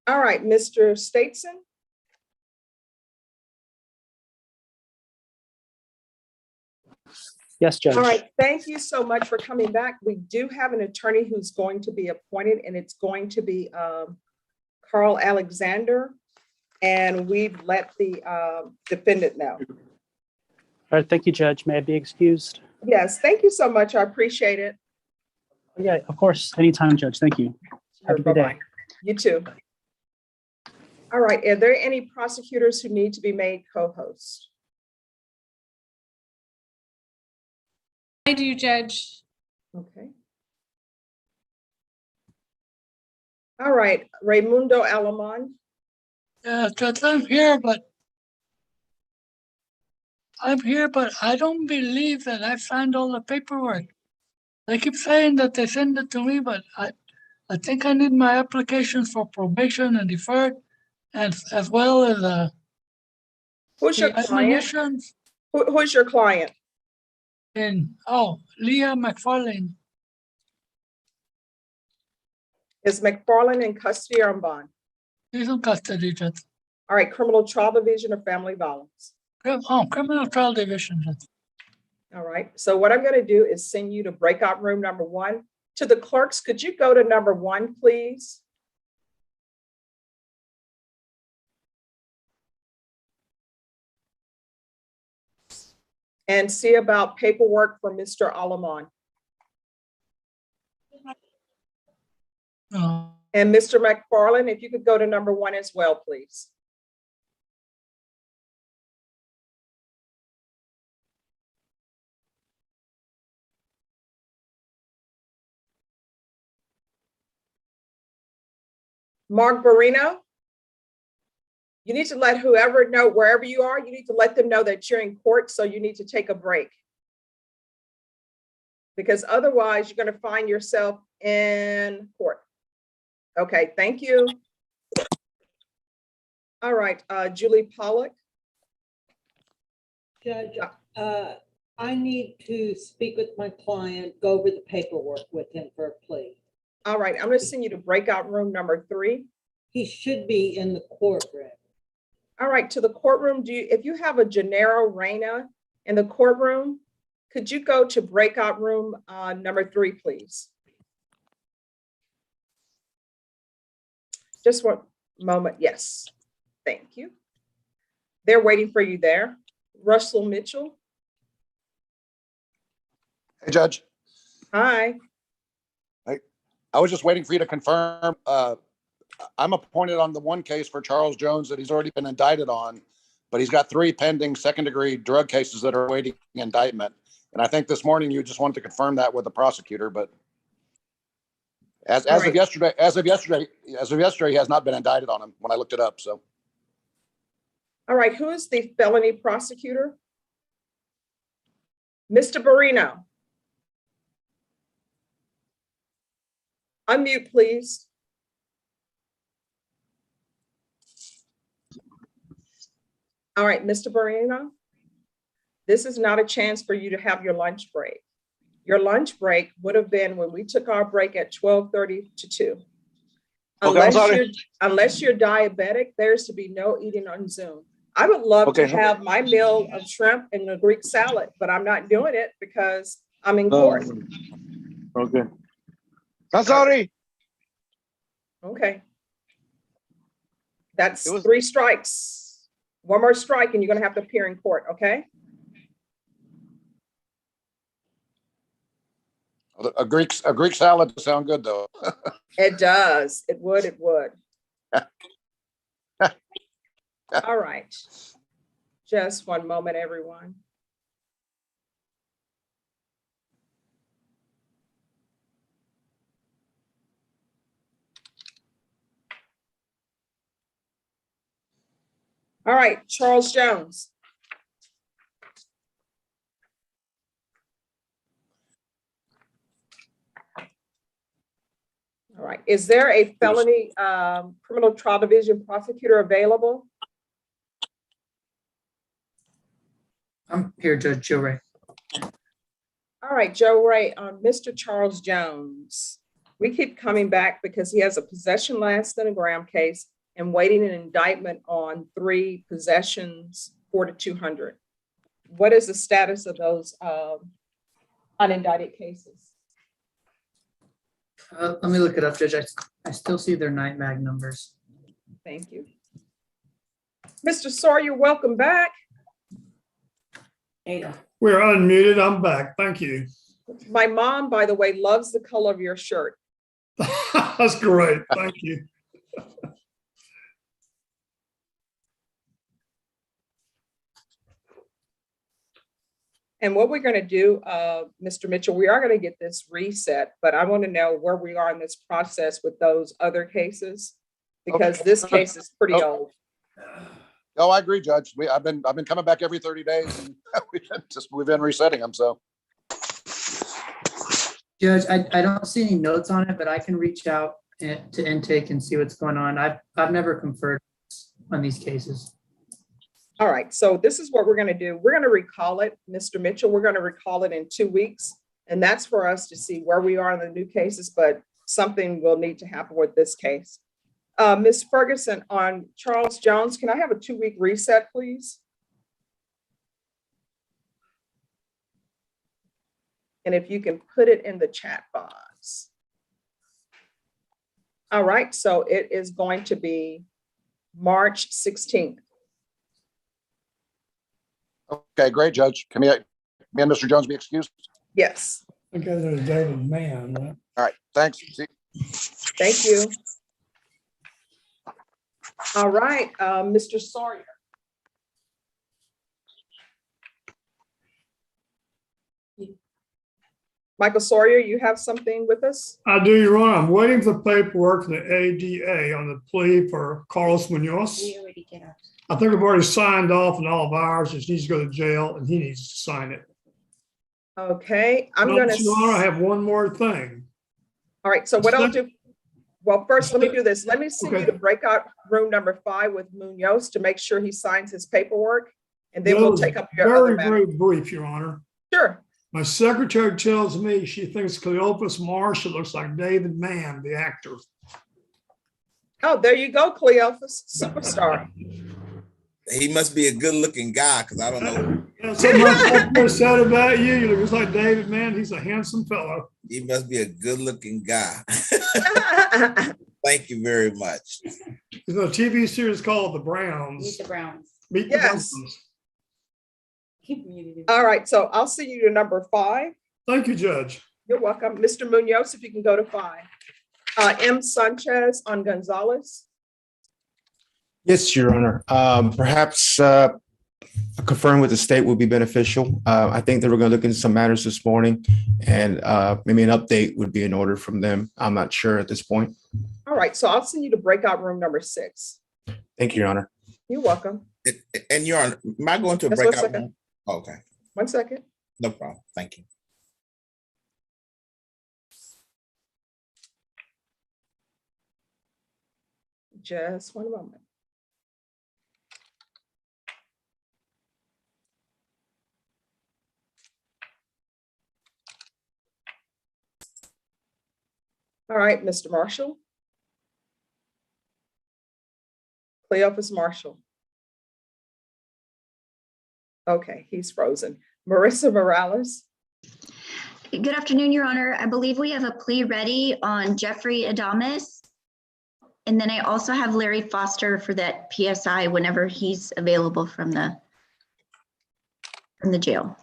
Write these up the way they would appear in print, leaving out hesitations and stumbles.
All right, Mr. Stateson. Yes, Judge. All right, thank you so much for coming back. We do have an attorney who's going to be appointed, and it's going to be Carl Alexander, and we've let the defendant know. All right, thank you, Judge. May I be excused? Yes, thank you so much. I appreciate it. Yeah, of course. Anytime, Judge. Thank you. Have a good Bye-bye. day. You too. All right, are there any prosecutors who need to be made co-hosts? I do, Judge. Okay. All right, Raimundo Alamon. Yeah, Judge, I'm here, but I don't believe that I signed all the paperwork. They keep saying that they send it to me, but I think I need my applications for probation and deferred, and as well as Who's your the client? admonitions Who's your client? in Leah McFarlane. Is McFarland in custody or on bond? He's in custody, Judge. All right, criminal trial division or family violence? Criminal trial division, Judge. All right, so what I'm going to do is send you to breakout room number 1. To the clerks, could you go to number 1, please? And see about paperwork for Mr. Alamon. And Mr. McFarland, if you could go to number 1 as well, please. Mark Barino, you need to let whoever know, wherever you are, you need to let them know that you're in court, so you need to take a break. Because otherwise you're going to find yourself in court. Okay, thank you. All right, Julie Pollock. Judge, I need to speak with my client, go over the paperwork with him for a plea. All right, I'm going to send you to breakout room number 3. He should be in the courtroom. All right, to the courtroom, if you have a Gennaro Reyna in the courtroom, could you go to breakout room number 3, please? Just one moment. Yes, thank you. They're waiting for you there. Russell Mitchell. Hey, Judge. Hi. I was just waiting for you to confirm. I'm appointed on the one case for Charles Jones that he's already been indicted on, but he's got 3 pending second-degree drug cases that are awaiting indictment. And I think this morning you just wanted to confirm that with the prosecutor, but as of yesterday, he has not been indicted on him when I looked it up. So. All right, who is the felony prosecutor? Mr. Barino. Unmute, please. All right, Mr. Barino, this is not a chance for you to have your lunch break. Your lunch break would have been when we took our break at 12:30 to 2. Unless you're diabetic, there's to be no eating on Zoom. I would love to have my meal of shrimp and a Greek salad, but I'm not doing it because I'm in court. Okay. I'm sorry. Okay. That's 3 strikes. One more strike and you're going to have to appear in court, okay? A Greek salad does sound good though. It does. It would. All right. Just one moment, everyone. All right, Charles Jones. All right, is there a felony criminal trial division prosecutor available? I'm here, Judge Joe Ray. All right, Joe Ray, on Mr. Charles Jones. We keep coming back because he has a possession less than a gram case, and waiting an indictment on 3 possessions, 4 to 200. What is the status of those unindicted cases? Let me look it up, Judge. I still see their night mag numbers. Thank you. Mr. Sawyer, welcome back. We're unmuted. I'm back. Thank you. My mom, by the way, loves the color of your shirt. That's great. Thank you. And what we're going to do, Mr. Mitchell, we are going to get this reset, but I want to know where we are in this process with those other cases, because this case is pretty old. Oh, I agree, Judge. I've been coming back every 30 days and we've been resetting them. So Judge, I don't see any notes on it, but I can reach out to intake and see what's going on. I've never conferred on these cases. All right, so this is what we're going to do. We're going to recall it, Mr. Mitchell. We're going to recall it in 2 weeks, and that's for us to see where we are in the new cases, but something will need to happen with this case. Ms. Ferguson, on Charles Jones, can I have a 2-week reset, please? And if you can put it in the chat box. All right, so it is going to be March 16th. okay, great, Judge. Can me and Mr. Jones be excused? Yes, Okay, there's David Mann, right? All right, thanks. See- thank you. All right, Mr. Sawyer. Michael Sawyer, you have something with us? I do, Your Honor. I'm waiting for the paperwork from the ADA on the plea for Carlos Munoz. I think we've already signed off on all of ours. Just needs to go to jail and he needs to sign it. Okay, I'm No, gonna. Your Honor, I have one more thing. All right, so what I'll do, well, first, let me do this. Let me send you Okay. to breakout room number 5 with Munoz to make sure he signs his paperwork, and then That we'll was take up your other very, matter. very brief, Your Honor. Sure. My secretary tells me she thinks Cleopas Marshall looks like David Mann, the actor. Oh, there you go, Cleophas, superstar. He must be a good looking guy because I don't know. Yeah, something my secretary said about you. You look like David Mann. He's a handsome fellow. He must be a good looking guy. Thank you very much. There's a TV series called The Browns. Meet the Browns. Meet the Yes. Browns. Keep muted. All right, so I'll see you to number 5. Thank you, Judge. You're welcome. Mr. Munoz, if you can go to 5. M. Sanchez on Gonzalez. Yes, Your Honor. Perhaps conferring with the state would be beneficial. I think they were going to look into some matters this morning, and maybe an update would be in order from them. I'm not sure at this point. All right, so I'll send you to breakout room number 6. Thank you, Your Honor. You're welcome. And you're on, am I going to a Just 1 breakout second. room? Okay, 1 second. no problem. Thank you. Just 1 moment. All right, Mr. Marshall. Cleophas Marshall. Okay, he's frozen. Marissa Morales. Good afternoon, Your Honor. I believe we have a plea ready on Jeffrey Adames. And then I also have Larry Foster for that PSI whenever he's available from the jail.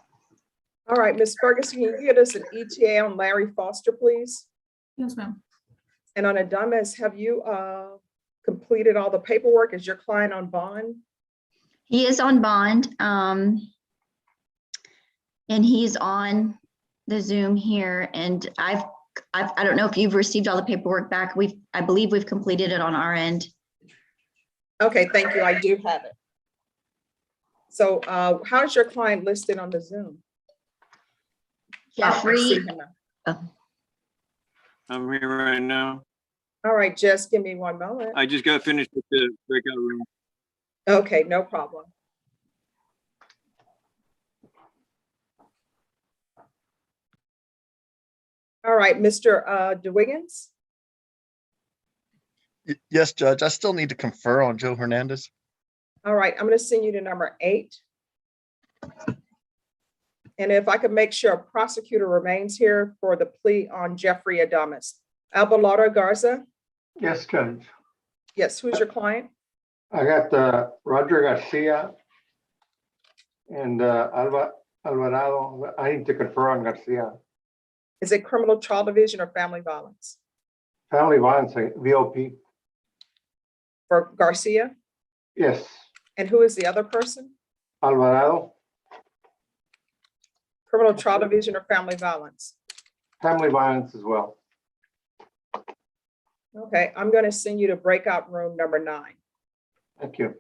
All right, Ms. Ferguson, can you get us an ETA on Larry Foster, please? Yes, ma'am. And on Adames, have you completed all the paperwork? Is your client on bond? He is on bond. And he's on the Zoom here. And I don't know if you've received all the paperwork back. I believe we've completed it on our end. Okay, thank you. I do have it. So how's your client listed on the Zoom? Jeffrey. I see him now. I'm here right now. All right, just give me 1 moment. I just got finished with the breakout room. Okay, no problem. All right, Mr. DeWiggins. Yes, Judge. I still need to confer on Joe Hernandez. All right, I'm going to send you to number 8. And if I could make sure a prosecutor remains here for the plea on Jeffrey Adames. Abelardo Garza, Yes, Judge. yes, who's your client? I got Roger Garcia and Alvarado. I need to confer on Garcia. Is it criminal trial division or family violence? Family violence, VOP. For Garcia? Yes. And who is the other person? Alvarado, Criminal trial division or family violence? family violence as well. Okay, I'm going to send you to breakout room number 9. Thank you.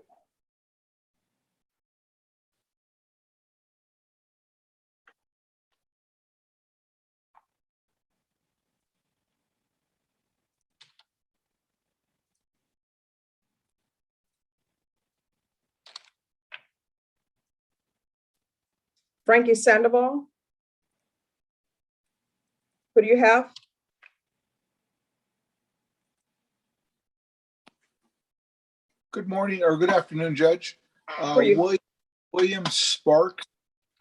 Frankie Sandoval? Who do you have? Good morning or good afternoon, Judge. Who are you? William Sparks.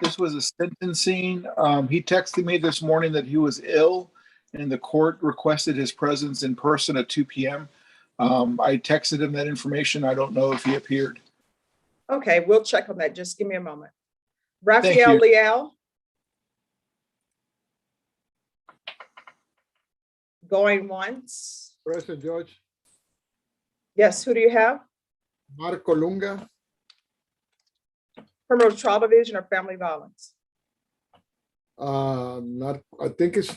This was a sentencing. He texted me this morning that he was ill and the court requested his presence in person at 2 p.m. I texted him that information. I don't know if he appeared. Okay, we'll check on that. Just give me a moment. Thank Raphael you. Leal? Going once? Present, Judge. Yes, who do you have? Marco Lunga, Criminal trial division or family violence? not, I think it's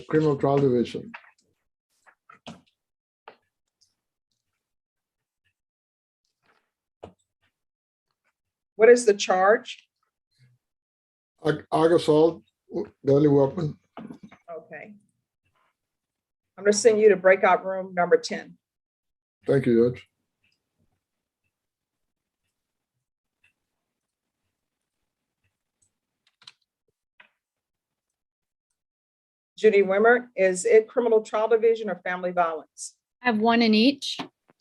criminal trial division. What is the charge? Ag assault, deadly weapon. Okay. I'm going to send you to breakout room number 10. Thank you, Judge. Judy Wimmer, is it criminal trial division or family violence? I have one in each.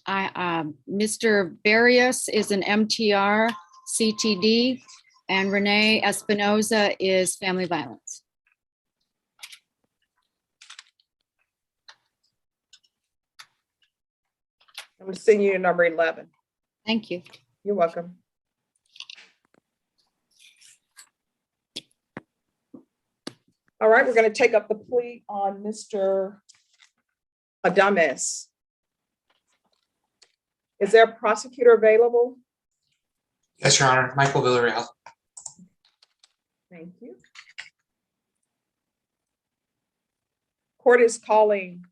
Mr. Barrios is an MTR CTD and Renee Espinoza is family violence. I'm going to send you to number 11. Thank you. You're welcome. All right, we're going to take up the plea on Mr. Adames. Is there a prosecutor available? Yes, Your Honor. Michael Villarreal. Thank you. Court is calling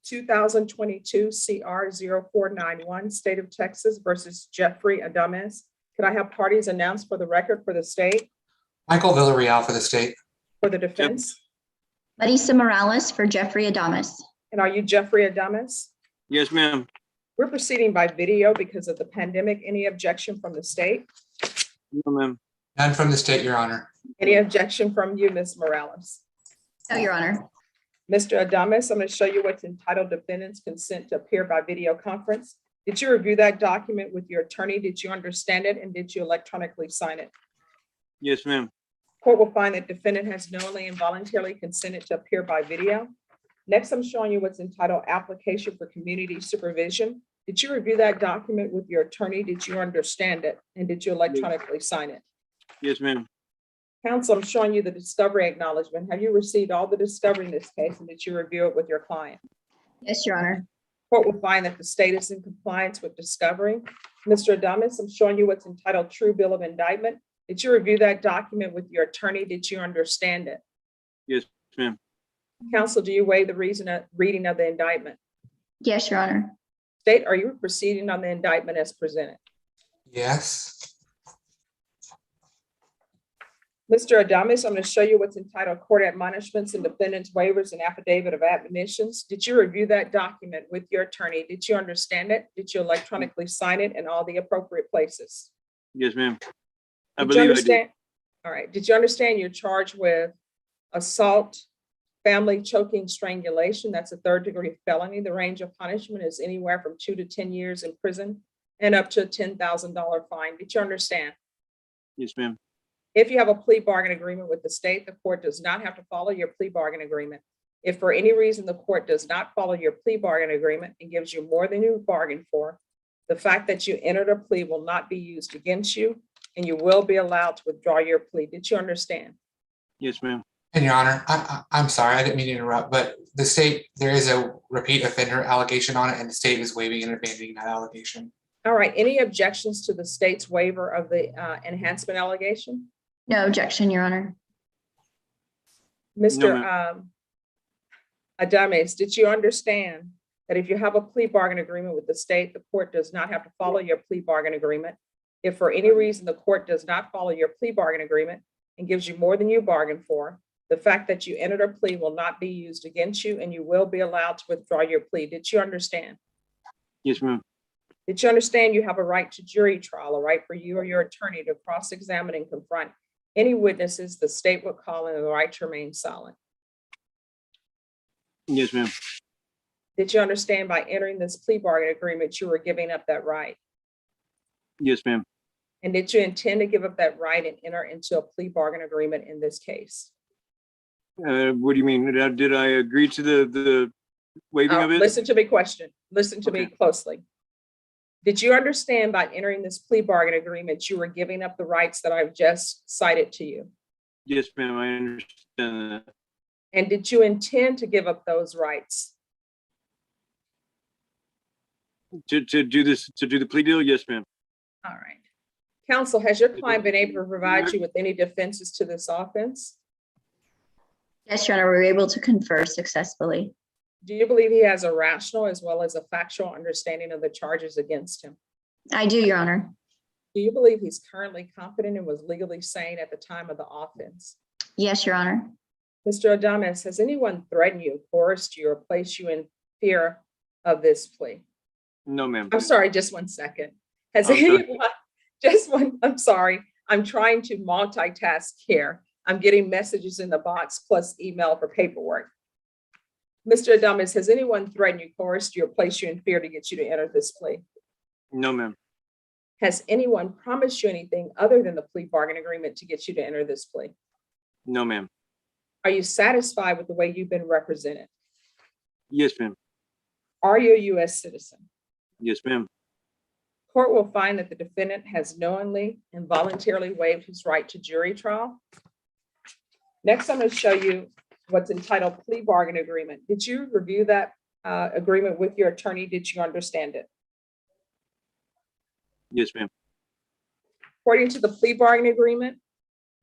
2022 CR 0491, State of Texas versus Jeffrey Adames. Could I have parties announced for the record for the state? Michael Villarreal for the state. For the defense? Marisa Morales for Jeffrey Adames. And are you Jeffrey Adames? Yes, ma'am. We're proceeding by video because of the pandemic. Any objection from the state? No, ma'am. None from the state, Your Honor. Any objection from you, Ms. Morales? No, Your Honor. Mr. Adames, I'm going to show you what's entitled Defendant's Consent to Appear by Video Conference. Did you review that document with your attorney? Did you understand it? And did you electronically sign it? Yes, ma'am. Court will find that defendant has knowingly and voluntarily consented to appear by video. Next, I'm showing you what's entitled Application for Community Supervision. Did you review that document with your attorney? Did you understand it? And did you electronically sign it? Yes, ma'am. Counsel, I'm showing you the discovery acknowledgement. Have you received all the discovery in this case, and did you review it with your client? Yes, Your Honor. Court will find that the state is in compliance with discovery. Mr. Adames, I'm showing you what's entitled True Bill of Indictment. Did you review that document with your attorney? Did you understand it? Yes, ma'am. Counsel, do you waive the reading of the indictment? Yes, Your Honor. State, are you proceeding on the indictment as presented? Yes. Mr. Adames, I'm going to show you what's entitled Court Admonishments and Defendant's Waivers and Affidavit of Admonitions. Did you review that document with your attorney? Did you understand it? Did you electronically sign it in all the appropriate places? Yes, ma'am. I Did you believe I did. understand? All right. Did you understand you're charged with assault, family choking strangulation, that's a third-degree felony. The range of punishment is anywhere from 2 to 10 years in prison and up to a $10,000 fine. Did you understand? Yes, ma'am. If you have a plea bargain agreement with the state, the court does not have to follow your plea bargain agreement. If for any reason the court does not follow your plea bargain agreement and gives you more than you bargained for, the fact that you entered a plea will not be used against you, and you will be allowed to withdraw your plea. Did you understand? Yes, ma'am. And Your Honor, I'm sorry, I didn't mean to interrupt, but the state, there is a repeat offender allegation on it, and the state is waiving and abandoning that allegation. All right, any objections to the state's waiver of the enhancement allegation? No objection, Your Honor. Mr. Adames, did you understand that if you have a plea bargain agreement with the state, the court does not have to follow your plea bargain agreement? If for any reason the court does not follow your plea bargain agreement and gives you more than you bargained for, the fact that you entered a plea will not be used against you, and you will be allowed to withdraw your plea. Did you understand? Yes, ma'am. Did you understand you have a right to jury trial, a right for you or your attorney to cross-examine and confront any witnesses the state would call, and the right to remain silent? Yes, ma'am. Did you understand by entering this plea bargain agreement, you were giving up that right? Yes, ma'am. And did you intend to give up that right and enter into a plea bargain agreement in this case? What do you mean? Did I agree to the waiving of it? Listen to me question. Listen to me closely. Did you understand by entering this plea bargain agreement, you were giving up the rights that I've just cited to you? Yes, ma'am. I understand that. And did you intend to give up those rights? To do the plea deal? Yes, ma'am. All right. Counsel, has your client been able to provide you with any defenses to this offense? Yes, Your Honor, we were able to confer successfully. Do you believe he has a rational as well as a factual understanding of the charges against him? I do, Your Honor. Do you believe he's currently competent and was legally sane at the time of the offense? Yes, Your Honor. Mr. Adames, has anyone threatened you, coerced you, or placed you in fear of this plea? No, ma'am. I'm sorry, just 1 second. Has I'm sorry. anyone, I'm sorry, I'm trying to multitask here. I'm getting messages in the box plus email for paperwork. Mr. Adames, has anyone threatened you, coerced you, or placed you in fear to get you to enter this plea? No, ma'am. Has anyone promised you anything other than the plea bargain agreement to get you to enter this plea? No, ma'am. Are you satisfied with the way you've been represented? Yes, ma'am. Are you a U.S. citizen? Yes, ma'am. Court will find that the defendant has knowingly and voluntarily waived his right to jury trial. Next, I'm going to show you what's entitled plea bargain agreement. Did you review that agreement with your attorney? Did you understand it? Yes, ma'am. According to the plea bargain agreement,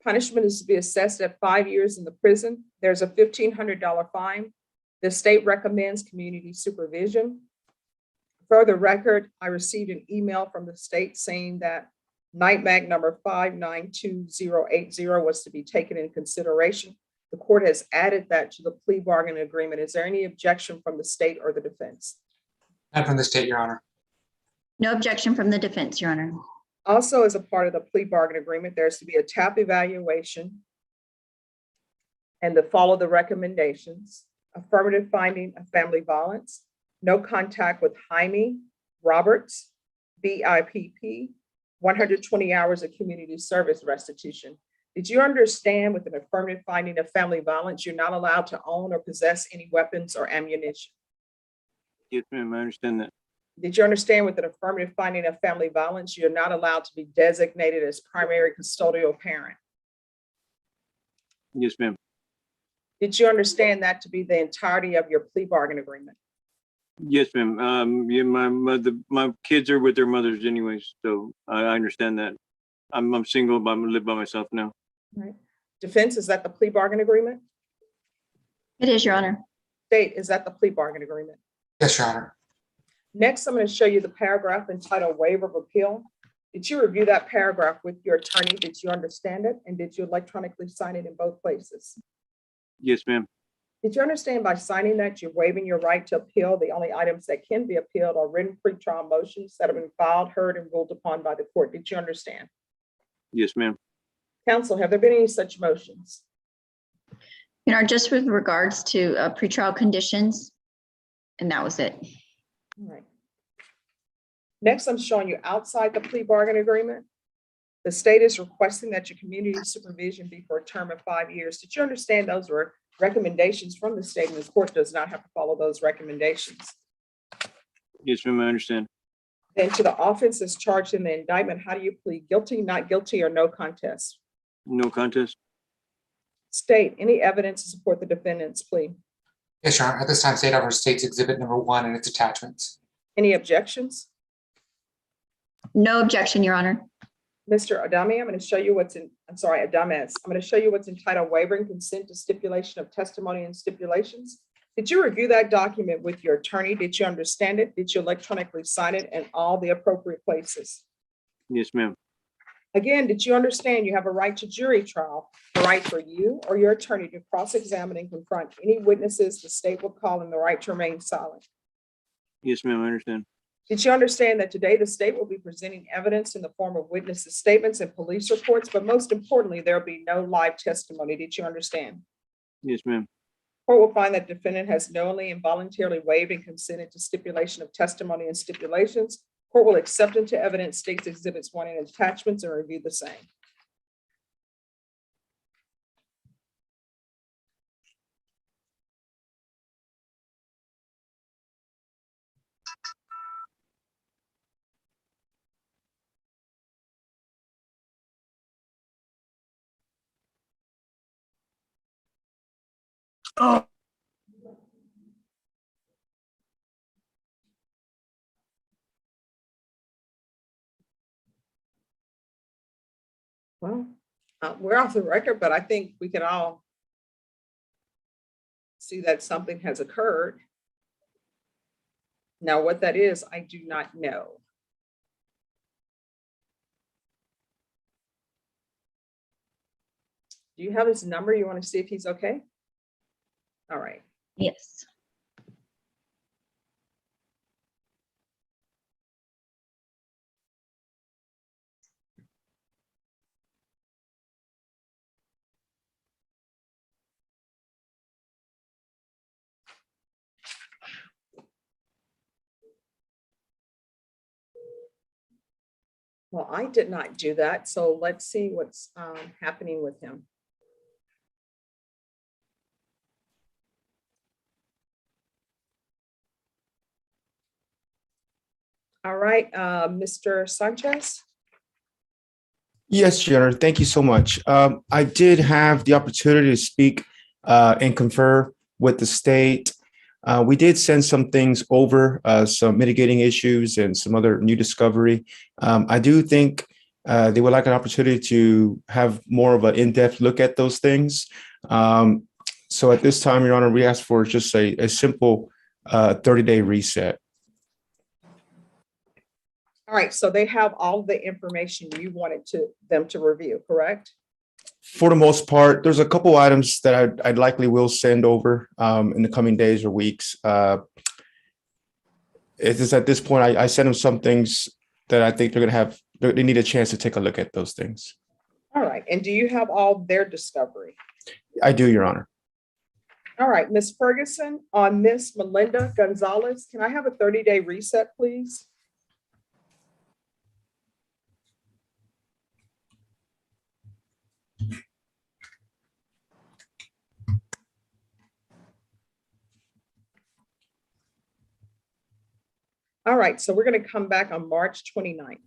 punishment is to be assessed at 5 years in the prison. There's a $1,500 fine. The state recommends community supervision. For the record, I received an email from the state saying that night mag number 592080 was to be taken in consideration. The court has added that to the plea bargain agreement. Is there any objection from the state or the defense? None from the state, Your Honor. No objection from the defense, Your Honor. Also, as a part of the plea bargain agreement, there's to be a TAP evaluation and to follow the recommendations, affirmative finding of family violence, no contact with Jaime Roberts, BIP, 120 hours of community service restitution. Did you understand with an affirmative finding of family violence, you're not allowed to own or possess any weapons or ammunition? Yes, ma'am. I understand that. Did you understand with an affirmative finding of family violence, you're not allowed to be designated as primary custodial parent? Yes, ma'am. Did you understand that to be the entirety of your plea bargain agreement? Yes, ma'am. Yeah, my kids are with their mothers anyways, so I understand that. I'm single, but I live by myself now. Right. Defense, is that the plea bargain agreement? It is, Your Honor. State, is that the plea bargain agreement? Yes, Your Honor. Next, I'm going to show you the paragraph entitled waiver of appeal. Did you review that paragraph with your attorney? Did you understand it? And did you electronically sign it in both places? Yes, ma'am. Did you understand by signing that you're waiving your right to appeal? The only items that can be appealed are written pretrial motions that have been filed, heard, and ruled upon by the court. Did you understand? Yes, ma'am. Counsel, have there been any such motions? Just with regards to pretrial conditions, and that was it. All right. Next, I'm showing you outside the plea bargain agreement. The state is requesting that your community supervision be for a term of 5 years. Did you understand those were recommendations from the state, and the court does not have to follow those recommendations? Yes, ma'am, I understand. Then to the offense as charged in the indictment, how do you plead? Guilty, not guilty, or no contest? No contest. State, any evidence to support the defendant's plea? Yes, Your Honor. At this time, State Offer states Exhibit number 1 and its attachments. Any objections? No objection, Your Honor. Mr. Adami, I'm going to show you what's in, I'm sorry, Adames, I'm going to show you what's entitled Waiving Consent to Stipulation of Testimony and Stipulations. Did you review that document with your attorney? Did you understand it? Did you electronically sign it in all the appropriate places? Yes, ma'am. Again, did you understand you have a right to jury trial, the right for you or your attorney to cross-examine and confront any witnesses the state will call, and the right to remain silent? Yes, ma'am, I understand. Did you understand that today the state will be presenting evidence in the form of witnesses' statements and police reports, but most importantly, there'll be no live testimony? Did you understand? Yes, ma'am. Court will find that defendant has knowingly and voluntarily waived and consented to stipulation of testimony and stipulations. Court will accept into evidence states exhibits 1 and attachments and review the same. Oh, Well, we're off the record, but I think we can all see that something has occurred. Now, what that is, I do not know. Do you have his number? You want to see if he's okay? All right. Yes. Well, I did not do that, so let's see what's happening with him. All right, Mr. Sanchez. Yes, Your Honor. Thank you so much. I did have the opportunity to speak and confer with the state. We did send some things over, some mitigating issues and some other new discovery. I do think they would like an opportunity to have more of an in-depth look at those things. So at this time, Your Honor, we ask for just a simple 30-day reset. All right, so they have all the information you wanted them to review, correct? For the most part, there's a couple items that I'd likely will send over in the coming days or weeks. It's just at this point, I sent them some things that I think they need a chance to take a look at those things. All right, and do you have all their discovery? I do, Your Honor. All right, Ms. Ferguson, on Ms. Melinda Gonzalez, can I have a 30-day reset, please? All right, so we're going to come back on March 29th.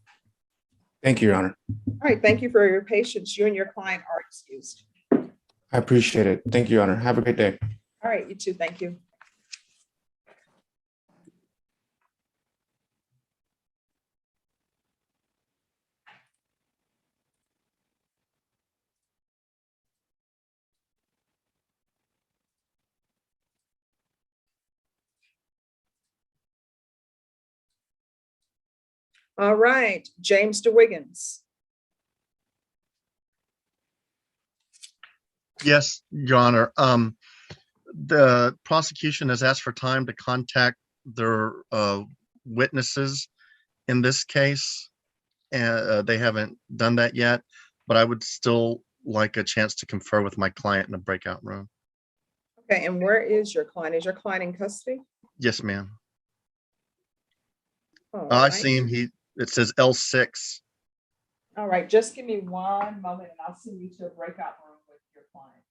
Thank you, Your Honor. All right, thank you for your patience. You and your client are excused. I appreciate it. Thank you, Your Honor. Have a great day. All right, you too. Thank you. All right, James DeWiggins. Yes, Your Honor. The prosecution has asked for time to contact their witnesses in this case. And they haven't done that yet, but I would still like a chance to confer with my client in a breakout room. Okay, and where is your client? Is your client in custody? Yes, ma'am. All I right. see him. It says L6. All right, just give me one moment and I'll send you to a breakout room with your client.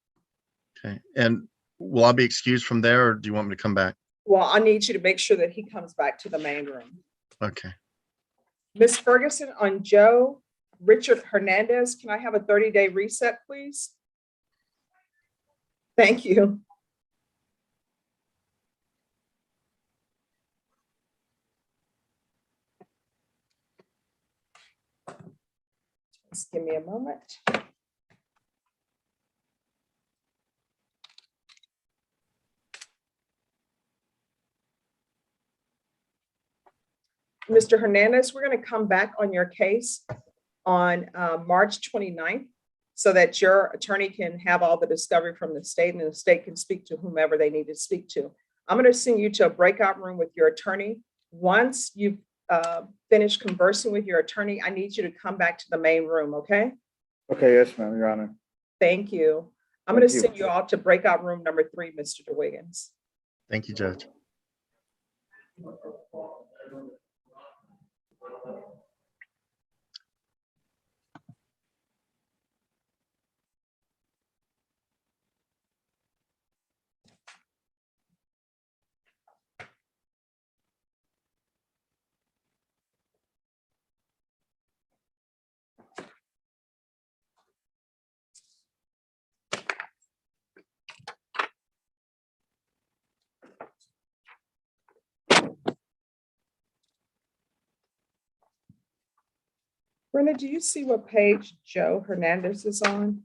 Okay. And will I be excused from there or do you want me to come back? Well, I need you to make sure that he comes back to the main room. Okay. Ms. Ferguson, on Joe Richard Hernandez, can I have a 30-day reset, please? Thank you. Just give me a moment. Mr. Hernandez, we're going to come back on your case on March 29th so that your attorney can have all the discovery from the state and the state can speak to whomever they need to speak to. I'm going to send you to a breakout room with your attorney. Once you've finished conversing with your attorney, I need you to come back to the main room, okay? Okay, yes, ma'am, Your Honor. Thank you. I'm going to Thank you. send you all to breakout room number 3, Mr. DeWiggins. Thank you, Judge. Brenda, do you see what page Joe Hernandez is on?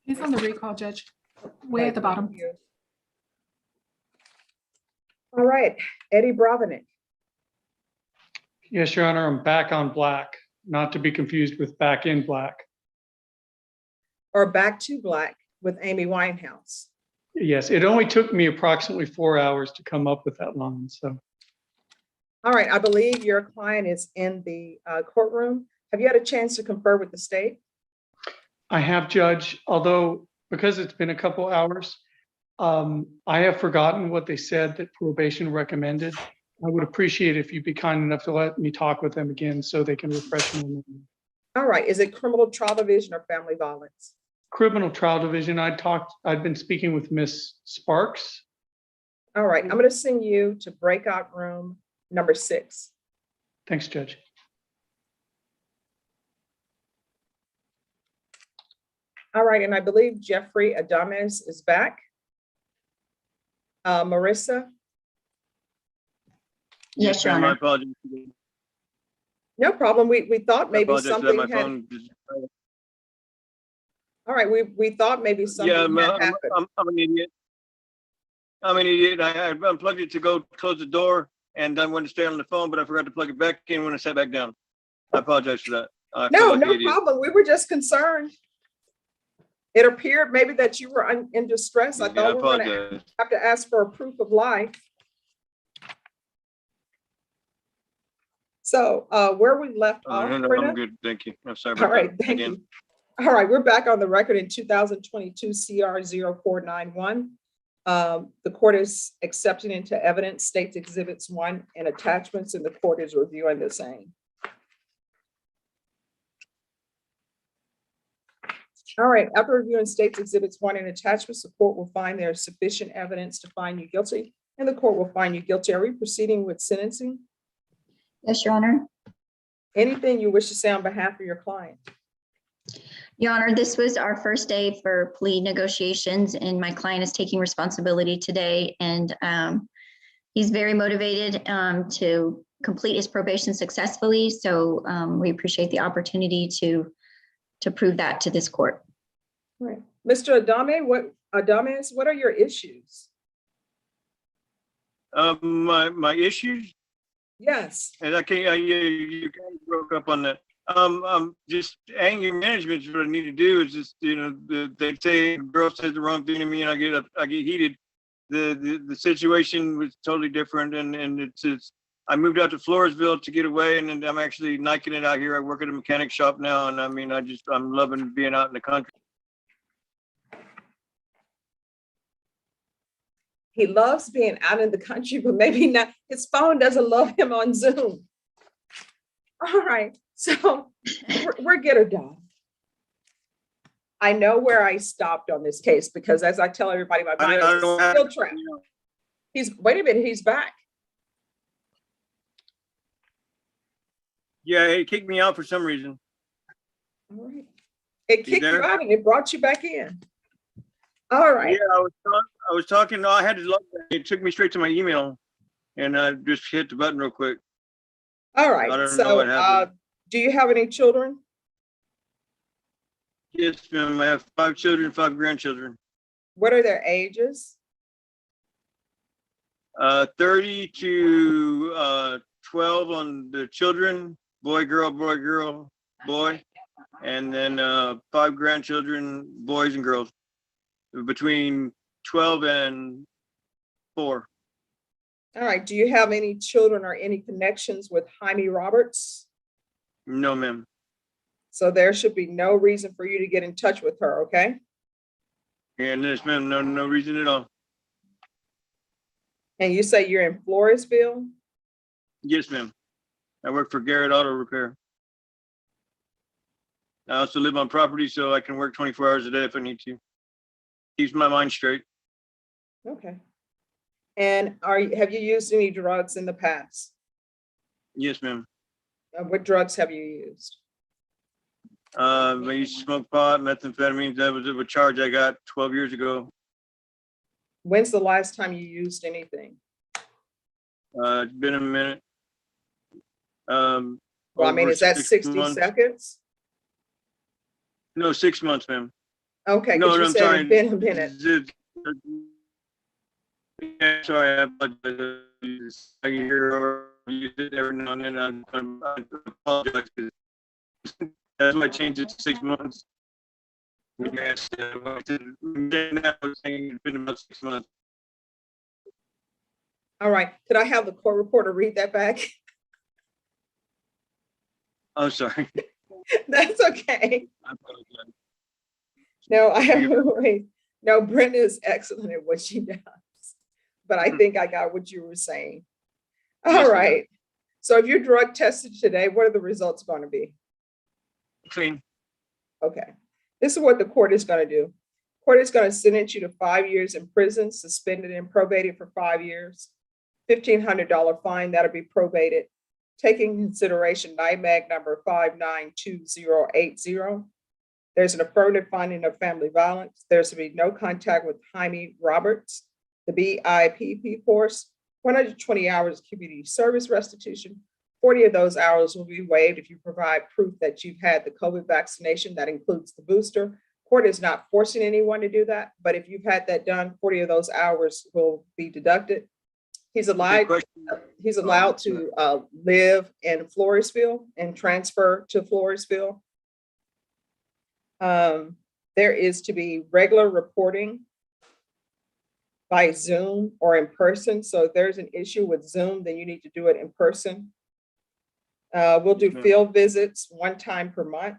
He's on the recall, Judge, way at the bottom. Thank you. All right, Eddie Bravanik. Yes, Your Honor, I'm back on black, not to be confused with back in black. Or Back to Black with Amy Winehouse. Yes, it only took me approximately 4 hours to come up with that line, so. All right, I believe your client is in the courtroom. Have you had a chance to confer with the state? I have, Judge, although because it's been a couple hours, I have forgotten what they said that probation recommended. I would appreciate if you'd be kind enough to let me talk with them again so they can refresh me. All right, is it criminal trial division or family violence? Criminal trial division, I'd been speaking with Miss Sparks. All right, I'm going to send you to breakout room number 6. Thanks, Judge. All right, and I believe Jeffrey Adames is back. Marissa? Yes, Your ma'am, I Honor. apologize. No problem. We thought I maybe apologize for that. something My had. phone just. All right, we thought maybe something Yeah, had happened. I'm an idiot. I'm an idiot. I unplugged it to go close the door and I wanted to stay on the phone, but I forgot to plug it back in when I sat back down. I apologize for that. I feel No, like an no idiot. problem. We were just concerned. It appeared maybe that you were in distress. I Yeah, I thought we were going to apologize. have to ask for a proof of life. So where we left off, No, Brenda? I'm good. Thank you. I'm sorry All about right, that thank again. you. All right, we're back on the record in 2022 CR 0491. The court is accepting into evidence States Exhibits 1 and attachments, and the court is reviewing the same. All right, after reviewing States Exhibits 1 and attachments, the court will find there is sufficient evidence to find you guilty, and the court will find you guilty. Are we proceeding with sentencing? Yes, Your Honor. Anything you wish to say on behalf of your client? Your Honor, this was our first day for plea negotiations, and my client is taking responsibility today. And he's very motivated to complete his probation successfully. So we appreciate the opportunity to prove that to this court. All right, Mr. Adames, what are your issues? My issues, Yes. and I can't. You kind of broke up on that. Just anger management is what I need to do. Is just they say a girl says the wrong thing to me, and I get heated. The situation was totally different, and it's I moved out to Floresville to get away, and I'm actually niking it out here. I work at a mechanic shop now, and I mean I'm loving being out in the country. He loves being out in the country, but maybe not, his phone doesn't love him on Zoom. All right, so we're get her done. I know where I stopped on this case because as I tell everybody, my mind is still trapped. Wait a minute, he's back. Yeah, it kicked me out for some reason. All right. It kicked you there? out and it brought you back in. All right. Yeah, I was talking. No, I had to log in. It took me straight to my email, and I just hit the button real quick. All I right. don't know So, what happened. do you have any children? Yes, ma'am. I have 5 children, 5 grandchildren. What are their ages? 30 to 12 on the children, boy, girl, boy, and then 5 grandchildren, boys and girls, between 12 and 4. All right. Do you have any children or any connections with Jaime Roberts? No, ma'am. So there should be no reason for you to get in touch with her, okay? And yes, ma'am. No reason at all. And you say you're in Floresville? Yes, ma'am. I work for Garrett Auto Repair. I also live on property, so I can work 24 hours a day if I need to. Keeps my mind straight. Okay. And have you used any drugs in the past? Yes, ma'am. What drugs have you used? I used to smoke pot, methamphetamines. That was a charge I got 12 years ago. When's the last time you used anything? It's been a minute. Well, I mean, Over is that 6 60 months. seconds? No, 6 months, ma'am. Okay, No, because you I'm said sorry. it's been a minute. Yeah, sorry, I apologize. I hear use it every now and then. I apologize. That's why I changed it to 6 months. Yes, I was saying it's been about 6 months. All right, could I have the court reporter read that back? I'm sorry. That's okay. I apologize. No, I have no worries. No, Brenda is excellent at what she does. But I think I got what you were saying. All Yes, ma'am. right. So if you're drug tested today, what are the results going to be? Clean. Okay. This is what the court is going to do. Court is going to sentence you to 5 years in prison, suspended and probated for 5 years, $1,500 fine that'll be probated, taking consideration NIMAG number 592080. There's an affirmative finding of family violence. There's to be no contact with Jaime Roberts, the BIPP force, 120 hours of community service restitution. 40 of those hours will be waived if you provide proof that you've had the COVID vaccination. That includes the booster. Court is not forcing anyone to do that, but if you've had that done, 40 of those hours will be deducted. He's allowed to live in Floresville and transfer to Floresville. There is to be regular reporting by Zoom or in person. So if there's an issue with Zoom, then you need to do it in person. We'll do field visits 1 time per month.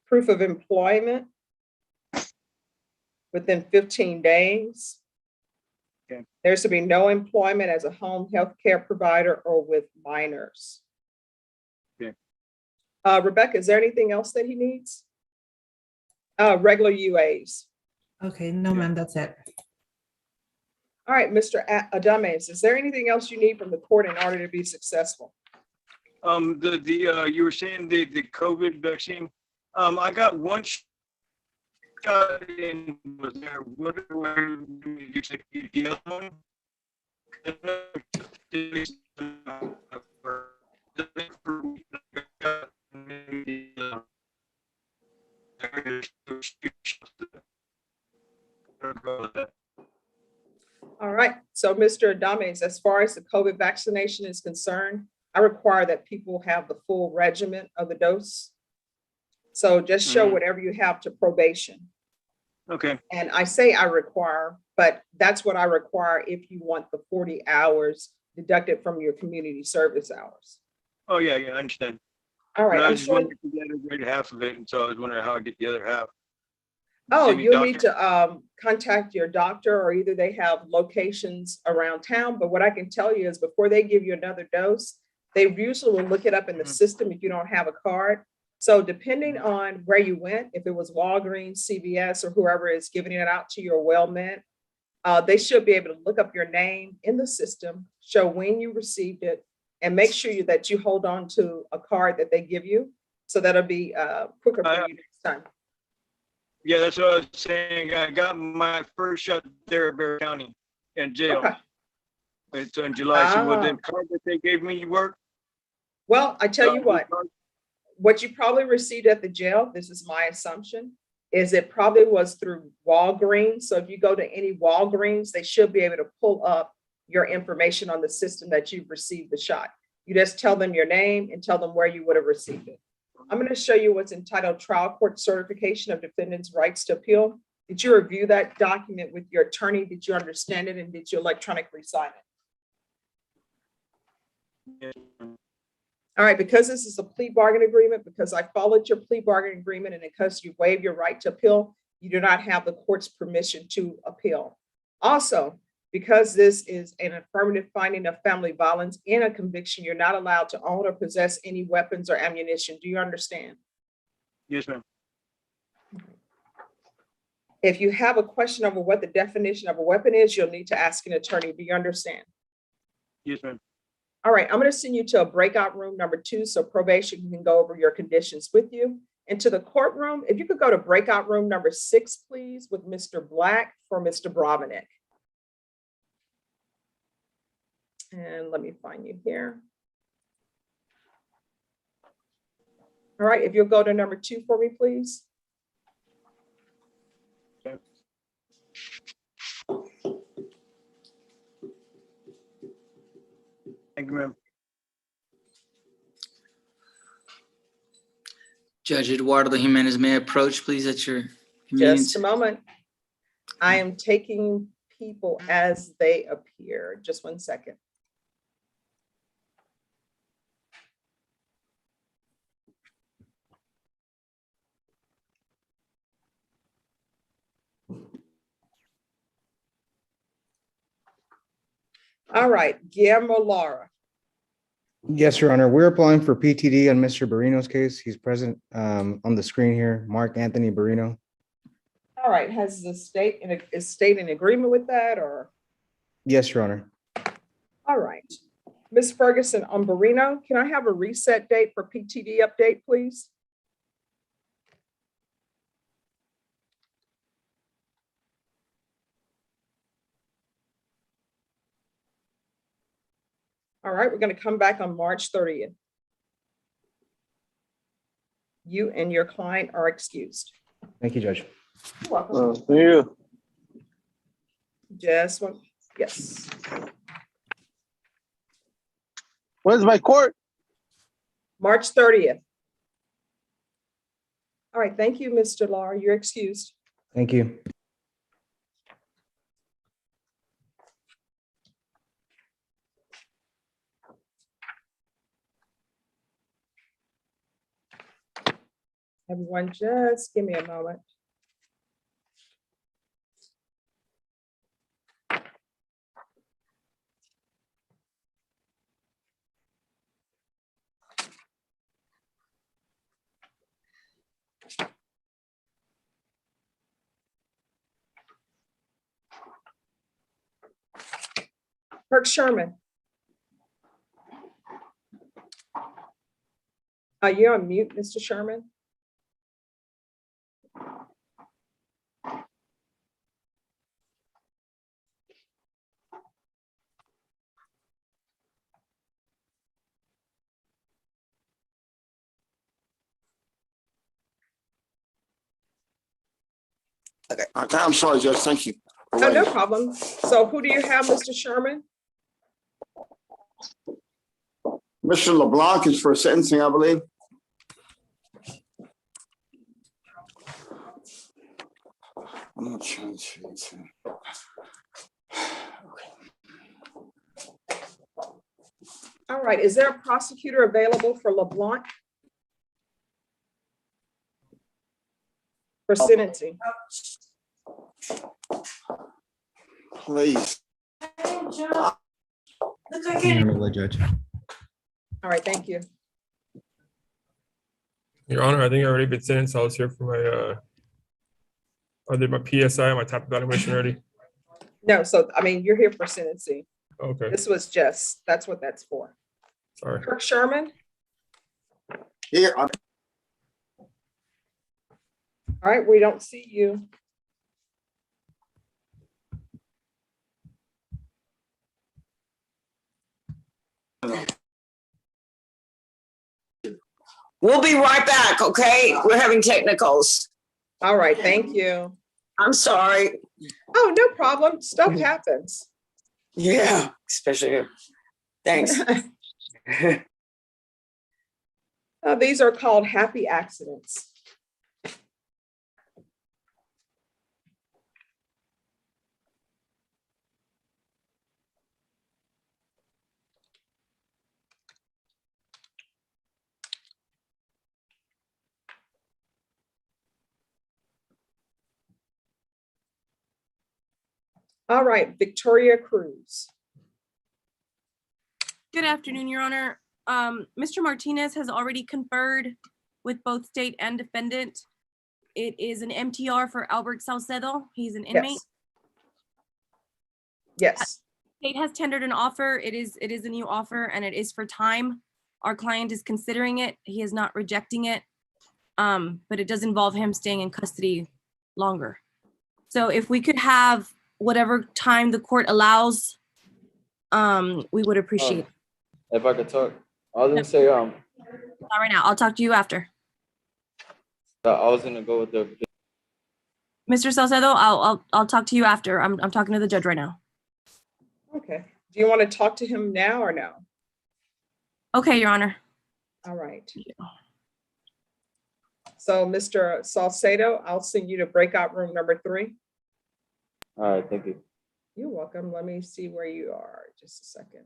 Proof of employment within 15 days. Okay. There's to be no employment as a home health care provider or with minors. Okay. Rebecca, is there anything else that he needs? Regular UAs. Okay, no, ma'am, that's it. All right, Mr. Adames, is there anything else you need from the court in order to be successful? You were saying the COVID vaccine. I got 1 shot in. Was there whatever you said the other one? All right, so Mr. Adames, as far as the COVID vaccination is concerned, I require that people have the full regimen of the dose. So just show whatever you have to probation. Okay. And I say I require, but that's what I require if you want the 40 hours deducted from your community service hours. Oh, yeah, I understand. All right, No, I I'm was just sure. wondering if you had a great half of it, and so I was wondering how I get the other half. Oh, Any you'll need doctor? to contact your doctor, or either they have locations around town. But what I can tell you is before they give you another dose, they usually will look it up in the system if you don't have a card. So depending on where you went, if it was Walgreens, CVS, or whoever is giving it out to you, or WellMed, they should be able to look up your name in the system, show when you received it, and make sure that you hold on to a card that they give you. So that'll be quicker for you next time. Yeah, that's what I was saying. I got my first shot there at Bear County in jail. Okay. It's in July. So will Ah. the card that they gave me work? Well, I tell you what you probably received at the jail, this is my assumption, is it probably was through Walgreens. So if you go to any Walgreens, they should be able to pull up your information on the system that you've received the shot. You just tell them your name and tell them where you would have received it. I'm going to show you what's entitled Trial Court Certification of Defendant's Rights to Appeal. Did you review that document with your attorney? Did you understand it, and did you electronically sign it? All right, because this is a plea bargain agreement, because I followed your plea bargain agreement, and because you waive your right to appeal, you do not have the court's permission to appeal. Also, because this is an affirmative finding of family violence in a conviction, you're not allowed to own or possess any weapons or ammunition. Do you understand? Yes, ma'am. If you have a question over what the definition of a weapon is, you'll need to ask an attorney. Do you understand? Yes, ma'am. All right, I'm going to send you to a breakout room number 2 so probation can go over your conditions with you. And to the courtroom, if you could go to breakout room number 6, please, with Mr. Black for Mr. Bravenik. And let me find you here. All right, if you'll go to number 2 for me, please. Thank you, ma'am. Judge Eduardo Jimenez may approach, please, at your convenience. Just a moment. I am taking people as they appear. Just one second. All right, Guillermo Lara. Yes, Your Honor. We're applying for PTD on Mr. Barino's case. He's present on the screen here. Mark Anthony Barino. All right, has the state in agreement with that, or? Yes, Your Honor. All right. Ms. Ferguson, on Barino, can I have a reset date for PTD update, please? All right, we're going to come back on March 30th. You and your client are excused. Thank you, Judge. You're welcome. Thank you. Just one, yes. When's my court? March 30th. All right, thank you, Mr. Lara. You're excused. Thank you. Everyone, just give me a moment. Kirk Sherman. Are you on mute, Mr. Sherman? Okay, I'm sorry, Judge. Thank you. Oh, no problem. So who do you have, Mr. Sherman? Mr. LeBlanc is for sentencing, I believe. I'm not sure. All right, is there a prosecutor available for LeBlanc? for sentencing. Please. Honorable Judge. All right, thank you. Your Honor, I think I already been sentenced. I was here for my, I did my PSI, my type evaluation already. No, so, I mean, you're here for sentencing. Okay, This was just, that's what that's for. sorry. Kirk Sherman? Here, All right, we don't see you. We'll be right back, okay? We're having technicals. All right, thank you. I'm sorry. Oh, no problem. Stuff happens. Yeah, especially here. Thanks. These are called happy accidents. All right, Victoria Cruz. Good afternoon, Your Honor. Mr. Martinez has already conferred with both state and defendant. It is an MTR for Albert Salcedo. He's an inmate. Yes. State has tendered an offer. It is a new offer and it is for time. Our client is considering it. He is not rejecting it. But it does involve him staying in custody longer. So if we could have whatever time the court allows, we would appreciate it. If I could talk, I was gonna say, Not right now. I'll talk to you after. I was gonna go with the. Mr. Salcedo, I'll talk to you after. I'm talking to the judge right now. Okay. Do you want to talk to him now or no? Okay, Your Honor. All right. So Mr. Salcedo, I'll send you to breakout room number 3. All right, thank you. You're welcome. Let me see where you are. Just a second.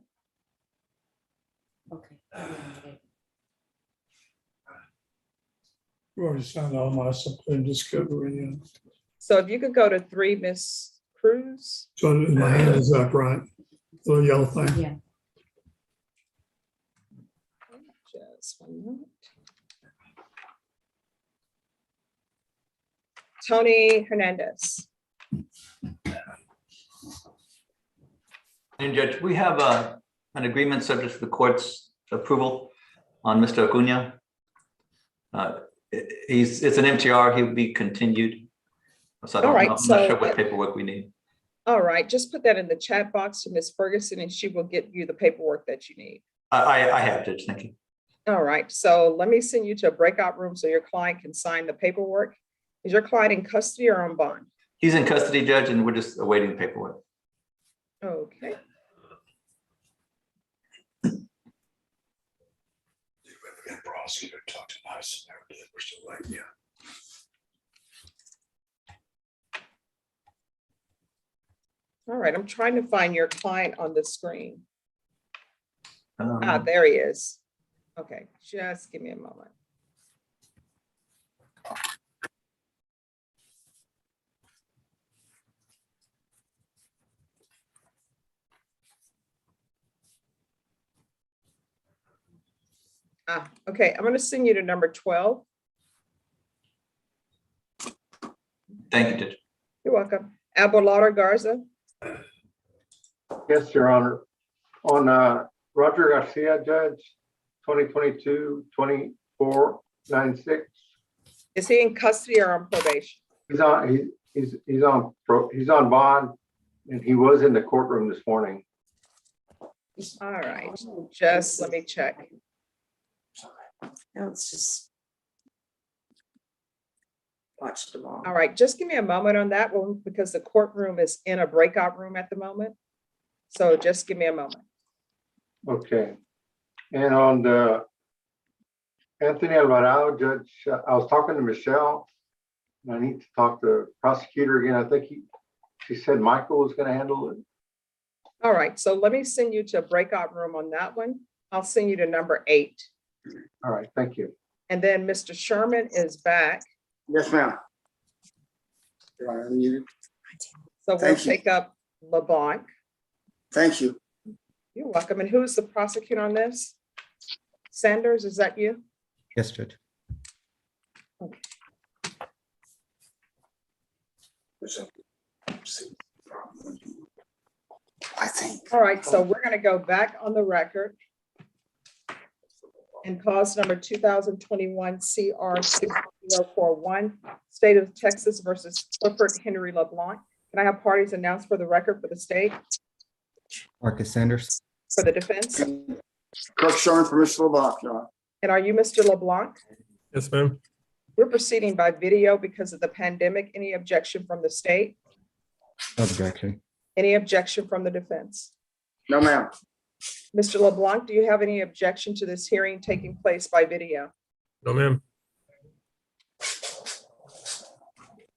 We already signed all my supplement discovery. So if you could go to 3, Miss Cruz. So my hand is up, right? The little yellow thing. Yeah. Just 1 moment. Tony Hernandez. And Judge, we have an agreement subject to the court's approval on Mr. Acuna. It's an MTR, he'll be continued. So I don't know, I'm not sure what paperwork we need. All right, just put that in the chat box to Miss Ferguson and she will get you the paperwork that you need. I have, Judge, thank you. All right, so let me send you to a breakout room so your client can sign the paperwork. Is your client in custody or on bond? He's in custody, Judge, and we're just awaiting the paperwork. Okay. Prosecutor talked to us. We're still waiting. Yeah. All right, I'm trying to find your client on the screen. There he is. Okay, just give me a moment. Okay, I'm going to send you to number 12. Thank you, Judge. You're welcome. Abelardo Garza. Yes, Your Honor. On Roger Garcia, Judge, 2022-2496. Is he in custody or on probation? He's on bond, and he was in the courtroom this morning. All right, just let me check. Now let's just watch them all. All right, just give me a moment on that one because the courtroom is in a breakout room at the moment. So just give me a moment. Okay. And on the Anthony Alvarado, Judge, I was talking to Michelle. I need to talk to the prosecutor again. I think she said Michael was going to handle it. All right, so let me send you to a breakout room on that one. I'll send you to number 8. All right, thank you. And then Mr. Sherman is back. Yes, ma'am. So we'll Thank you. take up LeBlanc. Thank you. You're welcome. And who's the prosecutor on this? Sanders, is that you? Yes, Judge. I think. All right, so we're going to go back on the record. And cause number 2021 CR 6041, State of Texas versus Clifford Henry LeBlanc. Can I have parties announced for the record for the state, Marcus Sanders. for the defense? Kirk Sherman for Mr. LeBlanc, Your Honor. And are you Mr. LeBlanc? Yes, ma'am. We're proceeding by video because of the pandemic. Any objection from the state? No objection. Any objection from the defense? No, ma'am. Mr. LeBlanc, do you have any objection to this hearing taking place by video? No, ma'am.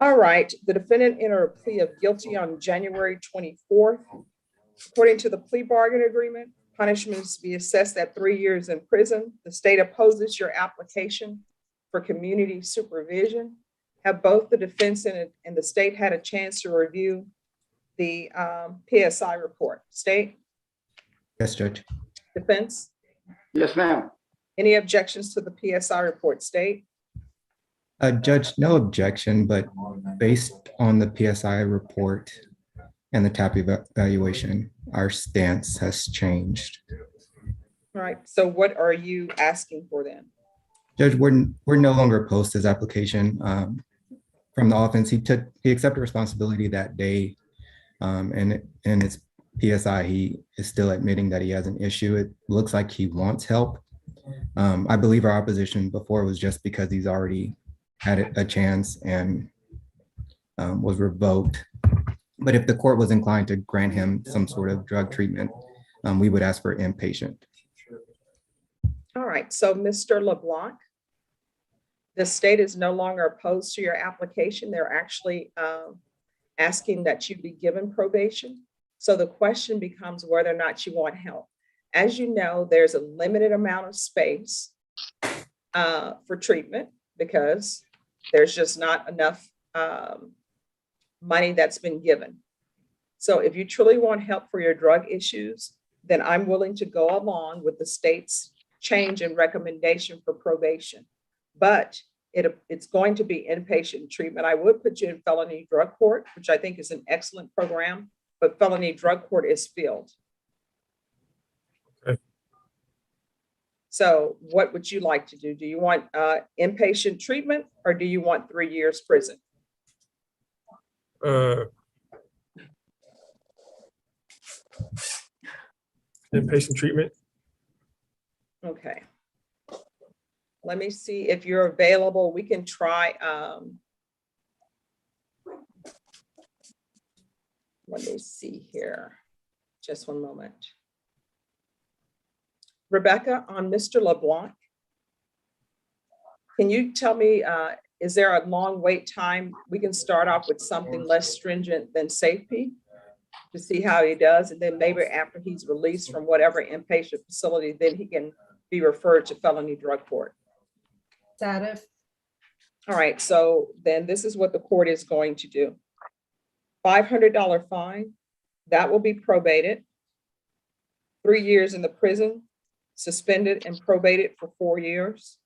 All right, the defendant entered a plea of guilty on January 24th. According to the plea bargain agreement, punishment is to be assessed at 3 years in prison. The state opposes your application for community supervision. Have both the defense and the state had a chance to review the PSI report? State? Yes, Judge. Defense? Yes, ma'am. Any objections to the PSI report? State? Judge, no objection, but based on the PSI report and the TAP evaluation, our stance has changed. All right, so what are you asking for then? Judge, we're no longer opposed to his application from the offense. He accepted responsibility that day, and in his PSI, he is still admitting that he has an issue. It looks like he wants help. I believe our opposition before was just because he's already had a chance and was revoked. But if the court was inclined to grant him some sort of drug treatment, we would ask for inpatient. All right, so Mr. LeBlanc, the state is no longer opposed to your application. They're actually asking that you be given probation. So the question becomes whether or not you want help. As you know, there's a limited amount of space for treatment because there's just not enough money that's been given. So if you truly want help for your drug issues, then I'm willing to go along with the state's change in recommendation for probation. But it's going to be inpatient treatment. I would put you in felony drug court, which I think is an excellent program, but felony drug court is filled. Okay. So what would you like to do? Do you want inpatient treatment or do you want 3 years prison? Inpatient treatment. Okay. Let me see if you're available. We can try. Let me see here. Just one moment. Rebecca, on Mr. LeBlanc, can you tell me, is there a long wait time? We can start off with something less stringent than safety to see how he does. And then maybe after he's released from whatever inpatient facility, then he can be referred to felony drug court. Status. All right, so then this is what the court is going to do. $500 fine, that will be probated. 3 years in the prison, suspended and probated for 4 years.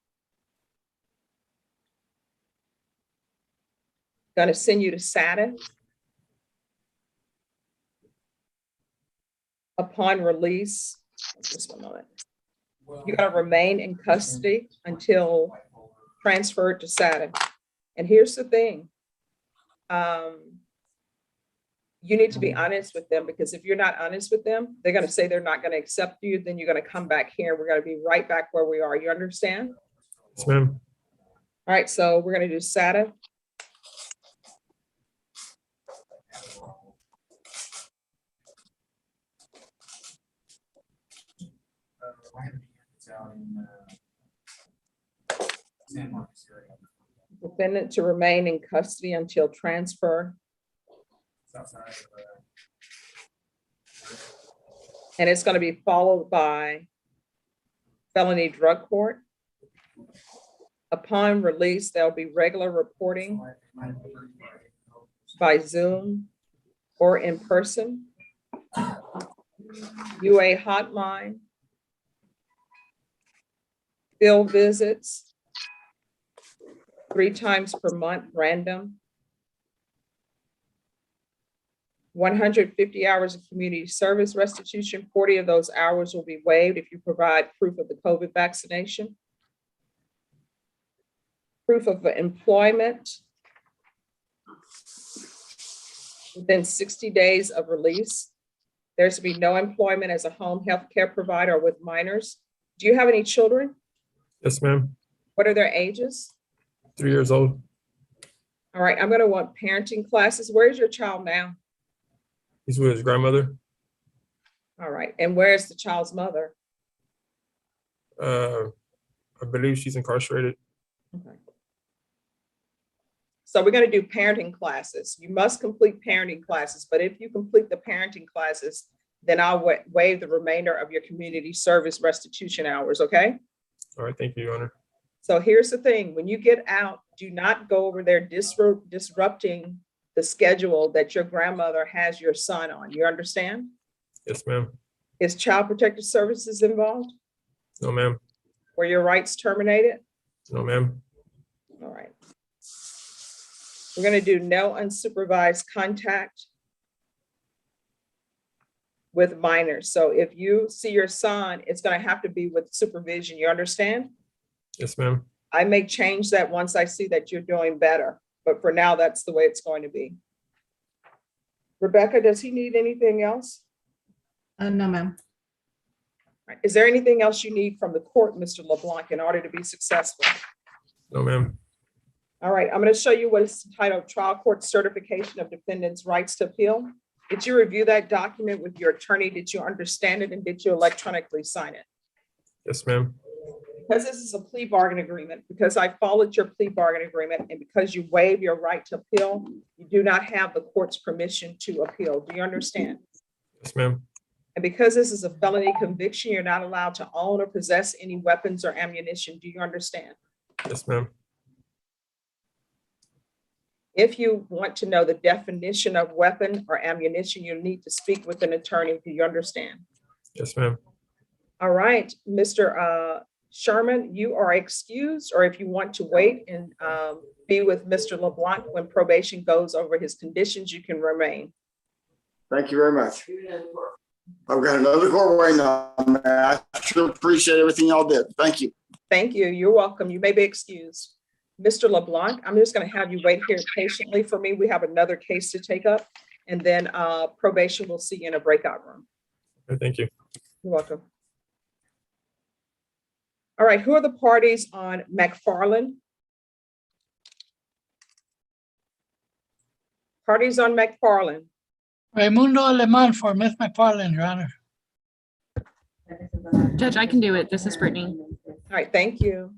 Gonna send you to SATA. Upon release, just one moment. You gotta remain in custody until transferred to SATA. And here's the thing. You need to be honest with them, because if you're not honest with them, they're going to say they're not going to accept you. Then you're going to come back here. We're going to be right back where we are. You understand? Yes, ma'am. All right, so we're going to do SATA. Defendant to remain in custody until transfer. And it's going to be followed by felony drug court. Upon release, there'll be regular reporting. by Zoom or in person. UA hotline. Field visits. 3 times per month, random. 150 hours of community service restitution. 40 of those hours will be waived if you provide proof of the COVID vaccination. Proof of employment within 60 days of release. There's to be no employment as a home health care provider or with minors. Do you have any children? Yes, ma'am. What are their ages? 3 years old. All right, I'm going to want parenting classes. Where's your child now? He's with his grandmother. All right, and where's the child's mother? I believe she's incarcerated. Okay. So we're going to do parenting classes. You must complete parenting classes, but if you complete the parenting classes, then I'll waive the remainder of your community service restitution hours, okay? All right, thank you, Your Honor. So here's the thing, when you get out, do not go over there disrupting the schedule that your grandmother has your son on. You understand? Yes, ma'am. Is Child Protective Services involved? No, ma'am. Were your rights terminated? No, ma'am. All right. We're going to do no unsupervised contact with minors. So if you see your son, it's going to have to be with supervision. You understand? Yes, ma'am. I may change that once I see that you're doing better, but for now, that's the way it's going to be. Rebecca, does he need anything else? No, ma'am. All right. Is there anything else you need from the court, Mr. LeBlanc, in order to be successful? No, ma'am. All right, I'm going to show you what is entitled Trial Court Certification of Defendant's Rights to Appeal. Did you review that document with your attorney? Did you understand it, and did you electronically sign it? Yes, ma'am. Because this is a plea bargain agreement, because I followed your plea bargain agreement, and because you waive your right to appeal, you do not have the court's permission to appeal. Do you understand? Yes, ma'am. And because this is a felony conviction, you're not allowed to own or possess any weapons or ammunition. Do you understand? Yes, ma'am. If you want to know the definition of weapon or ammunition, you need to speak with an attorney. Do you understand? Yes, ma'am. All right, Mr. Sherman, you are excused, or if you want to wait and be with Mr. LeBlanc when probation goes over his conditions, you can remain. Thank you very much. I've got another court waiting on me. I sure appreciate everything y'all did. Thank you. Thank you. You're welcome. You may be excused. Mr. LeBlanc, I'm just going to have you wait here patiently for me. We have another case to take up, and then probation will see you in a breakout room. Okay, thank you. You're welcome. All right, who are the parties on McFarland? Parties on McFarland. Raimundo Aleman for Miss McFarland, Your Honor. Judge, I can do it. This is Brittany. All right, thank you.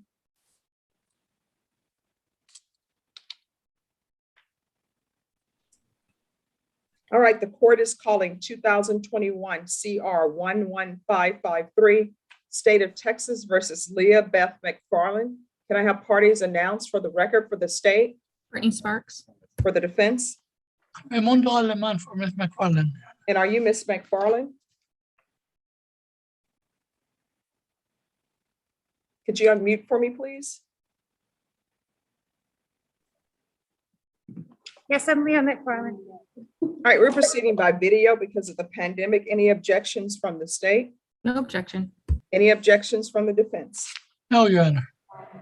All right, the court is calling 2021 CR 11553, State of Texas versus Leah Beth McFarland. Can I have parties announced for the record for the state? Brittany Sparks. For the defense? Raimundo Aleman for Miss McFarland. And are you Miss McFarland? Could you unmute for me, please? Yes, I'm Leah McFarland. All right, we're proceeding by video because of the pandemic. Any objections from the state? No objection. Any objections from the defense? No, Your Honor.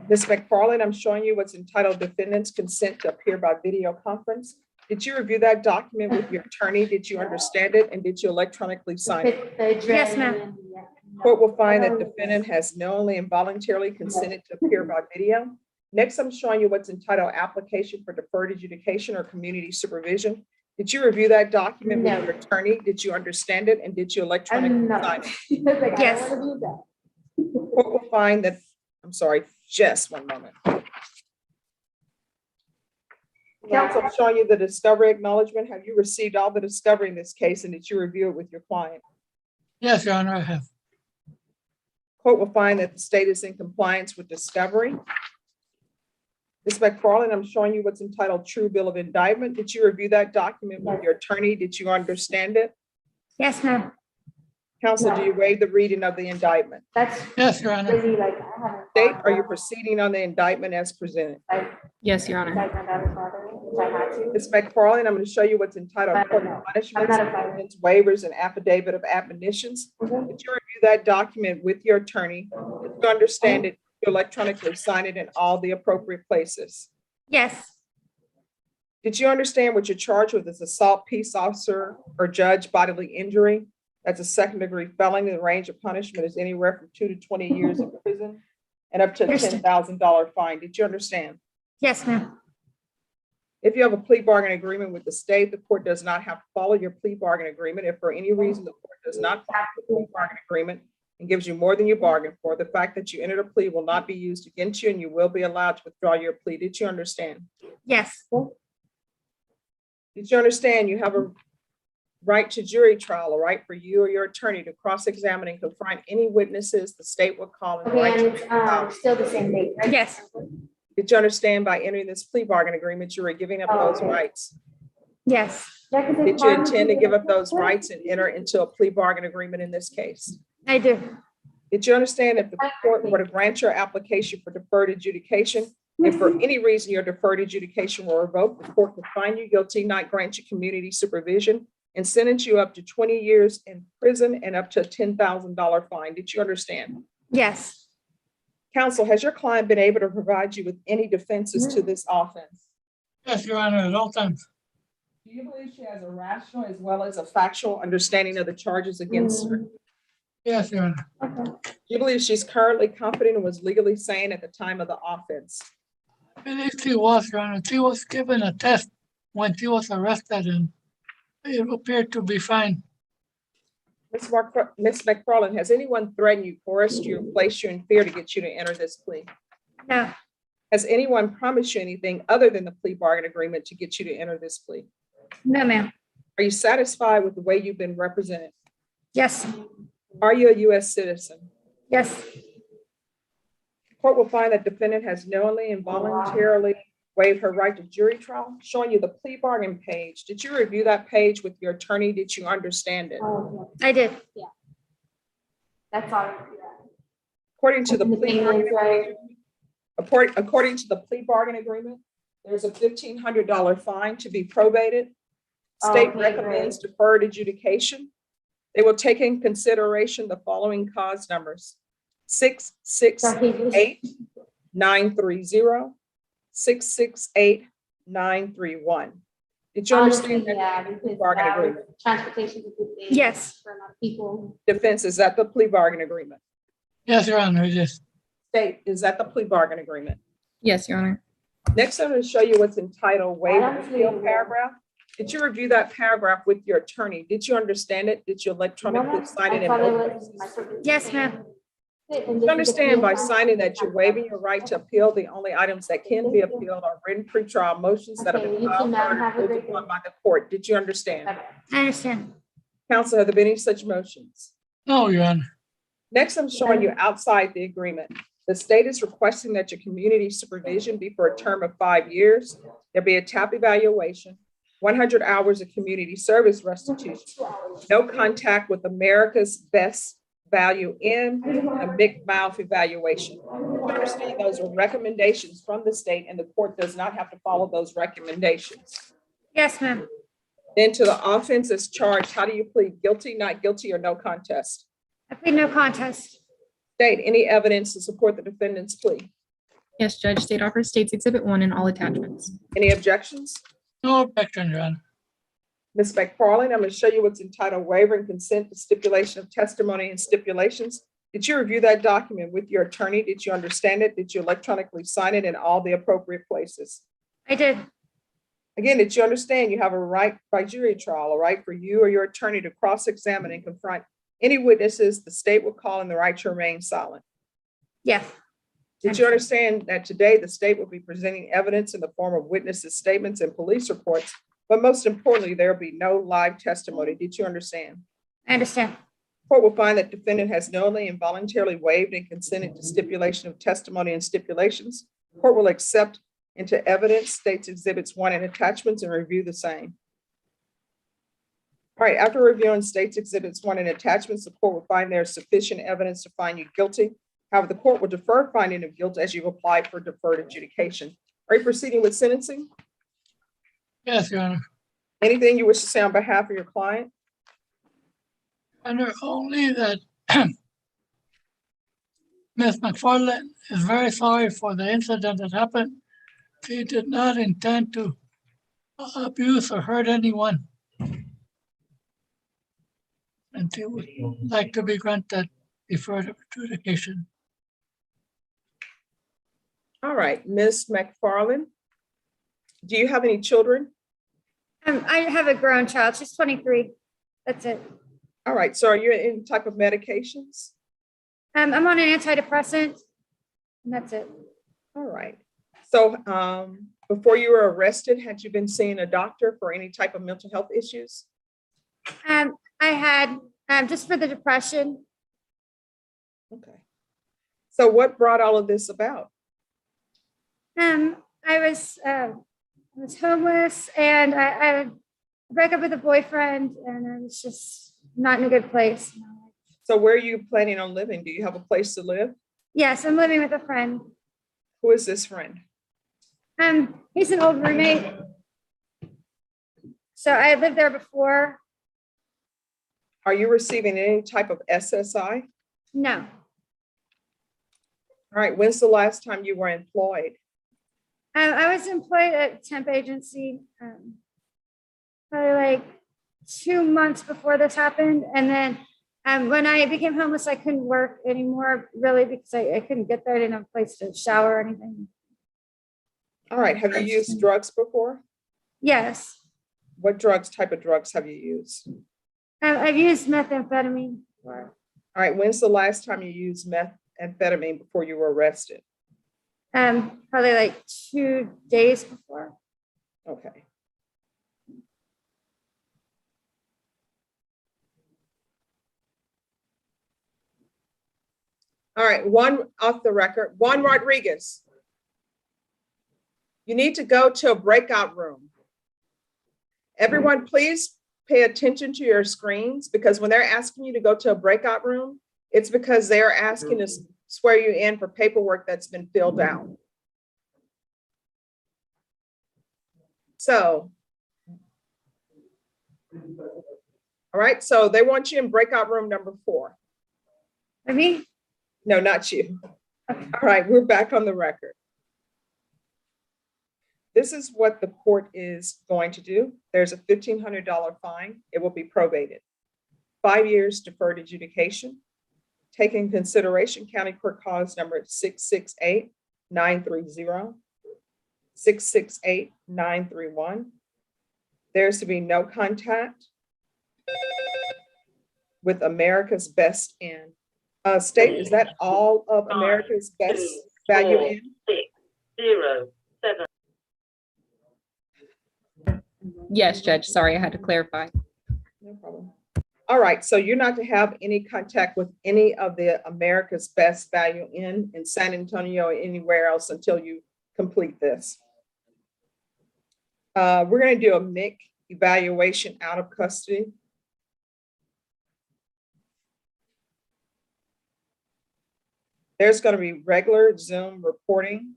Ms. McFarland, I'm showing you what's entitled Defendant's Consent to Appear by Video Conference. Did you review that document with your attorney? Did you understand it? And did you electronically sign it? Yes, ma'am. Court will find that defendant has knowingly and voluntarily consented to appear by video. Next, I'm showing you what's entitled Application for Deferred Adjudication or Community Supervision. Did you review that document with your attorney? Did you understand it? And did you electronically sign it? Yes. Court will find that, I'm sorry, just one moment. Counsel, I'm showing you the discovery acknowledgement. Have you received all the discovery in this case, and did you review it with your client? Yes, Your Honor, I have. Court will find that the state is in compliance with discovery. Ms. McFarland, I'm showing you what's entitled True Bill of Indictment. Did you review that document with your attorney? Did you understand it? Yes, ma'am. Counsel, do you waive the reading of the indictment? Yes, Your Honor. State, are you proceeding on the indictment as presented? Yes, Your Honor. Ms. McFarland, I'm going to show you what's entitled Court of Punishments, Amendments, Waivers, and Affidavit of Admonitions. Did you review that document with your attorney? Did you understand it? You electronically sign it in all the appropriate places. Yes. Did you understand what you're charged with as assault, peace officer, or judge bodily injury? That's a second-degree felony. The range of punishment is anywhere from 2 to 20 years in prison and up to a $10,000 fine. Did you understand? Yes, ma'am. If you have a plea bargain agreement with the state, the court does not have to follow your plea bargain agreement. If for any reason the court does not follow the plea bargain agreement and gives you more than you bargained for, the fact that you entered a plea will not be used against you and you will be allowed to withdraw your plea. Did you understand? Yes. Did you understand you have a right to jury trial, a right for you or your attorney to cross-examine and confront any witnesses the state will call in the right to trial? Still the same date, right? Yes. Did you understand by entering this plea bargain agreement, you were giving up those rights? Yes. Did you intend to give up those rights and enter into a plea bargain agreement in this case? I do. Did you understand if the court were to grant your application for deferred adjudication, if for any reason your deferred adjudication were revoked, the court could find you guilty, not grant you community supervision, and sentence you up to 20 years in prison and up to a $10,000 fine? Did you understand? Yes. Counsel, has your client been able to provide you with any defenses to this offense? Yes, Your Honor, at all times. Do you believe she has a rational as well as a factual understanding of the charges against her? Yes, Your Honor. Do you believe she's currently competent and was legally sane at the time of the offense? I believe she was, Your Honor. She was given a test when she was arrested and it appeared to be fine. Ms. McFarland, has anyone threatened you, coerced you, placed you in fear to get you to enter this plea? No. Has anyone promised you anything other than the plea bargain agreement to get you to enter this plea? No, ma'am. Are you satisfied with the way you've been represented? Yes. Are you a U.S. citizen? Yes. Court will find that defendant has knowingly and voluntarily waived her right to jury trial, showing you the plea bargain page. Did you review that page with your attorney? Did you understand it? I did. Yeah. That's all. According to the plea bargain agreement, according to the plea bargain agreement, there's a $1,500 fine to be probated. State recommends deferred adjudication. They will take in consideration the following cause numbers: 668-930, 668-931. Did you understand that plea bargain agreement? Transportation. Yes. For a lot of people. Defense, is that the plea bargain agreement? Yes, Your Honor, it is. State, is that the plea bargain agreement? Yes, Your Honor. Next, I'm going to show you what's entitled waiver of appeal paragraph. Did you review that paragraph with your attorney? Did you understand it? Did you electronically sign it in both places? Yes, ma'am. You understand by signing that you're waiving your right to appeal. The only items that can be appealed are written pretrial motions that have been filed by the court. Did you understand? I understand. Counsel, have there been any such motions? No, Your Honor. Next, I'm showing you outside the agreement. The state is requesting that your community supervision be for a term of 5 years. There'll be a TAP evaluation, 100 hours of community service restitution, no contact with America's Best Value in a big mouth evaluation. You understand those are recommendations from the state and the court does not have to follow those recommendations. Yes, ma'am. Then to the offense as charged, how do you plead? Guilty, not guilty, or no contest? I plead no contest. State, any evidence to support the defendant's plea? Yes, Judge. State offers States Exhibit 1 and all attachments. Any objections? No objection, Your Honor. Ms. McFarland, I'm going to show you what's entitled waiver and consent to stipulation of testimony and stipulations. Did you review that document with your attorney? Did you understand it? Did you electronically sign it in all the appropriate places? I did. Again, did you understand you have a right by jury trial, a right for you or your attorney to cross-examine and confront any witnesses the state will call in the right to remain silent? Yes. Did you understand that today the state will be presenting evidence in the form of witnesses' statements and police reports, but most importantly, there will be no live testimony? Did you understand? I understand. Court will find that defendant has knowingly and voluntarily waived and consented to stipulation of testimony and stipulations. Court will accept into evidence, states exhibits 1 and attachments, and review the same. All right, after reviewing states exhibits 1 and attachments, the court will find there is sufficient evidence to find you guilty. However, the court will defer finding of guilt as you apply for deferred adjudication. Are you proceeding with sentencing? Yes, Your Honor. Anything you wish to say on behalf of your client? Honor, only that Ms. McFarland is very sorry for the incident that happened. She did not intend to abuse or hurt anyone. And she would like to be granted deferred adjudication. All right, Ms. McFarland, do you have any children? I have a grown child. She's 23. That's it. All right, so are you on any type of medications? I'm on an antidepressant, and that's it. All right. So before you were arrested, had you been seeing a doctor for any type of mental health issues? I had just for the depression. Okay. So what brought all of this about? I was homeless, and I broke up with a boyfriend, and I was just not in a good place. So where are you planning on living? Do you have a place to live? Yes, I'm living with a friend. Who is this friend? He's an old roommate. So I lived there before. Are you receiving any type of SSI? No. All right, when's the last time you were employed? I was employed at a temp agency probably like 2 months before this happened. And then when I became homeless, I couldn't work anymore, really, because I couldn't get there. I didn't have a place to shower or anything. All right, have you used drugs before? Yes. What type of drugs have you used? I've used methamphetamine before. All right, when's the last time you used methamphetamine before you were arrested? Probably like 2 days before. Okay. All right, one off the record. Juan Rodriguez. You need to go to a breakout room. Everyone, please pay attention to your screens, because when they're asking you to go to a breakout room, it's because they're asking to swear you in for paperwork that's been filled out. So, all right, so they want you in breakout room number 4. Me? No, not you. All right, we're back on the record. This is what the court is going to do. There's a $1,500 fine. It will be probated. 5 years deferred adjudication. Taking consideration county court cause number 668-930, 668-931. There's to be no contact with America's Best Inn. State, is that all of America's Best Value Inn? 607. Yes, Judge. Sorry, I had to clarify. No problem. All right, so you're not to have any contact with any of the America's Best Value Inn in San Antonio or anywhere else until you complete this. We're going to do a MIC evaluation out of custody. There's going to be regular Zoom reporting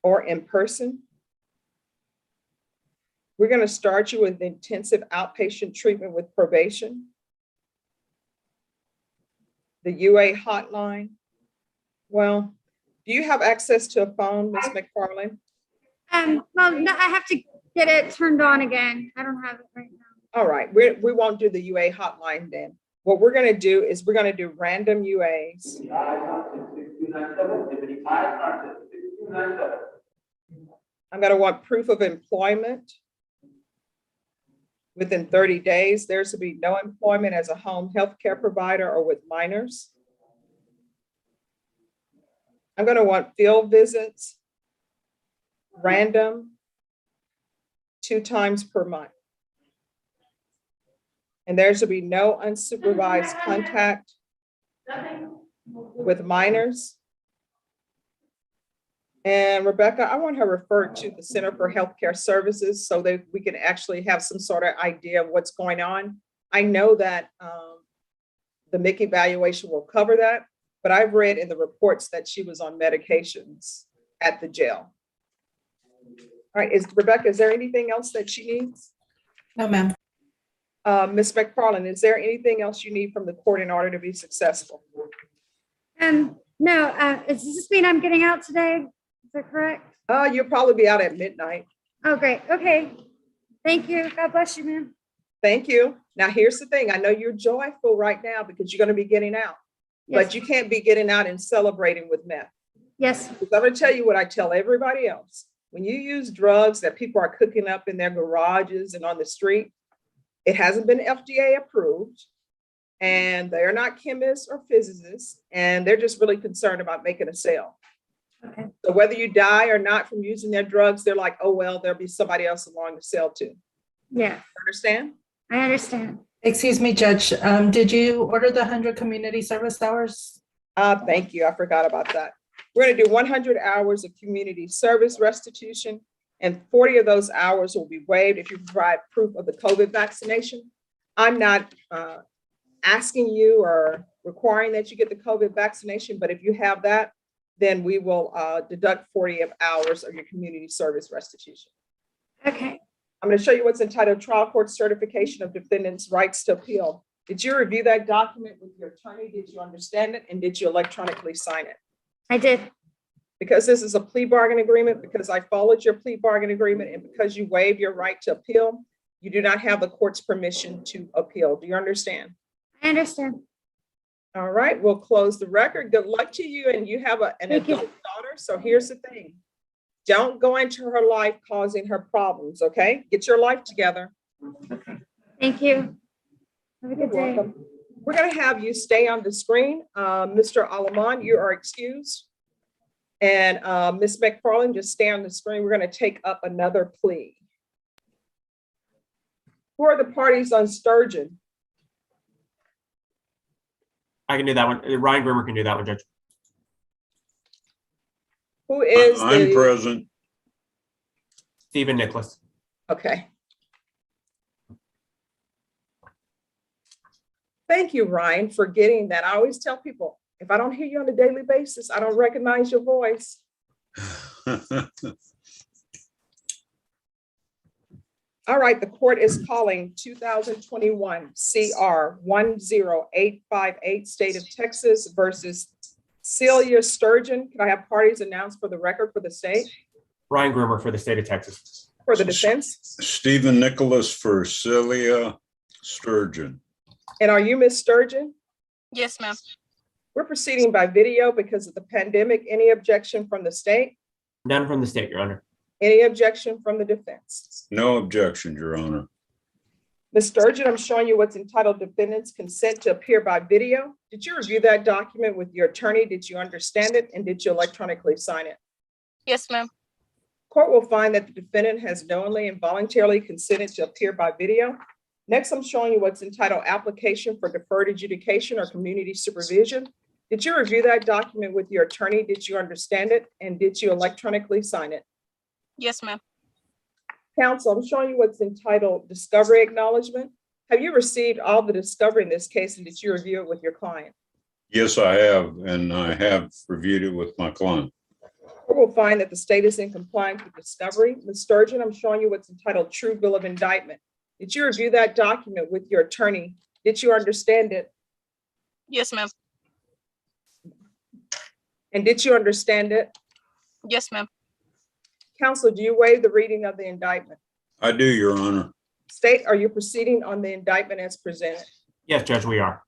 or in person. We're going to start you with intensive outpatient treatment with probation. The UA hotline. Well, do you have access to a phone, Ms. McFarland? Well, no, I have to get it turned on again. I don't have it right now. All right, we won't do the UA hotline then. What we're going to do is we're going to do random UAs. I'm going to want proof of employment within 30 days. There's to be no employment as a home health care provider or with minors. I'm going to want field visits, random, 2 times per month. And there's to be no unsupervised contact with minors. And Rebecca, I want her referred to the Center for Healthcare Services so that we can actually have some sort of idea of what's going on. I know that the MIC evaluation will cover that, but I've read in the reports that she was on medications at the jail. All right, Rebecca, is there anything else that she needs? No, ma'am. Ms. McFarland, is there anything else you need from the court in order to be successful? No, does this mean I'm getting out today? Is that correct? You'll probably be out at midnight. Oh, great. Okay. Thank you. God bless you, ma'am. Thank you. Now, here's the thing. I know you're joyful right now because you're going to be getting out, Yes. but you can't be getting out and celebrating with meth. Yes. Because I'm going to tell you what I tell everybody else. When you use drugs that people are cooking up in their garages and on the street, it hasn't been FDA approved, and they're not chemists or physicists, and they're just really concerned about making a sale. Okay. So whether you die or not from using their drugs, they're like, oh, well, there'll be somebody else along to sell to. Yeah, Understand? I understand. Excuse me, Judge. Did you order the 100 community service hours? Thank you. I forgot about that. We're going to do 100 hours of community service restitution, and 40 of those hours will be waived if you provide proof of the COVID vaccination. I'm not asking you or requiring that you get the COVID vaccination, but if you have that, then we will deduct 40 hours of your community service restitution. Okay. I'm going to show you what's entitled Trial Court Certification of Defendant's Rights to Appeal. Did you review that document with your attorney? Did you understand it? And did you electronically sign it? I did. Because this is a plea bargain agreement, because I followed your plea bargain agreement, and because you waived your right to appeal, you do not have the court's permission to appeal. Do you understand? I understand. All right, we'll close the record. Good luck to you. And you have an Thank you. adult daughter. So here's the thing. Don't go into her life causing her problems, okay? Get your life together. Thank you. Have a You're good day. welcome. We're going to have you stay on the screen. Mr. Alaman, you are excused. And Ms. McFarland, just stay on the screen. We're going to take up another plea. Who are the parties on Sturgeon? I can do that one. Ryan Grimmer can do that one, Judge. Who is I'm present. Stephen Nicholas. Okay. Thank you, Ryan, for getting that. I always tell people, if I don't hear you on a daily basis, I don't recognize your voice. All right, the court is calling 2021 CR 10858, State of Texas versus Celia Sturgeon. Can I have parties announced for the record for the state? Ryan Grimmer for the state of Texas. For the defense? Stephen Nicholas for Celia Sturgeon. And are you Ms. Sturgeon? Yes, ma'am. We're proceeding by video because of the pandemic. Any objection from the state? None from the state, Your Honor. Any objection from the defense? No objection, Your Honor. Ms. Sturgeon, I'm showing you what's entitled Defendant's Consent to Appear by Video. Did you review that document with your attorney? Did you understand it? And did you electronically sign it? Yes, ma'am. Court will find that the defendant has knowingly and voluntarily consented to appear by video. Next, I'm showing you what's entitled Application for Deferred Adjudication or Community Supervision. Did you review that document with your attorney? Did you understand it? And did you electronically sign it? Yes, ma'am. Counsel, I'm showing you what's entitled Discovery Acknowledgement. Have you received all the discovery in this case, and did you review it with your client? Yes, I have, and I have reviewed it with my client. Court will find that the state is in compliance with discovery. Ms. Sturgeon, I'm showing you what's entitled True Bill of Indictment. Did you review that document with your attorney? Did you understand it? Yes, ma'am. And did you understand it? Yes, ma'am. Counsel, do you waive the reading of the indictment? I do, Your Honor. State, are you proceeding on the indictment as presented? Yes, Judge, we are.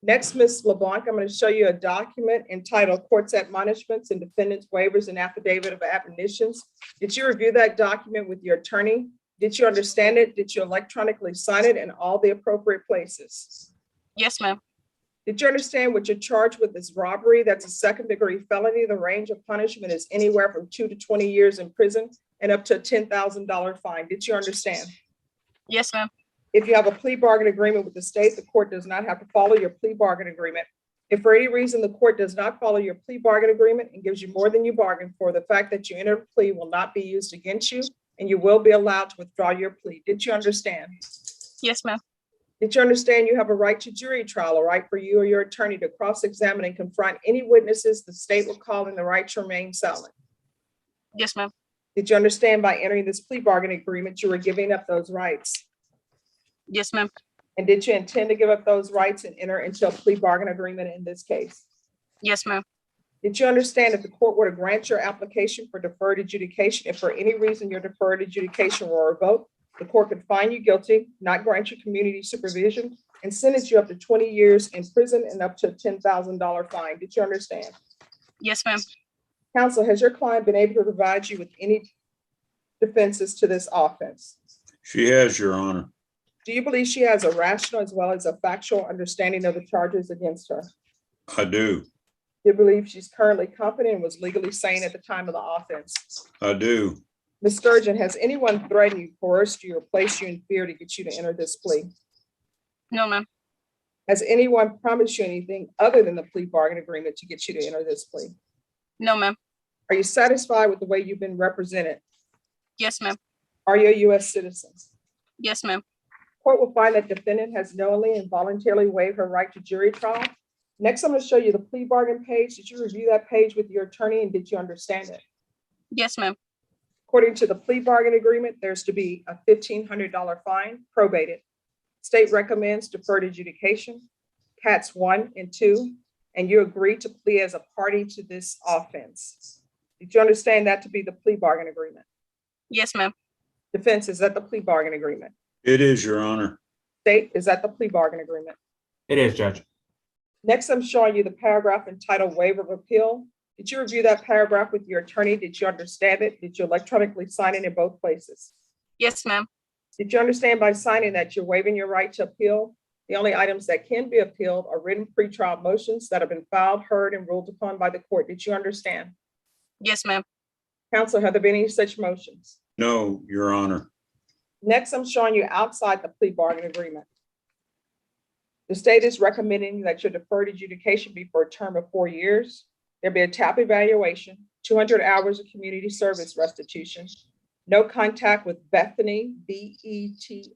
Next, Ms. LeBlanc, I'm going to show you a document entitled Court's Admonishments and Defendants Waivers and Affidavit of Admonitions. Did you review that document with your attorney? Did you understand it? Did you electronically sign it in all the appropriate places? Yes, ma'am. Did you understand what you're charged with is robbery? That's a second-degree felony. The range of punishment is anywhere from 2 to 20 years in prison and up to a $10,000 fine. Did you understand? Yes, ma'am. If you have a plea bargain agreement with the state, the court does not have to follow your plea bargain agreement. If for any reason the court does not follow your plea bargain agreement and gives you more than you bargained for, the fact that you entered a plea will not be used against you and you will be allowed to withdraw your plea. Did you understand? Yes, ma'am. Did you understand you have a right to jury trial, a right for you or your attorney to cross-examine and confront any witnesses the state will call in the right to remain silent? Yes, ma'am. Did you understand by entering this plea bargain agreement, you were giving up those rights? Yes, ma'am. And did you intend to give up those rights and enter into a plea bargain agreement in this case? Yes, ma'am. Did you understand if the court were to grant your application for deferred adjudication, if for any reason your deferred adjudication were revoked, the court could find you guilty, not grant you community supervision, and sentence you up to 20 years in prison and up to a $10,000 fine? Did you understand? Yes, ma'am. Counsel, has your client been able to provide you with any defenses to this offense? She has, Your Honor. Do you believe she has a rational as well as a factual understanding of the charges against her? I do. Do you believe she's currently competent and was legally sane at the time of the offense? I do. Ms. Sturgeon, has anyone threatened you, coerced you, or placed you in fear to get you to enter this plea? No, ma'am. Has anyone promised you anything other than the plea bargain agreement to get you to enter this plea? No, ma'am. Are you satisfied with the way you've been represented? Yes, ma'am. Are you a U.S. citizen? Yes, ma'am. Court will find that defendant has knowingly and voluntarily waived her right to jury trial. Next, I'm going to show you the plea bargain page. Did you review that page with your attorney and did you understand it? Yes, ma'am. According to the plea bargain agreement, there's to be a $1,500 fine, probated. State recommends deferred adjudication, Cats 1 and 2, and you agree to plea as a party to this offense. Did you understand that to be the plea bargain agreement? Yes, ma'am. Defense, is that the plea bargain agreement? It is, Your Honor. State, is that the plea bargain agreement? It is, Judge. Next, I'm showing you the paragraph entitled Waiver of Appeal. Did you review that paragraph with your attorney? Did you understand it? Did you electronically sign it in both places? Yes, ma'am. Did you understand by signing that you're waiving your right to appeal? The only items that can be appealed are written pretrial motions that have been filed, heard, and ruled upon by the court. Did you understand? Yes, ma'am. Counsel, have there been any such motions? No, Your Honor. Next, I'm showing you outside the plea bargain agreement. The state is recommending that your deferred adjudication be for a term of 4 years. There'll be a TAP evaluation, 200 hours of community service restitution, no contact with Bethany, Betheney,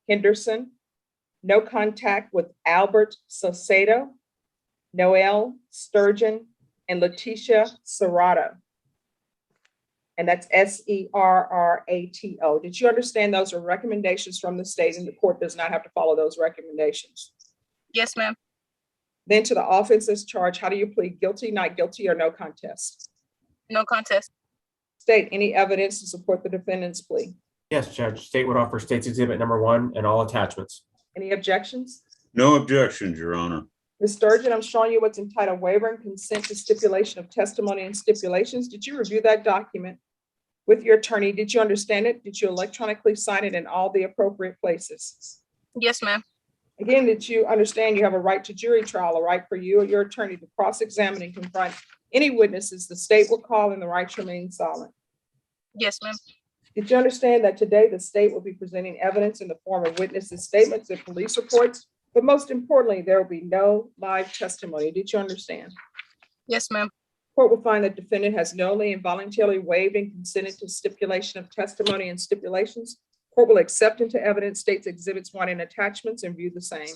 Henderson, no contact with Albert Sosedo, Noel Sturgeon, and Letitia Serrato. And that's Serrato. Did you understand those are recommendations from the state and the court does not have to follow those recommendations? Yes, ma'am. Then to the offenses charge, how do you plead? Guilty, not guilty, or no contest? No contest. State, any evidence to support the defendant's plea? Yes, Judge. State would offer State's Exhibit number 1 and all attachments. Any objections? No objections, Your Honor. Ms. Sturgeon, I'm showing you what's entitled Waiver and Consent to Stipulation of Testimony and Stipulations. Did you review that document with your attorney? Did you understand it? Did you electronically sign it in all the appropriate places? Yes, ma'am. Again, did you understand you have a right to jury trial, a right for you or your attorney to cross-examine and confront any witnesses the state will call in the right to remain silent? Yes, ma'am. Did you understand that today the state will be presenting evidence in the form of witnesses' statements and police reports? But most importantly, there will be no live testimony. Did you understand? Yes, ma'am. Court will find that defendant has knowingly and voluntarily waived and consented to stipulation of testimony and stipulations. Court will accept into evidence states exhibits 1 and attachments and view the same.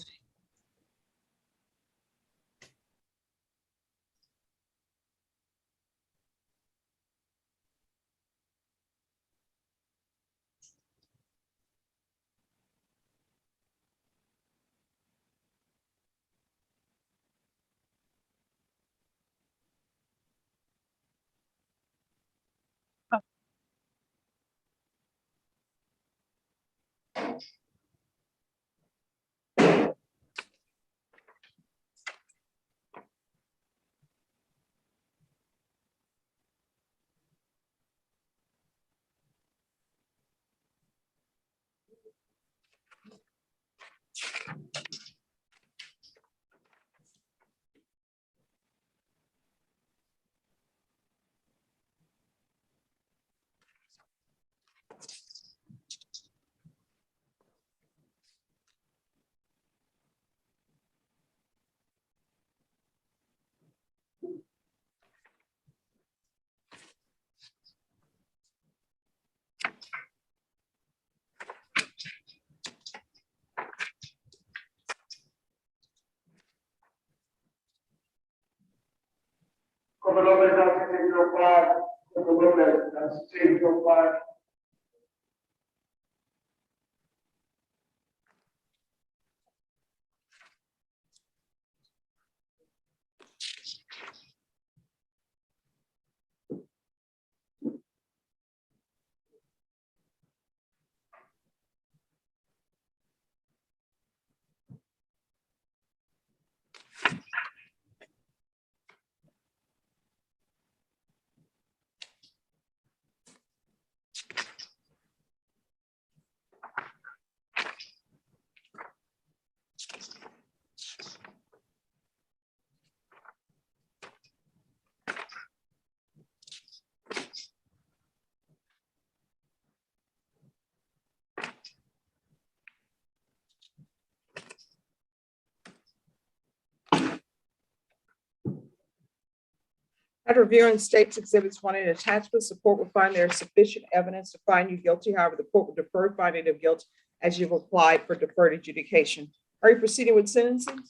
After reviewing state's exhibits 1 and attachments, the court will find there is sufficient evidence to find you guilty. However, the court will defer finding of guilt as you've applied for deferred adjudication. Are you proceeding with sentencing?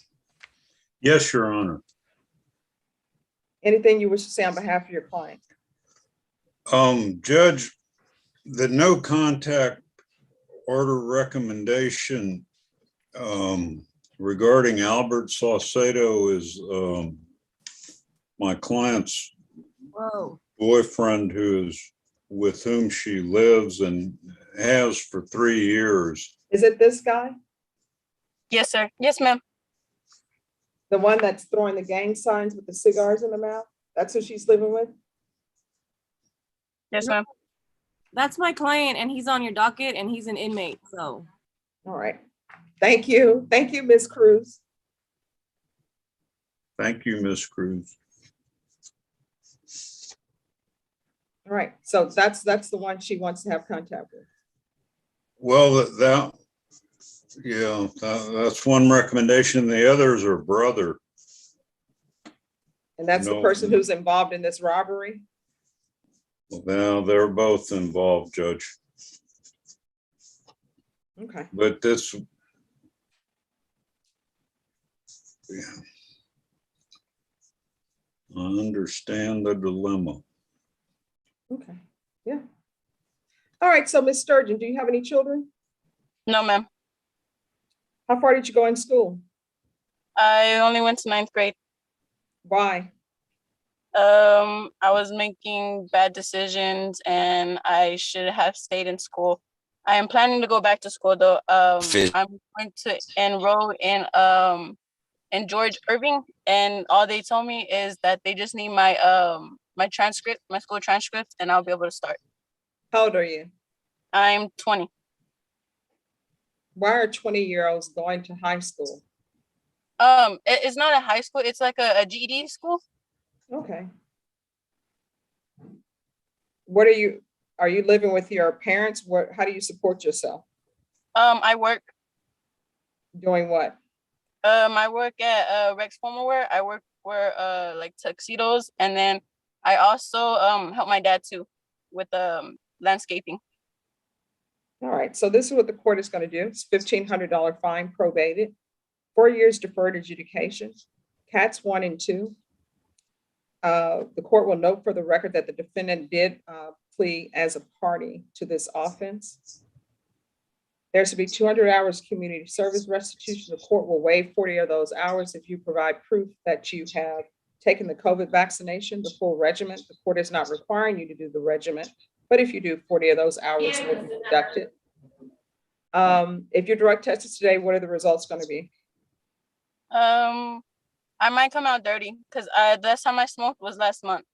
Yes, Your Honor. Anything you wish to say on behalf of your client? Judge, the no contact order recommendation regarding Albert Saucedo is my client's boyfriend, with whom she lives and has for 3 years. Is it this guy? Yes, sir. Yes, ma'am. The one that's throwing the gang signs with the cigars in the mouth? That's who she's living with? Yes, ma'am. That's my client, and he's on your docket, and he's an inmate, so. All right. Thank you. Thank you, Ms. Cruz. Thank you, Ms. Cruz. All right. So that's the one she wants to have contact with. Well, that's one recommendation. The others are brother. And that's the No. person who's involved in this robbery? Now they're both involved, Judge. Okay. But this, I understand the dilemma. Okay. Yeah. All right. So Ms. Sturgeon, do you have any children? No, ma'am. How far did you go in school? I only went to 9th grade. Why? I was making bad decisions and I should have stayed in school. I am planning to go back to school though. I'm going to enroll in George Irving, and all they told me is that they just need my my transcript, my school transcript, and I'll be able to start. How old are you? I'm 20. Why are 20-year-olds going to high school? It's not a high school, it's like a GED school. Okay. Are you living with your parents? How do you support yourself? I work. Doing what? I work at Rex Formal Wear. I work for like tuxedos, and then I also help my dad too with landscaping. All right, so this is what the court is going to do. It's $1,500 fine probated, 4 years deferred adjudication, cats 1 and 2. The court will note for the record that the defendant did plea as a party to this offense. There should be 200 hours community service restitution. The court will waive 40 of those hours if you provide proof that you have taken the COVID vaccination, the full regimen. The court is not requiring you to do the regimen, but if you do, 40 of those hours will be deducted. If you're drug tested today, what are the results going to be? I might come out dirty because the last time I smoked was last month.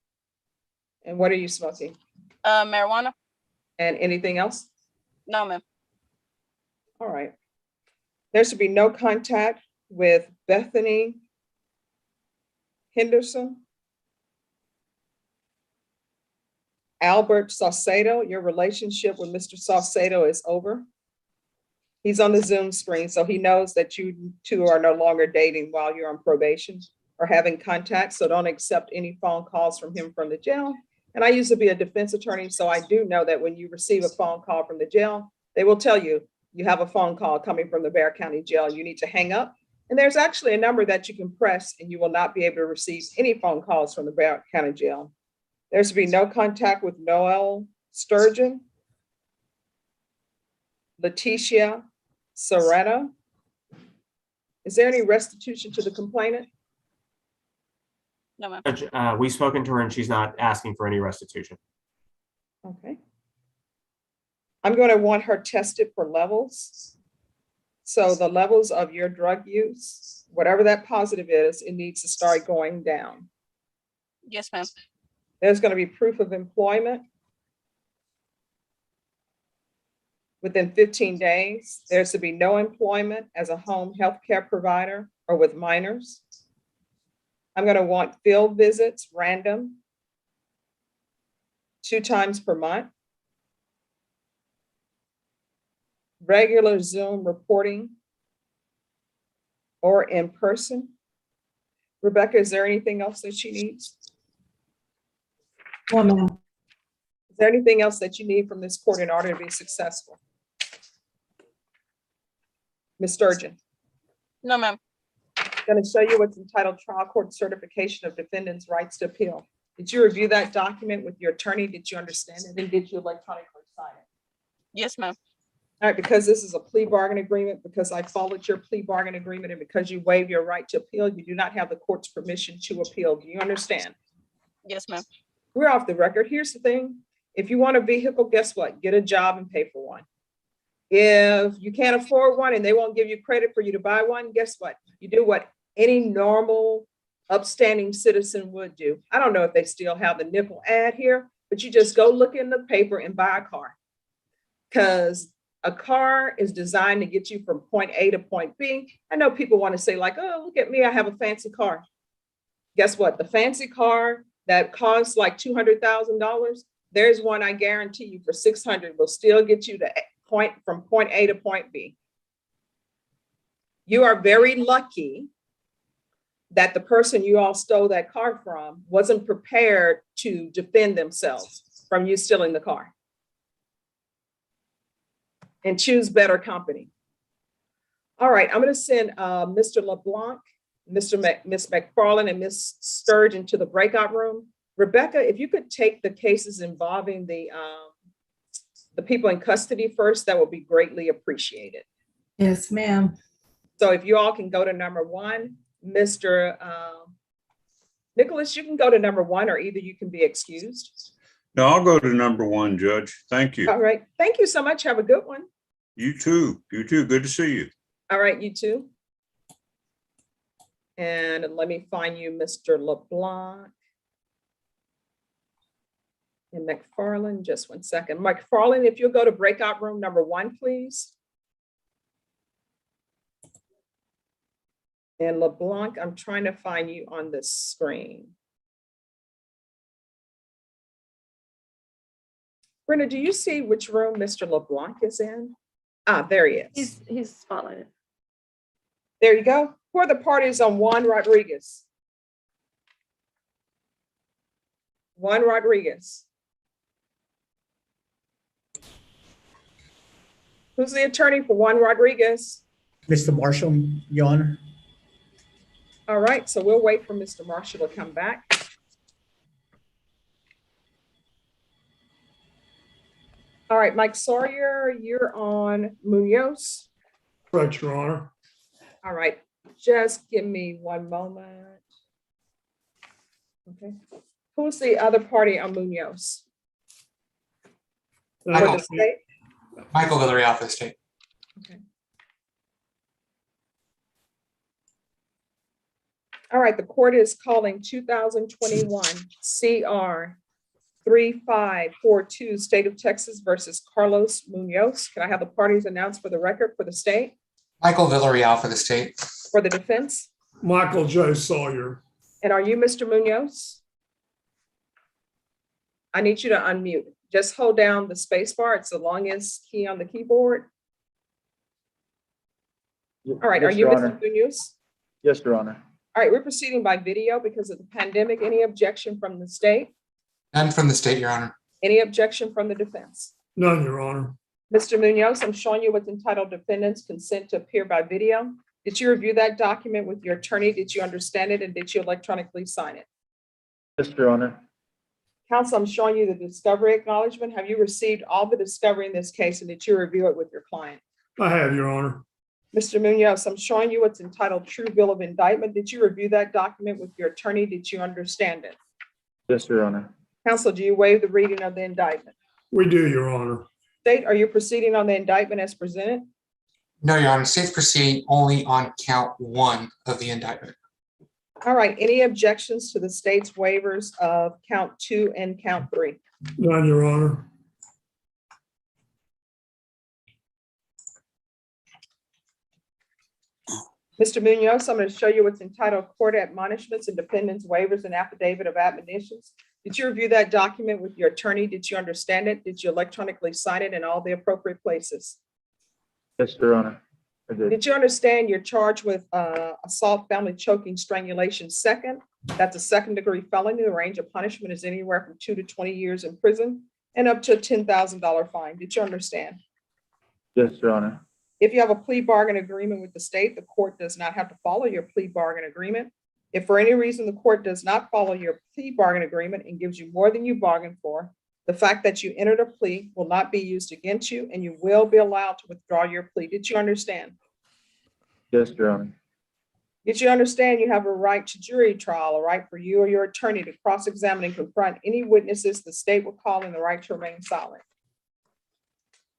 And what are you smoking? Marijuana. And anything else? No, ma'am. All right. There should be no contact with Bethany Henderson. Albert Saucedo, your relationship with Mr. Saucedo is over. He's on the Zoom screen, so he knows that you two are no longer dating while you're on probation or having contact, so don't accept any phone calls from him from the jail. And I used to be a defense attorney, so I do know that when you receive a phone call from the jail, they will tell you, you have a phone call coming from the Bexar County Jail. You need to hang up And there's actually a number that you can press and you will not be able to receive any phone calls from the Broward County Jail. There's to be no contact with Noel Sturgeon, Leticia Serena. Is there any restitution to the complainant? No, ma'am. Judge, we've spoken to her and she's not asking for any restitution. Okay. I'm going to want her tested for levels. So the levels of your drug use, whatever that positive is, it needs to start going down. Yes, ma'am. There's going to be proof of employment within 15 days. There's to be no employment as a home health care provider or with minors. I'm going to want field visits, random, 2 times per month. Regular Zoom reporting or in person. Rebecca, is there anything else that she needs? No, ma'am. Is there anything else that you need from this court in order to be successful? Ms. Sturgeon. No, ma'am. Going to show you what's entitled Trial Court Certification of Defendant's Rights to Appeal. Did you review that document with your attorney? Did you understand it? And did you electronically sign it? Yes, ma'am. All right, because this is a plea bargain agreement, because I followed your plea bargain agreement, and because you waive your right to appeal, you do not have the court's permission to appeal. Do you understand? Yes, ma'am. We're off the record. Here's the thing. If you want a vehicle, guess what? Get a job and pay for one. If you can't afford one and they won't give you credit for you to buy one, guess what? You do what any normal, upstanding citizen would do. I don't know if they still have the nickel ad here, but you just go look in the paper and buy a car. Because a car is designed to get you from point A to point B. I know people want to say like, oh, look at me, I have a fancy car. Guess what? The fancy car that costs like $200,000, there's one I guarantee you for $600 will still get you to from point A to point B. You are very lucky that the person you all stole that car from wasn't prepared to defend themselves from you stealing the car. And choose better company. All right, I'm going to send Mr. LeBlanc, Miss McFarland, and Miss Sturgeon to the breakout room. Rebecca, if you could take the cases involving the people in custody first, that would be greatly appreciated. Yes, ma'am. So if you all can go to number 1, Mr. Nicholas, you can go to number 1, or either you can be excused. No, I'll go to number 1, Judge. Thank you. All right, thank you so much. Have a good one. You too. You too. Good to see you. All right, you too. And let me find you, Mr. LeBlanc. And McFarland, just 1 second. McFarland, if you'll go to breakout room number 1, please. And LeBlanc, I'm trying to find you on the screen. Brenda, do you see which room Mr. LeBlanc is in? Ah, there he is. He's spotlighted. There you go. Who are the parties on Juan Rodriguez? Juan Rodriguez. Who's the attorney for Juan Rodriguez? Mr. Marshall, Your Honor. All right, so we'll wait for Mr. Marshall to come back. All right, Mike Sawyer, you're on Munoz. Correct, Your Honor. All right, just give me 1 moment. Okay, who's the other party on Munoz? For the state? Michael Villarreal for the state. Okay. All right, the court is calling 2021 CR 3542, State of Texas versus Carlos Munoz. Can I have the parties announced for the record for the state? Michael Villarreal for the state. For the defense? Michael J. Sawyer. And are you Mr. Munoz? I need you to unmute. Just hold down the space bar. It's the longest key on the keyboard. All right, Yes, are you Your Mr. Honor. Munoz? Yes, Your Honor. All right, we're proceeding by video because of the pandemic. Any objection from the state? None from the state, Your Honor. Any objection from the defense? None, Your Honor. Mr. Munoz, I'm showing you what's entitled defendants consent to appear by video. Did you review that document with your attorney? Did you understand it, and did you electronically sign it? Yes, Your Honor. Counsel, I'm showing you the discovery acknowledgement. Have you received all the discovery in this case, and did you review it with your client? I have, Your Honor. Mr. Munoz, I'm showing you what's entitled True Bill of Indictment. Did you review that document with your attorney? Did you understand it? Yes, Your Honor. Counsel, do you waive the reading of the indictment? We do, Your Honor. State, are you proceeding on the indictment as presented? No, Your Honor. State's proceeding only on count 1 of the indictment. All right, any objections to the state's waivers of count 2 and count 3? None, Your Honor. Mr. Munoz, I'm going to show you what's entitled Court Admonishments and Dependents Waivers and Affidavit of Admonitions. Did you review that document with your attorney? Did you understand it? Did you electronically sign it in all the appropriate places? Yes, Your Honor. I did. Did you understand you're charged with assault, family choking, strangulation second? That's a second-degree felony. The range of punishment is anywhere from 2 to 20 years in prison and up to a $10,000 fine. Did you understand? Yes, Your Honor. If you have a plea bargain agreement with the state, the court does not have to follow your plea bargain agreement. If for any reason the court does not follow your plea bargain agreement and gives you more than you bargained for, the fact that you entered a plea will not be used against you, and you will be allowed to withdraw your plea. Did you understand? Yes, Your Honor. Did you understand you have a right to jury trial, a right for you or your attorney to cross-examine and confront any witnesses the state will call, and the right to remain silent?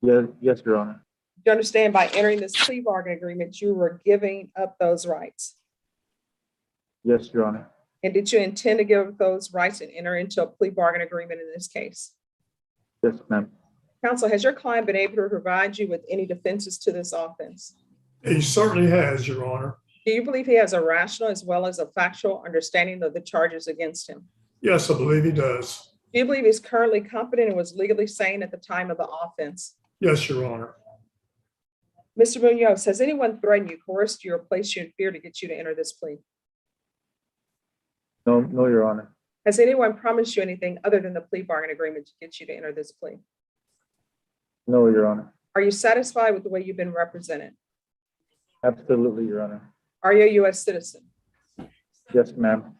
Yes, Your Honor. You understand by entering this plea bargain agreement, you were giving up those rights. Yes, Your Honor. And did you intend to give up those rights and enter into a plea bargain agreement in this case? Yes, ma'am. Counsel, has your client been able to provide you with any defenses to this offense? He certainly has, Your Honor. Do you believe he has a rational as well as a factual understanding of the charges against him? Yes, I believe he does. Do you believe he's currently competent and was legally sane at the time of the offense? Yes, Your Honor. Mr. Munoz, has anyone threatened you, coerced you, or placed you in fear to get you to enter this plea? No, Your Honor. Has anyone promised you anything other than the plea bargain agreement to get you to enter this plea? No, Your Honor. Are you satisfied with the way you've been represented? Absolutely, Your Honor. Are you a U.S. citizen? Yes, ma'am.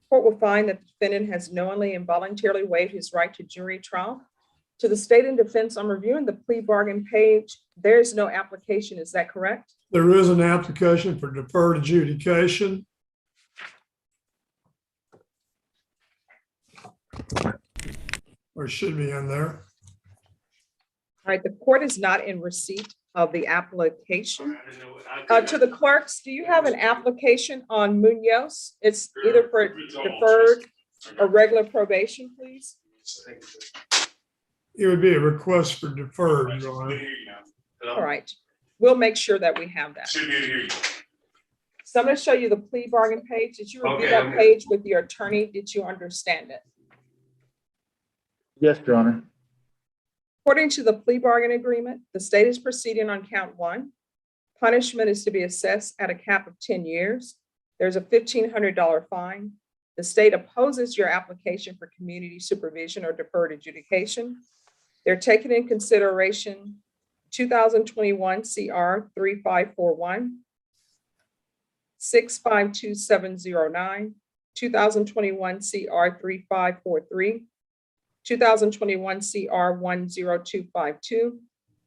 Court will find that the defendant has knowingly and voluntarily waived his right to jury trial. To the state and defense, I'm reviewing the plea bargain page. There is no application. Is that correct? There is an application for deferred adjudication. Or should be in there. All right, the court is not in receipt of the application. To the clerks, do you have an application on Munoz? It's either for deferred or regular probation, please. It would be a request for deferred, Your Honor. All right, we'll make sure that we have that. So I'm going to show you the plea bargain page. Did you review that page with your attorney? Did you understand it? Yes, Your Honor. According to the plea bargain agreement, the state is proceeding on count 1. Punishment is to be assessed at a cap of 10 years. There's a $1,500 fine. The state opposes your application for community supervision or deferred adjudication. They're taking in consideration 2021 CR 3541, 652709, 2021 CR 3543, 2021 CR 10252,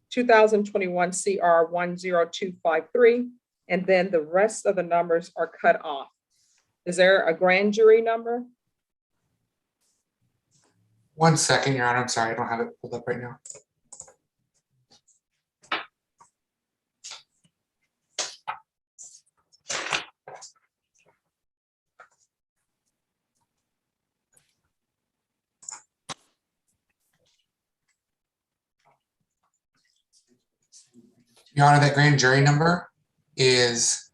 2021 CR 10253, and then the rest of the numbers are cut off. Is there a grand jury number? 1 second, Your Honor. I'm sorry, I don't have it pulled up right now. Your Honor, that grand jury number is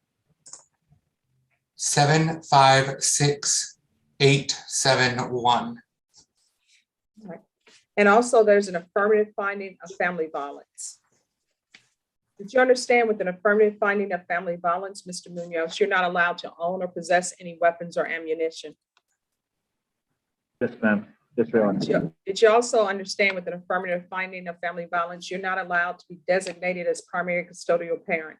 756871. Right. And also there's an affirmative finding of family violence. Did you understand with an affirmative finding of family violence, Mr. Munoz, you're not allowed to own or possess any weapons or ammunition? Yes, ma'am. Yes, Your Honor. Did you also understand with an affirmative finding of family violence, you're not allowed to be designated as primary custodial parent?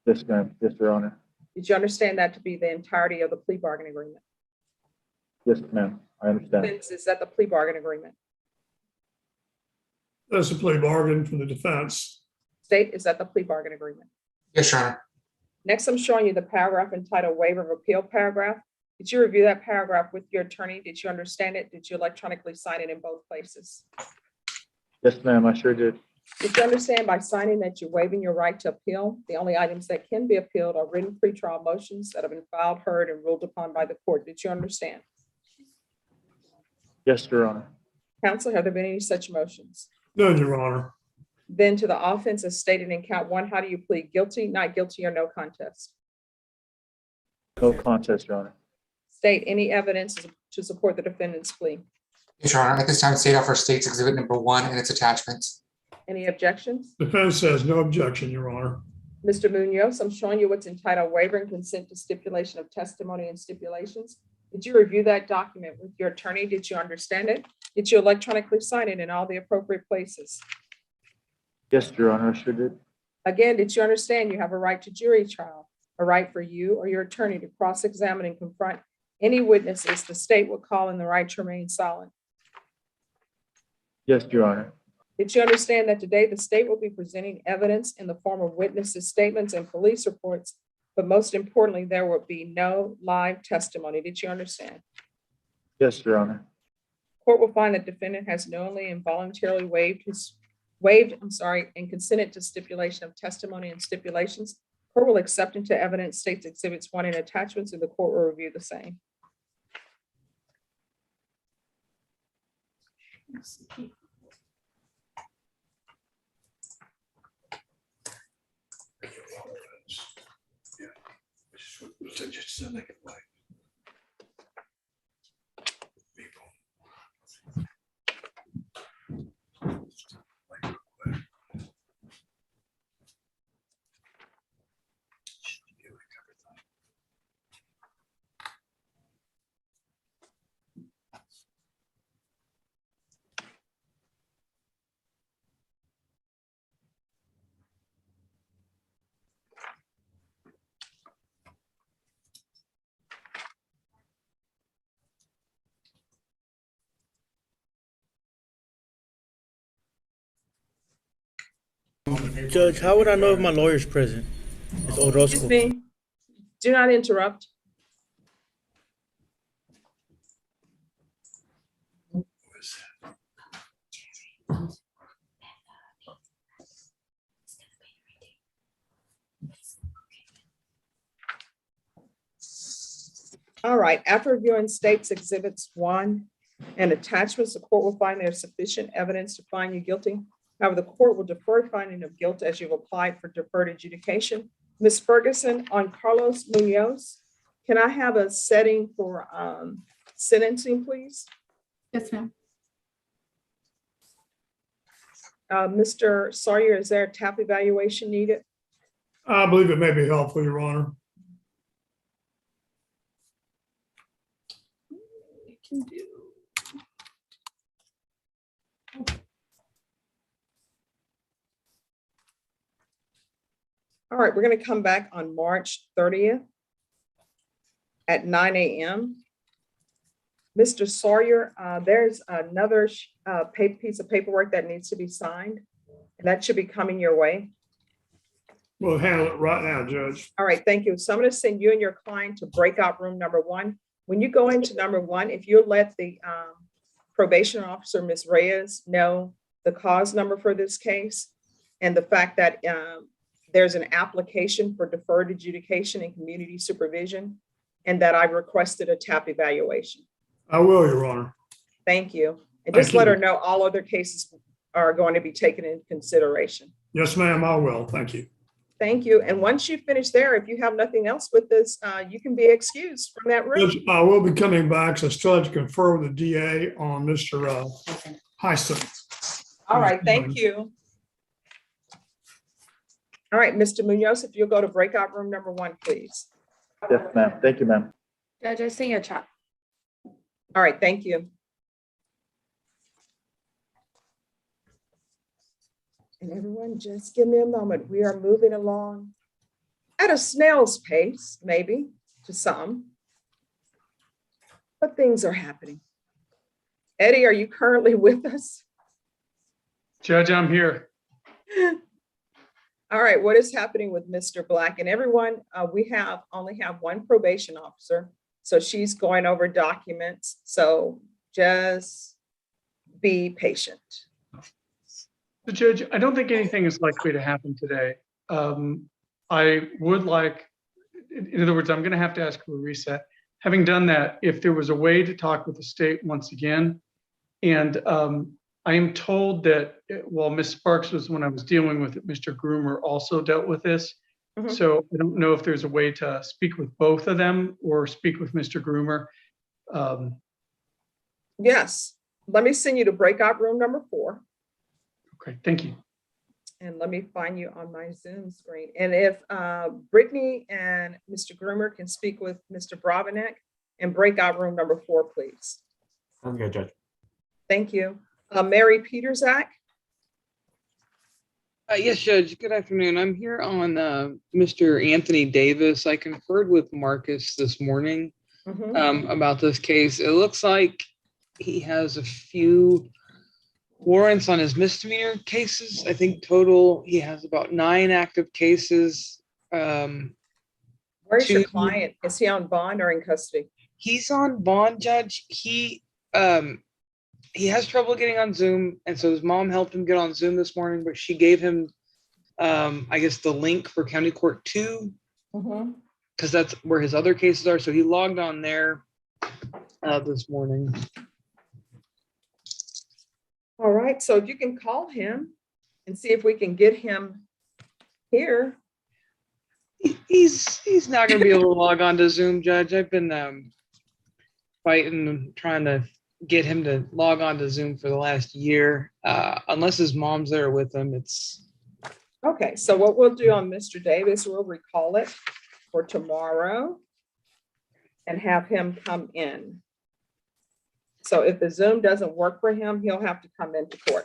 Yes, ma'am. Yes, Your Honor. Did you understand that to be the entirety of the plea bargain agreement? Yes, ma'am. I understand. Vince, is that the plea bargain agreement? That's a plea bargain for the defense. State, is that the plea bargain agreement? Yes, Your Honor. Next, I'm showing you the paragraph entitled waiver of appeal paragraph. Did you review that paragraph with your attorney? Did you understand it? Did you electronically sign it in both places? Yes, ma'am. I sure did. Did you understand by signing that you're waiving your right to appeal? The only items that can be appealed are written pretrial motions that have been filed, heard, and ruled upon by the court. Did you understand? Yes, Your Honor. Counsel, have there been any such motions? None, Your Honor. Then to the offense as stated in count one, how do you plead? Guilty, not guilty, or no contest? No contest, Your Honor. State any evidence to support the defendant's plea. Yes, Your Honor. At this time, State offer State's Exhibit number 1 and its attachments. Any objections? Defense says no objection, Your Honor. Mr. Munoz, I'm showing you what's entitled waiver and consent to stipulation of testimony and stipulations. Did you review that document with your attorney? Did you understand it? Did you electronically sign it in all the appropriate places? Yes, Your Honor. I sure did. Again, did you understand you have a right to jury trial, a right for you or your attorney to cross-examine and confront any witnesses the state will call in the right to remain silent? Yes, Your Honor. Did you understand that today the state will be presenting evidence in the form of witnesses' statements and police reports, but most importantly, there will be no live testimony? Did you understand? Yes, Your Honor. Court will find that defendant has knowingly and voluntarily waived and consented to stipulation of testimony and stipulations. Court will accept into evidence states exhibits 1 and attachments, and the court will review the same. Judge, how would I know if my lawyer's present? It's Excuse Orozco. me. Do not interrupt. All right, after reviewing states exhibits 1 and attachments, the court will find there is sufficient evidence to find you guilty. However, the court will defer finding of guilt as you've applied for deferred adjudication. Ms. Ferguson, on Carlos Munoz, can I have a setting for sentencing, please? Yes, ma'am. Mr. Sawyer, is there a TAP evaluation needed? I believe it may be helpful, Your Honor. Can do. All right, we're going to come back on March 30th at 9 a.m. Mr. Sawyer, there's another piece of paperwork that needs to be signed, and that should be coming your way. We'll handle it right now, Judge. All right, thank you. So I'm going to send you and your client to breakout room number 1. When you go into number 1, if you let the probation officer, Ms. Reyes, know the cause number for this case and the fact that there's an application for deferred adjudication and community supervision, and that I requested a TAP evaluation. I will, Your Honor. Thank you. And Thank just let you. her know all other cases are going to be taken into consideration. Yes, ma'am, I will. Thank you. Thank you. And once you finish there, if you have nothing else with this, you can be excused from that room. Judge, I will be coming back, so I still have to confer with the DA on Mr. Heisen. All right, thank you. All right, Mr. Munoz, if you'll go to breakout room number 1, please. Yes, ma'am. Thank you, ma'am. Judge, I see your chat. All right, thank you. And everyone, just give me a moment. We are moving along at a snail's pace, maybe to some, but things are happening. Eddie, are you currently with us? Judge, I'm here. All right, what is happening with Mr. Black? And everyone, we only have one probation officer, so she's going over documents. So just be patient. The judge, I don't think anything is likely to happen today. I would like, in other words, I'm going to have to ask for a reset. Having done that, if there was a way to talk with the state once again, and I am told that while Ms. Sparks was when I was dealing with it, Mr. Groomer also dealt with this. Mhm. So I don't know if there's a way to speak with both of them or speak with Mr. Groomer. Yes, let me send you to breakout room number 4. Okay, thank you. And let me find you on my Zoom screen. And if Brittany and Mr. Groomer can speak with Mr. Bravanek in breakout room number 4, please. Sounds good, Judge. Thank you. Mary Peterzak. Yes, Judge. Good afternoon. I'm here on Mr. Anthony Davis. I conferred with Marcus this morning about this case. It looks like he has a few warrants on his misdemeanor cases. I think total he has about 9 active cases. Where's your client? Is he on bond or in custody? He's on bond, Judge. He has trouble getting on Zoom, and so his mom helped him get on Zoom this morning, but she gave him, I guess, the link for County Court 2, because that's where his other cases are. So he logged on there this morning. All right, so if you can call him and see if we can get him here. He's not going to be able to log on to Zoom, Judge. I've been fighting and trying to get him to log on to Zoom for the last year. Unless his mom's there with him, it's Okay, so what we'll do on Mr. Davis, we'll recall it for tomorrow and have him come in. So if the Zoom doesn't work for him, he'll have to come into court.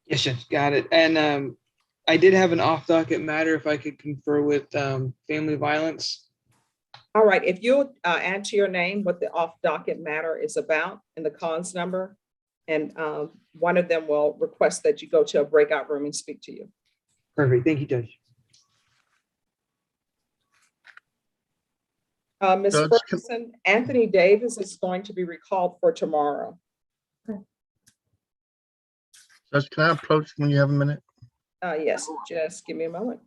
yes, Judge, got it. And I did have an off-docket matter if I could confer with family violence. All right, if you'll add to your name what the off-docket matter is about and the cause number, and one of them will request that you go to a breakout room and speak to you. Perfect. Thank you, Judge. Ms. Judge, Ferguson, Anthony Davis is going to be recalled for tomorrow. Judge, can I approach when you have a minute? Yes, just give me a moment.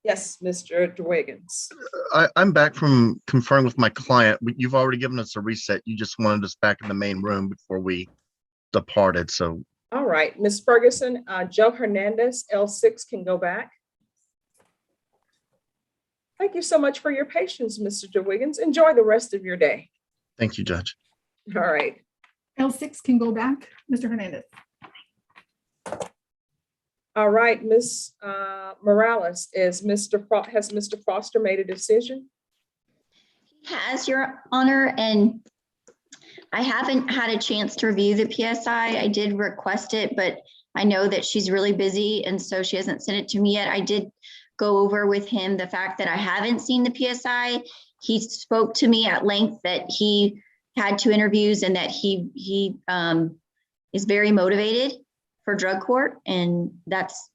Yes, Mr. DeWiggins. I'm back from conferring with my client. You've already given us a reset. You just wanted us back in the main room before we departed, so. All right, Ms. Ferguson, Joe Hernandez, L6 can go back. Thank you so much for your patience, Mr. DeWiggins. Enjoy the rest of your day. Thank you, Judge. All right. L6 can go back, Mr. Hernandez. All right, Ms. Morales, has Mr. Foster made a decision? Has, Your Honor, and I haven't had a chance to review the PSI. I did request it, but I know that she's really busy, and so she hasn't sent it to me yet. I did go over with him the fact that I haven't seen the PSI. He spoke to me at length that he had 2 interviews and that he is very motivated for drug court, and that's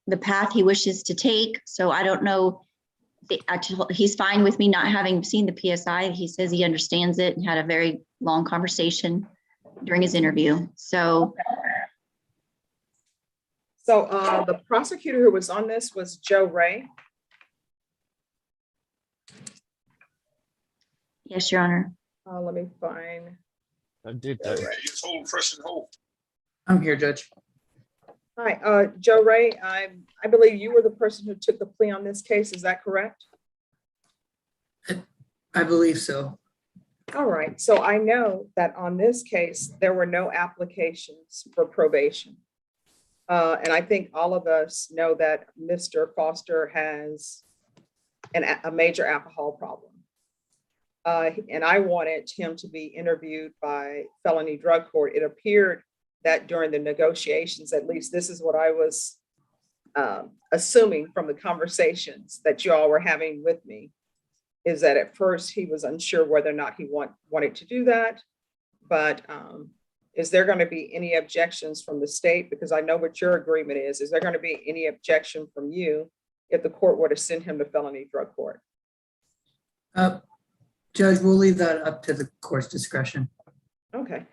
the path he wishes to take. So I don't know. He's fine with me not having seen the PSI. He says he understands it and had a very long conversation during his interview. So the prosecutor who was on this was Joe Ray. Yes, Your Honor. Let me find. I did that. I'm here, Judge. Hi, Joe Ray. I believe you were the person who took the plea on this case. Is that correct? I believe so. All right, so I know that on this case, there were no applications for probation. And I think all of us know that Mr. Foster has a major alcohol problem. And I wanted him to be interviewed by felony drug court. It appeared that during the negotiations, at least this is what I was assuming from the conversations that you all were having with me, is that at first he was unsure whether or not he wanted to do that. But is there going to be any objections from the state? Because I know what your agreement is. Is there going to be any objection from you if the court were to send him to felony drug court? Judge, we'll leave that up to the court's discretion. Okay.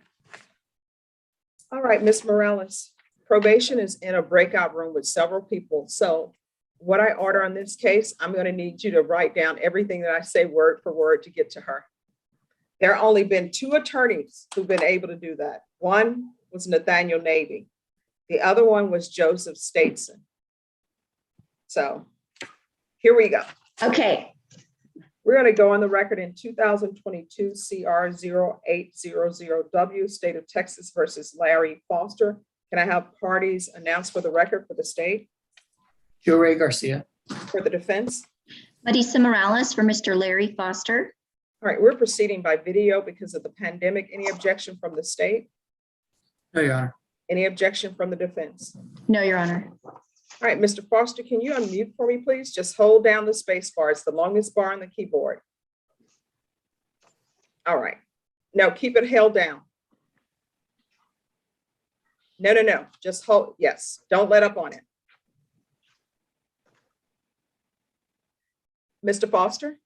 All right, Ms. Morales, probation is in a breakout room with several people. So what I order on this case, I'm going to need you to write down everything that I say word for word to get to her. There have only been 2 attorneys who've been able to do that. One was Nathaniel Navy. The other one was Joseph Stateson. So here we go. Okay. We're going to go on the record in 2022 CR 0800W, State of Texas versus Larry Foster. Can I have parties announced for the record for the state? Joe Ray Garcia. For the defense? Marisa Morales for Mr. Larry Foster. All right, we're proceeding by video because of the pandemic. Any objection from the state? No, Your Honor. Any objection from the defense? No, Your Honor. All right, Mr. Foster, can you unmute for me, please? Just hold down the space bar. It's the longest bar on the keyboard. All right. No, keep it held down. No. Just hold. Yes. Don't let up on it. Mr. Foster,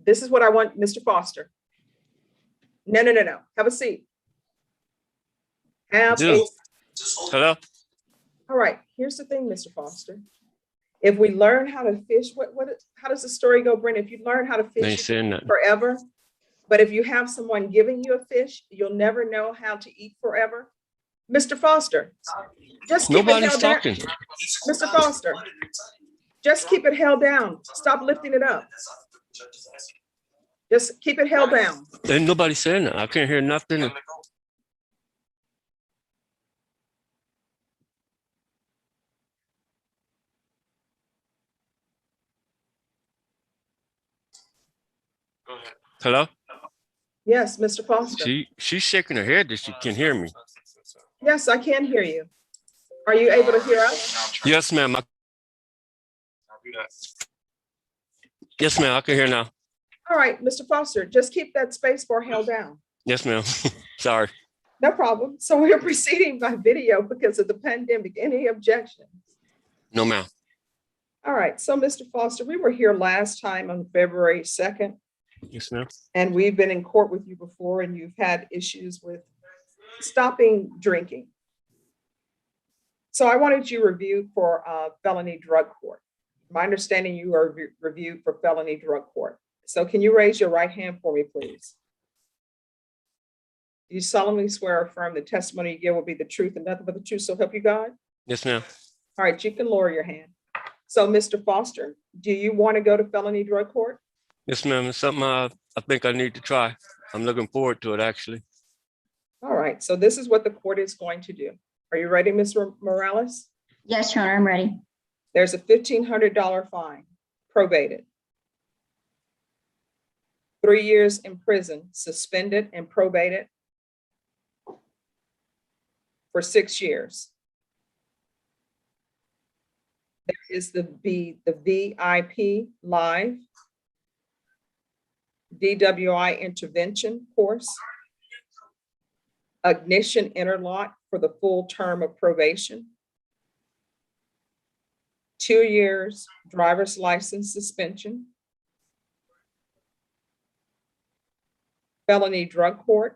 this is what I want, Mr. Foster. No. Have a seat. Hello? All right, here's the thing, Mr. Foster. If we learn how to fish, how does the story go, Brent? If you learn how to fish forever, but if you have someone giving you a fish, you'll never know how to eat forever. Mr. Foster, just keep it held down. Mr. Foster, just keep it held down. Stop lifting it up. Just keep it held down. Ain't nobody saying that. I can't hear nothing. Hello? Yes, Mr. Foster. She's shaking her head that she can hear me. Yes, I can hear you. Are you able to hear us? Yes, ma'am. Yes, ma'am. I can hear now. All right, Mr. Foster, just keep that space bar held down. Yes, ma'am. Sorry. No problem. So we're proceeding by video because of the pandemic. Any objections? No, ma'am. All right. So, Mr. Foster, we were here last time on February 2nd. Yes, ma'am. And we've been in court with you before, and you've had issues with stopping drinking. So I wanted you reviewed for felony drug court. My understanding, you are reviewed for felony drug court. So can you raise your right hand for me, please? Do you solemnly swear or affirm the testimony you give will be the truth and nothing but the truth, so help you God? Yes, ma'am. All right, you can lower your hand. So, Mr. Foster, do you want to go to felony drug court? Yes, ma'am. It's something I think I need to try. I'm looking forward to it, actually. All right, so this is what the court is going to do. Are you ready, Ms. Morales? Yes, Your Honor, I'm ready. There's a $1,500 fine, probated. 3 years in prison, suspended and probated for 6 years. There is the VIP Live DWI intervention course, ignition interlock for the full term of probation, 2 years driver's license suspension, felony drug court,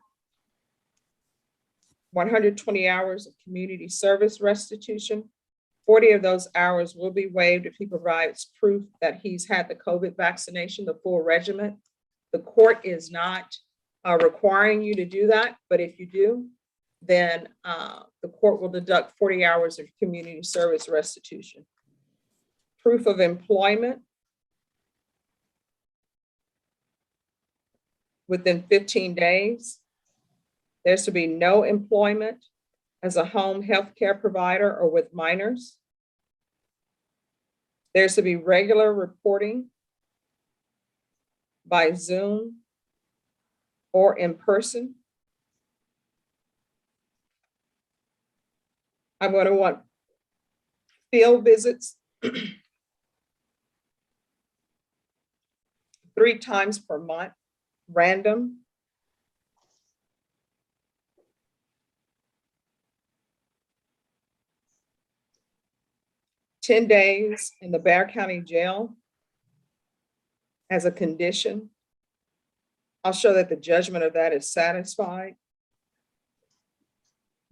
120 hours of community service restitution. 40 of those hours will be waived if he provides proof that he's had the COVID vaccination, the full regimen. The court is not requiring you to do that, but if you do, then the court will deduct 40 hours of community service restitution. Proof of employment within 15 days. There's to be no employment as a home health care provider or with minors. There's to be regular reporting by Zoom or in person. I'm going to want field visits 3 times per month, random. $10 days in the Bexar County Jail as a condition. I'll show that the judgment of that is satisfied.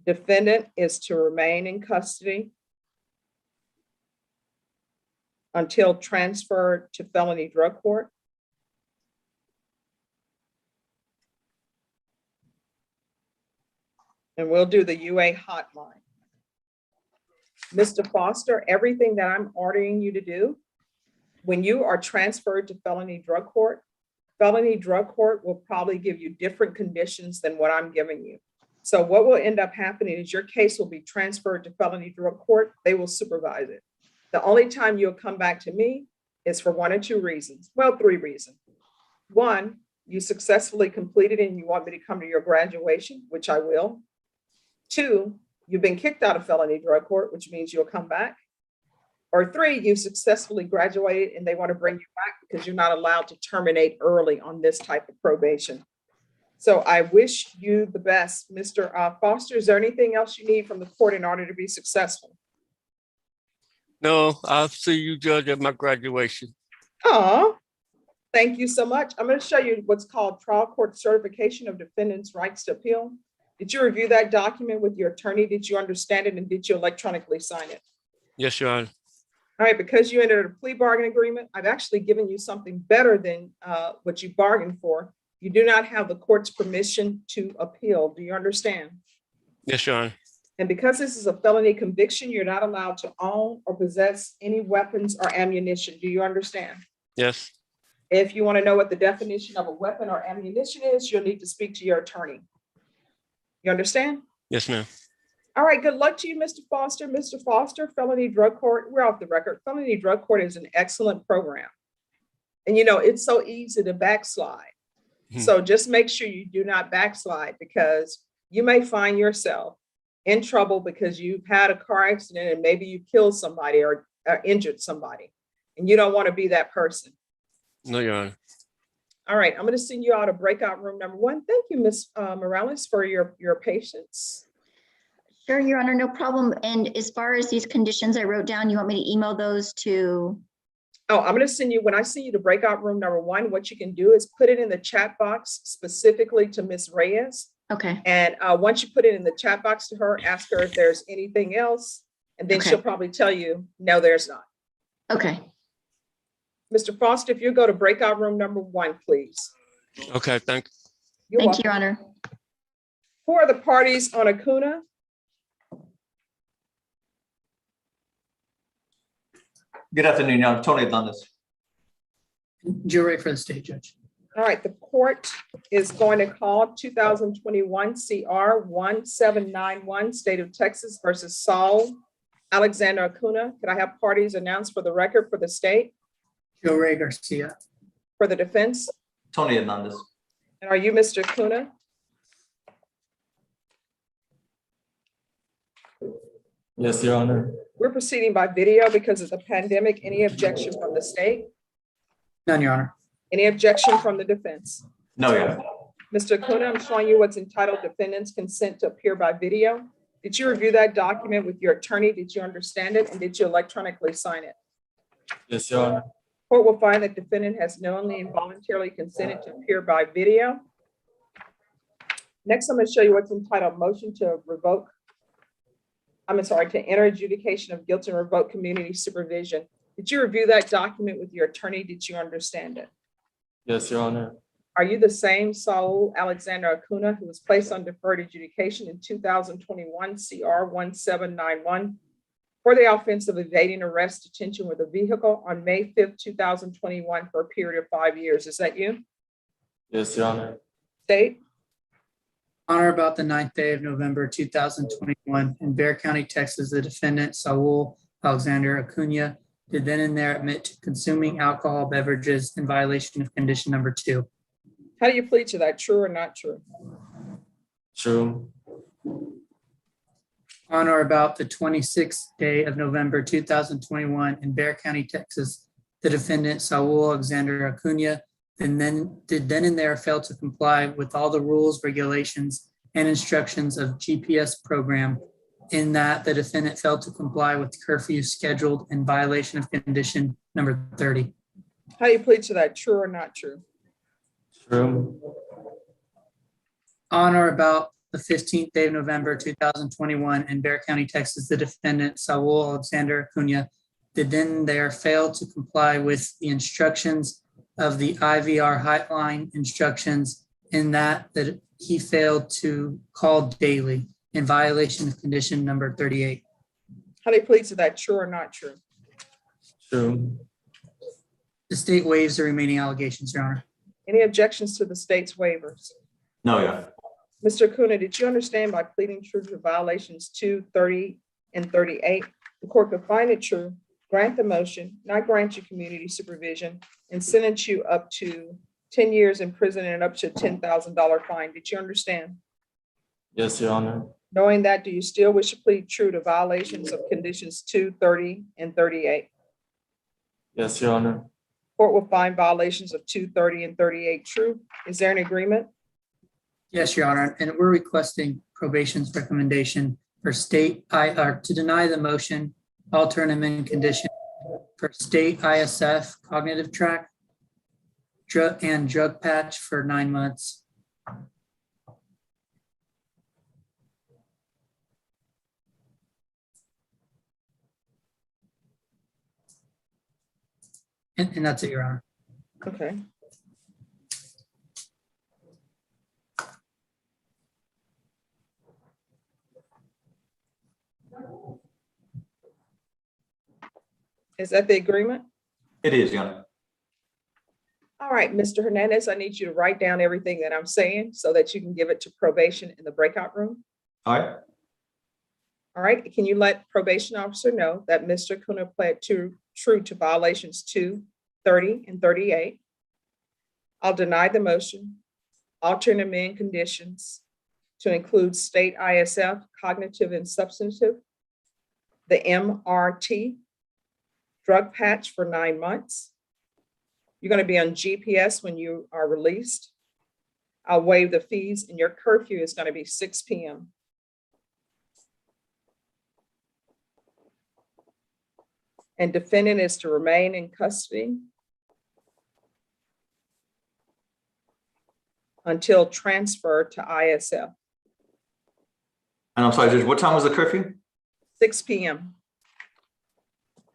Defendant is to remain in custody until transferred to felony drug court. And we'll do the UA hotline. Mr. Foster, everything that I'm ordering you to do, when you are transferred to felony drug court will probably give you different conditions than what I'm giving you. So what will end up happening is your case will be transferred to felony drug court. They will supervise it. The only time you'll come back to me is for 1 or 2 reasons. Well, 3 reasons. 1, you successfully completed and you want me to come to your graduation, which I will. 2, you've been kicked out of felony drug court, which means you'll come back. Or 3, you successfully graduated and they want to bring you back because you're not allowed to terminate early on this type of probation. So I wish you the best, Mr. Foster. Is there anything else you need from the court in order to be successful? No, I'll see you, Judge, at my graduation. Oh, thank you so much. I'm going to show you what's called trial court certification of defendant's rights to appeal. Did you review that document with your attorney? Did you understand it and did you electronically sign it? Yes, Your Honor. All right, because you entered a plea bargain agreement, I've actually given you something better than what you bargained for. You do not have the court's permission to appeal. Do you understand? Yes, Your Honor. And because this is a felony conviction, you're not allowed to own or possess any weapons or ammunition. Do you understand? Yes. If you want to know what the definition of a weapon or ammunition is, you'll need to speak to your attorney. You understand? Yes, ma'am. All right, good luck to you, Mr. Foster. Mr. Foster, felony drug court, we're off the record. Felony drug court is an excellent program. And you know, it's so easy to backslide. So just make sure you do not backslide because you may find yourself in trouble because you've had a car accident and maybe you killed somebody or injured somebody. And you don't want to be that person. No, Your Honor. All right, I'm going to send you out of breakout room number 1. Thank you, Ms. Morales, for your patience. Sure, Your Honor, no problem. And as far as these conditions I wrote down, you want me to email those to? Oh, I'm going to send you, when I send you to breakout room number 1, what you can do is put it in the chat box specifically to Ms. Reyes. Okay. And once you put it in the chat box to her, ask her if there's anything else. And then she'll probably tell you, no, there's not. Okay. Mr. Foster, if you go to breakout room number 1, please. Okay, thank you. Thank you, Your Honor. Who are the parties on Acuna? Good afternoon, I'm Tony Hernandez. Jury for the state judge. All right, the court is going to call 2021 CR 1791, State of Texas versus Saul Alexander Acuna. Could I have parties announced for the record for the state? Joe Ray Garcia. For the defense? Tony Hernandez. And are you Mr. Acuna? Yes, Your Honor. We're proceeding by video because of the pandemic. Any objection from the state? None, Your Honor. Any objection from the defense? No, Your Honor. Mr. Acuna, I'm showing you what's entitled defendant's consent to appear by video. Did you review that document with your attorney? Did you understand it? And did you electronically sign it? Yes, Your Honor. Court will find that defendant has knowingly and voluntarily consented to appear by video. Next, I'm going to show you what's entitled motion to revoke. To enter adjudication of guilt and revoke community supervision. Did you review that document with your attorney? Did you understand it? Yes, Your Honor. Are you the same Saul Alexander Acuna who was placed on deferred adjudication in 2021 CR 1791 for the offense of evading arrest, detention with a vehicle on May 5th, 2021 for a period of 5 years? Is that you? Yes, Your Honor. State, On or about the 9th day of November 2021 in Bear County, Texas, the defendant Saul Alexander Acuna did then and there admit to consuming alcohol beverages in violation of condition number 2. how do you plead to that? True or not true? True. On or about the 26th day of November 2021 in Bear County, Texas, the defendant Saul Alexander Acuna did then and there fail to comply with all the rules, regulations, and instructions of GPS program, in that the defendant failed to comply with curfew scheduled in violation of condition number 30. How do you plead to that? True or not true? True. On or about the 15th day of November 2021 in Bear County, Texas, the defendant Saul Alexander Acuna did then and there fail to comply with the instructions of the IVR hotline instructions, in that he failed to call daily in violation of condition number 38. How do you plead to that? True or not true? True. The state waives the remaining allegations, Your Honor. Any objections to the state's waivers? No, Your Honor. Mr. Acuna, did you understand by pleading true to violations 2, 30, and 38, the court could find it true, grant the motion, not grant you community supervision, and sentence you up to 10 years in prison and up to $10,000 fine? Did you understand? Yes, Your Honor. Knowing that, do you still wish to plead true to violations of conditions 2, 30, and 38? Yes, Your Honor. Court will find violations of 2, 30, and 38 true. Is there an agreement? Yes, Your Honor, and we're requesting probation's recommendation for state to deny the motion, alternative in condition for state ISF cognitive track and drug patch for 9 months. And that's it, Your Honor. Okay. Is that the agreement? It is, Your Honor. All right, Mr. Hernandez, I need you to write down everything that I'm saying so that you can give it to probation in the breakout room. All right. All right, can you let probation officer know that Mr. Acuna pled true to violations 2, 30, and 38? I'll deny the motion, alter and amend conditions to include state ISF, cognitive and substantive, the MRT, drug patch for 9 months. You're going to be on GPS when you are released. I'll waive the fees, and your curfew is going to be 6 p.m. And defendant is to remain in custody until transferred to ISF. And I'm sorry, Judge, what time was the curfew? 6 p.m.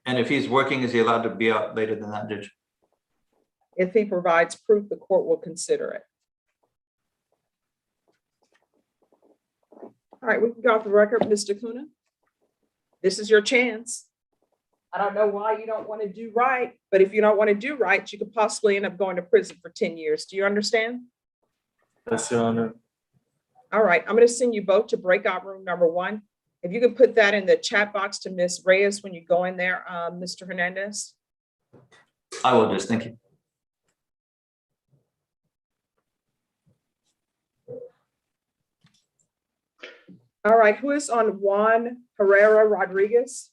And if he's working, is he allowed to be out later than that, Judge? If he provides proof, the court will consider it. All right, we can go off the record, Mr. Acuna. This is your chance. I don't know why you don't want to do right, but if you don't want to do right, you could possibly end up going to prison for 10 years. Do you understand? Yes, Your Honor. All right, I'm going to send you both to breakout room number 1. If you could put that in the chat box to Ms. Reyes when you go in there, Mr. Hernandez. I will, Judge. Thank you. All right, who is on Juan Herrera Rodriguez?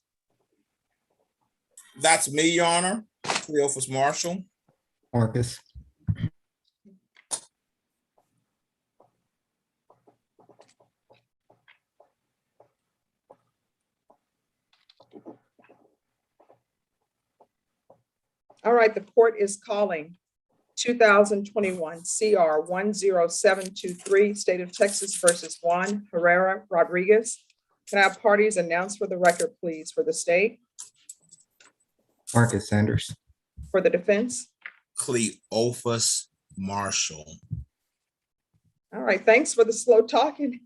That's me, Your Honor. Cleophas Marshall. Marcus. All right, the court is calling 2021 CR 10723, State of Texas versus Juan Herrera Rodriguez. Can I have parties announced for the record, please, for the state? Marcus Sanders. For the defense? Cleophas Marshall. All right, thanks for the slow talking.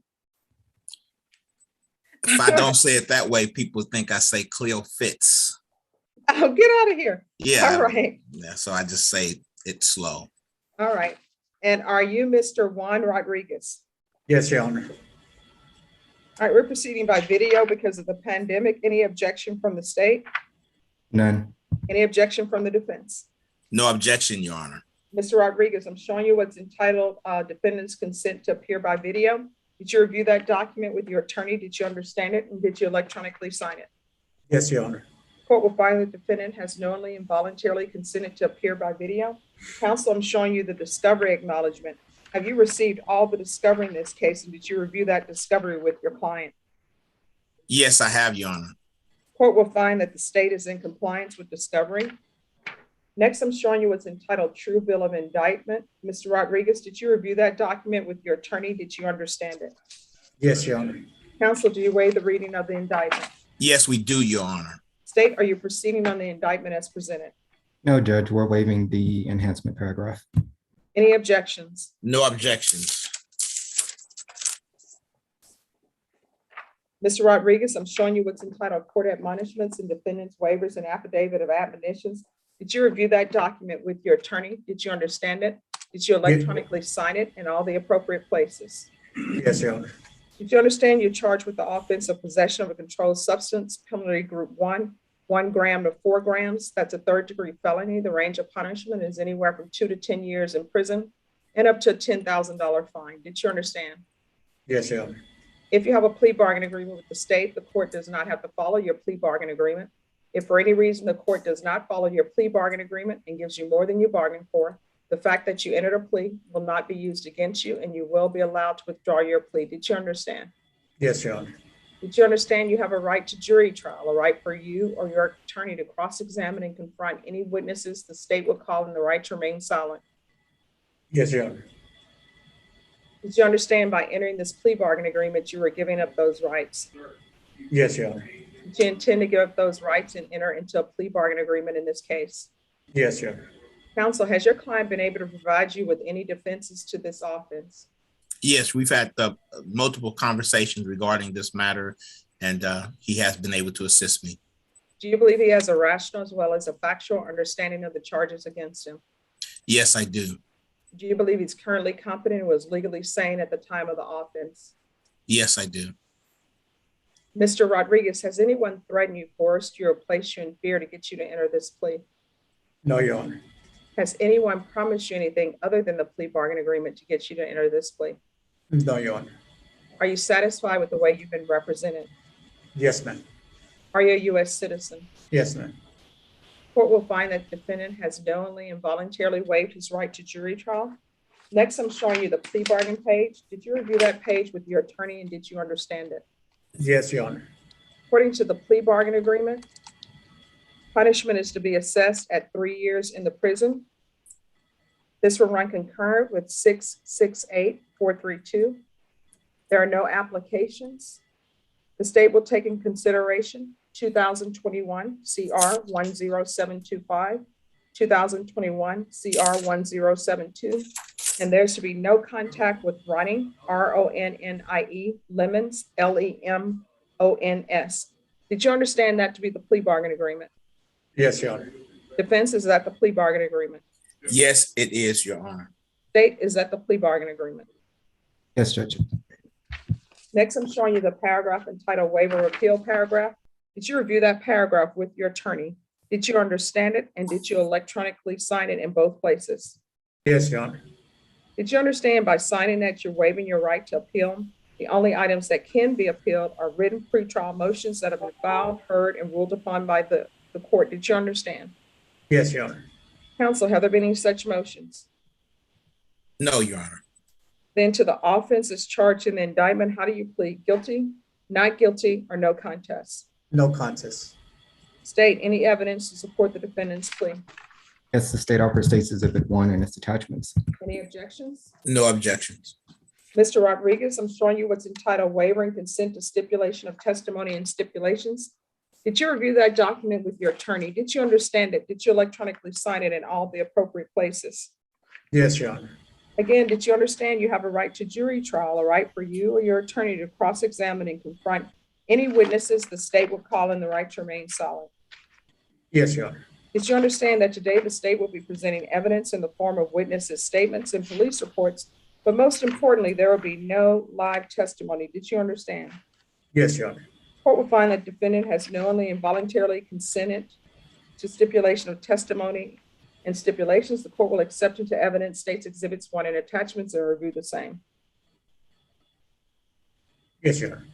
If I don't say it that way, people think I say Cleo Fitz. Oh, get out of here. Yeah. All right. Yeah, so I just say it slow. All right. And are you Mr. Juan Rodriguez? Yes, Your Honor. All right, we're proceeding by video because of the pandemic. Any objection from the state? None. Any objection from the defense? No objection, Your Honor. Mr. Rodriguez, I'm showing you what's entitled defendant's consent to appear by video. Did you review that document with your attorney? Did you understand it? And did you electronically sign it? Yes, Your Honor. Court will find the defendant has knowingly and voluntarily consented to appear by video. Counsel, I'm showing you the discovery acknowledgement. Have you received all the discovery in this case? And did you review that discovery with your client? Yes, I have, Your Honor. Court will find that the state is in compliance with discovery. Next, I'm showing you what's entitled True Bill of Indictment. Mr. Rodriguez, did you review that document with your attorney? Did you understand it? Yes, Your Honor. Counsel, do you waive the reading of the indictment? Yes, we do, Your Honor. State, are you proceeding on the indictment as presented? No, Judge, we're waiving the enhancement paragraph. Any objections? No objections. Mr. Rodriguez, I'm showing you what's entitled Court Admonishments and Defendants Waivers and Affidavit of Admonitions. Did you review that document with your attorney? Did you understand it? Did you electronically sign it in all the appropriate places? Yes, Your Honor. Did you understand you're charged with the offense of possession of a controlled substance, penalty group 1 gram to 4 grams? That's a third-degree felony. The range of punishment is anywhere from 2 to 10 years in prison and up to a $10,000 fine. Did you understand? Yes, Your Honor. If you have a plea bargain agreement with the state, the court does not have to follow your plea bargain agreement. If for any reason the court does not follow your plea bargain agreement and gives you more than you bargained for, the fact that you entered a plea will not be used against you and you will be allowed to withdraw your plea. Did you understand? Yes, Your Honor. Did you understand you have a right to jury trial, a right for you or your attorney to cross-examine and confront any witnesses the state will call in the right to remain silent? Yes, Your Honor. Did you understand by entering this plea bargain agreement, you were giving up those rights? Yes, Your Honor. Did you intend to give up those rights and enter into a plea bargain agreement in this case? Yes, Your Honor. Counsel, has your client been able to provide you with any defenses to this offense? Yes, we've had multiple conversations regarding this matter, and he has been able to assist me. Do you believe he has a rational as well as a factual understanding of the charges against him? Yes, I do. Do you believe he's currently competent and was legally sane at the time of the offense? Yes, I do. Mr. Rodriguez, has anyone threatened you, forced you, or placed you in fear to get you to enter this plea? No, Your Honor. Has anyone promised you anything other than the plea bargain agreement to get you to enter this plea? No, Your Honor. Are you satisfied with the way you've been represented? Yes, ma'am. Are you a U.S. citizen? Yes, ma'am. Court will find that the defendant has knowingly and voluntarily waived his right to jury trial. Next, I'm showing you the plea bargain page. Did you review that page with your attorney and did you understand it? Yes, Your Honor. According to the plea bargain agreement, punishment is to be assessed at 3 years in the prison. This will run concurrent with 668-432. There are no applications. The state will take in consideration 2021 CR 10725, 2021 CR 1072, and there's to be no contact with running, RONNIE, Lemons, LEMONS. Did you understand that to be the plea bargain agreement? Yes, Your Honor. Defense, is that the plea bargain agreement? Yes, it is, Your Honor. State, is that the plea bargain agreement? Yes, Judge. Next, I'm showing you the paragraph entitled Waiver of Appeal paragraph. Did you review that paragraph with your attorney? Did you understand it? And did you electronically sign it in both places? Yes, Your Honor. Did you understand by signing that you're waiving your right to appeal? The only items that can be appealed are written pretrial motions that have been filed, heard, and ruled upon by the court. Did you understand? Yes, Your Honor. Counsel, have there been any such motions? No, Your Honor. Then to the offense is charged in the indictment, how do you plead? Guilty, not guilty, or no contest? No contest. State, any evidence to support the defendant's plea? Yes, the state offers States Exhibit 1 and its attachments. Any objections? No objections. Mr. Rodriguez, I'm showing you what's entitled Waiver and Consent to Stipulation of Testimony and Stipulations. Did you review that document with your attorney? Did you understand it? Did you electronically sign it in all the appropriate places? Yes, Your Honor. Again, did you understand you have a right to jury trial, a right for you or your attorney to cross-examine and confront any witnesses the state will call in the right to remain silent? Yes, Your Honor. Did you understand that today the state will be presenting evidence in the form of witnesses' statements and police reports? But most importantly, there will be no live testimony. Did you understand? Yes, Your Honor. Court will find that defendant has knowingly and voluntarily consented to stipulation of testimony and stipulations. The court will accept into evidence states exhibits 1 and attachments and review the same. Yes, Your Honor.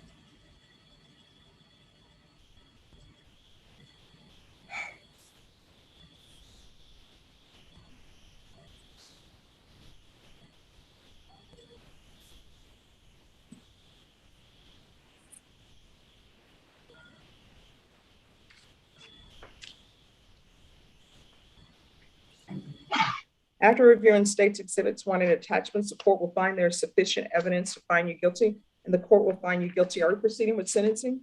After reviewing states exhibits 1 and attachments, the court will find there is sufficient evidence to find you guilty, and the court will find you guilty. Are we proceeding with sentencing?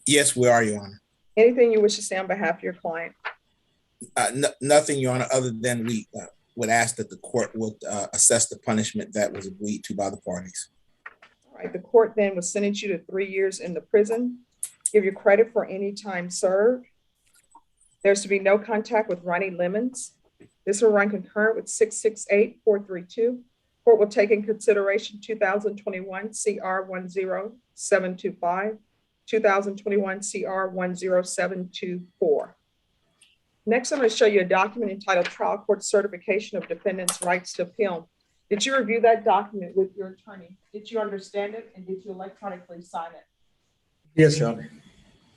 Yes, we are, Your Honor. Anything you wish to say on behalf of your client? Nothing, Your Honor, other than we would ask that the court would assess the punishment that was agreed to by the parties. All right, the court then will sentence you to 3 years in the prison, give you credit for any time served. There's to be no contact with Ronnie Lemons. This will run concurrent with 668-432. Court will take in consideration 2021 CR 10725, 2021 CR 10724. Next, I'm going to show you a document entitled Trial Court Certification of Defendant's Rights to Appeal. Did you review that document with your attorney? Did you understand it, and did you electronically sign it? Yes, Your Honor.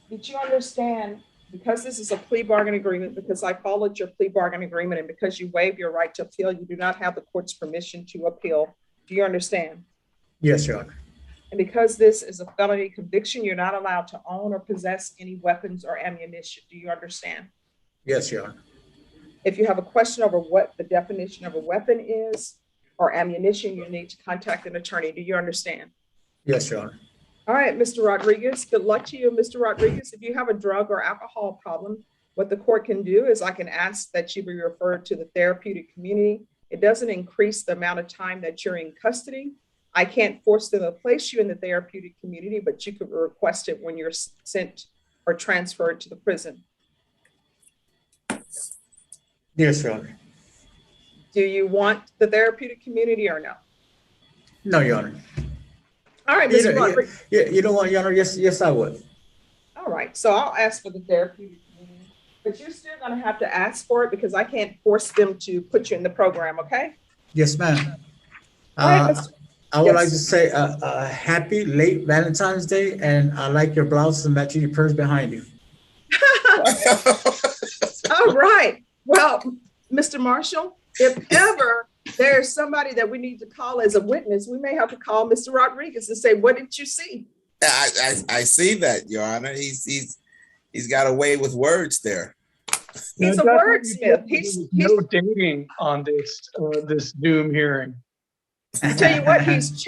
Did you understand, because this is a plea bargain agreement, because I followed your plea bargain agreement, and because you waive your right to appeal, you do not have the court's permission to appeal. Do you understand? Yes, Your Honor. And because this is a felony conviction, you're not allowed to own or possess any weapons or ammunition. Do you understand? Yes, Your Honor. If you have a question over what the definition of a weapon is or ammunition, you need to contact an attorney. Do you understand? Yes, Your Honor. All right, Mr. Rodriguez, good luck to you, Mr. Rodriguez. If you have a drug or alcohol problem, what the court can do is I can ask that you be referred to the therapeutic community. It doesn't increase the amount of time that you're in custody. I can't force them to place you in the therapeutic community, but you could request it when you're sent or transferred to the prison. Yes, Your Honor. Do you want the therapeutic community or no? No, Your Honor. All right, Mr. Rodriguez. You know what, Your Honor? Yes, I would. All right, so I'll ask for the therapeutic community, but you're still gonna have to ask for it because I can't force them to put you in the program, okay? Yes, ma'am. All right, I would yes. like to say a happy late Valentine's Day, and I like your blouse and matching your purse behind you. All right. Well, Mr. Marshall, if ever there's somebody that we need to call as a witness, we may have to call Mr. Rodriguez and say, what did you see? I see that, Your Honor. He's got a way with words there. He's a wordsmith. He's no dating on this Zoom hearing. I tell you what, he's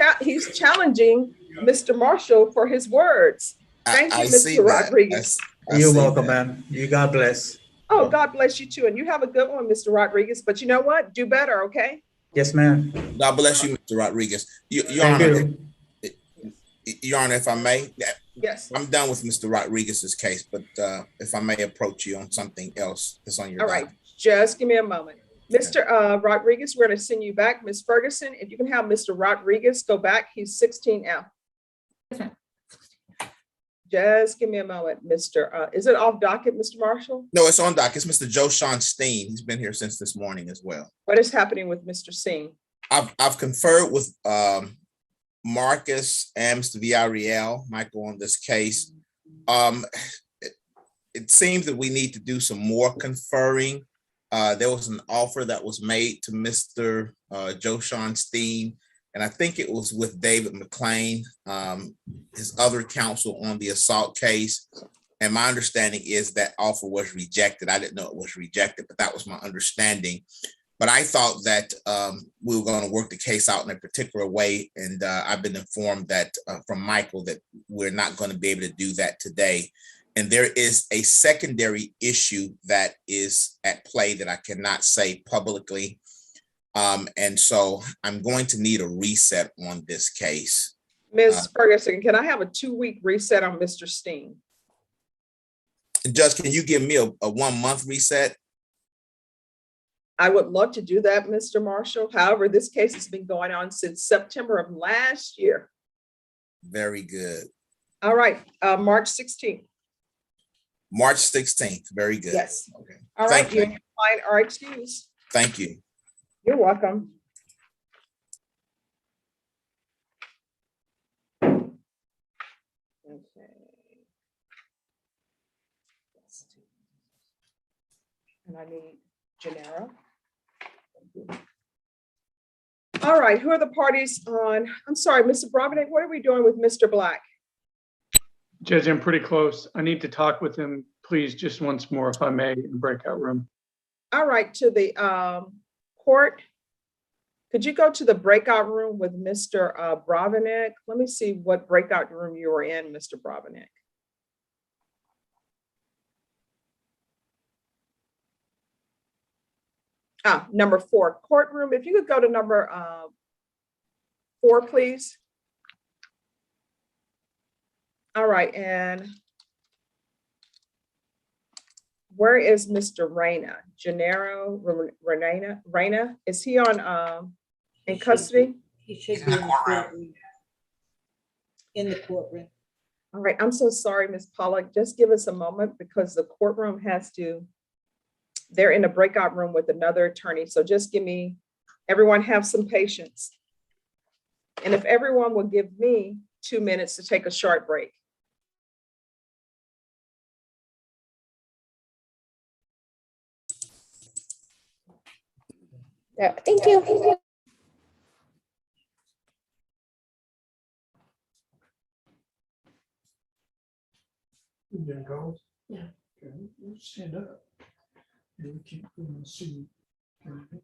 challenging Mr. Marshall for his words. Thank you, Mr. Rodriguez. You're welcome, ma'am. You God bless. Oh, God bless you too. And you have a good one, Mr. Rodriguez. But you know what? Do better, okay? Yes, ma'am. God bless you, Mr. Rodriguez. Your Honor, if I may. Yes. I'm done with Mr. Rodriguez's case, but if I may approach you on something else that's on your All right, just give me a moment. Mr. Rodriguez, we're going to send you back. Ms. Ferguson, if you can have Mr. Rodriguez go back, he's 16F. Just give me a moment, Mr. Is it off docket, Mr. Marshall? No, it's on dock. It's Mr. Joe Sean Steen. He's been here since this morning as well. What is happening with Mr. Singh? I've conferred with Marcus and Mr. Villarreal, Michael, on this case. It seems that we need to do some more conferring. There was an offer that was made to Mr. Joe Sean Steen, and I think it was with David McClain, his other counsel on the assault case. And my understanding is that offer was rejected. I didn't know it was rejected, but that was my understanding. But I thought that we were going to work the case out in a particular way. And I've been informed that from Michael that we're not going to be able to do that today. And there is a secondary issue that is at play that I cannot say publicly. And so I'm going to need a reset on this case. Ms. Ferguson, can I have a 2-week reset on Mr. Steen? Judge, can you give me a 1 month reset? I would love to do that, Mr. Marshall. However, this case has been going on since September of last year. Very good. All right, March 16th. March 16th. Very good. Yes. Okay. All right, Thank you you. and your client are excused. Thank you. You're welcome. Okay. And I need Gennaro. All right, who are the parties on? I'm sorry, Mr. Brobenick, what are we doing with Mr. Black? Judge, I'm pretty close. I need to talk with him, please, just once more, if I may, in the breakout room. All right, to the court. Could you go to the breakout room with Mr. Brobenick? Let me see what breakout room you were in, Mr. Brobenick. Number 4, courtroom. If you could go to number 4, please. All right, and where is Mr. Reyna? Gennaro Reyna? Is he on in custody? He should be in the courtroom. In the courtroom. All right, I'm so sorry, Ms. Pollock. Just give us a moment because the courtroom has to, they're in a breakout room with another attorney. So just give me, everyone have some patience. And if everyone will give me 2 minutes to take a short break. Yeah, thank you. Yeah, go. Yeah. Okay, we'll stand up. And we keep going to see. Okay.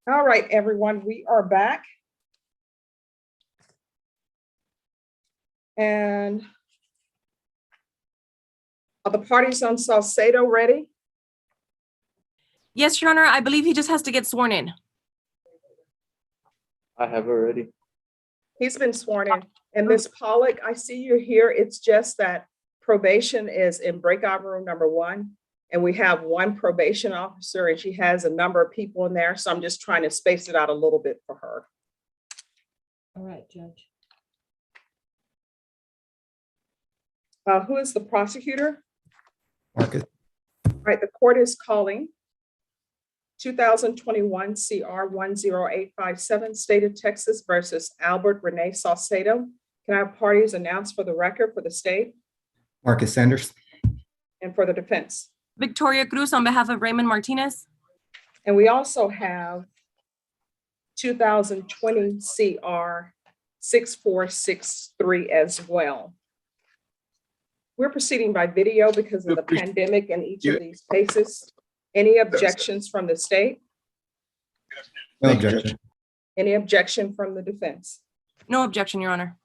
All right, everyone, we are back. And are the parties on Salcedo ready? Yes, Your Honor, I believe he just has to get sworn in. I have already. He's been sworn in. And Ms. Pollock, I see you here. It's just that probation is in breakout room number 1. And we have one probation officer and she has a number of people in there. So I'm just trying to space it out a little bit for her. All right, Judge. Who is the prosecutor? Marcus, All right, the court is calling 2021 CR 10857, State of Texas versus Albert Rene Salcedo. Can I have parties announced for the record for the state Marcus Sanders, and for the defense? Victoria Cruz on behalf of Raymond Martinez. And we also have 2020 CR 6463 as well. We're proceeding by video because of the pandemic in each of these cases. Any objections from the state? no objection. Any objection from the defense? No objection, Your Honor.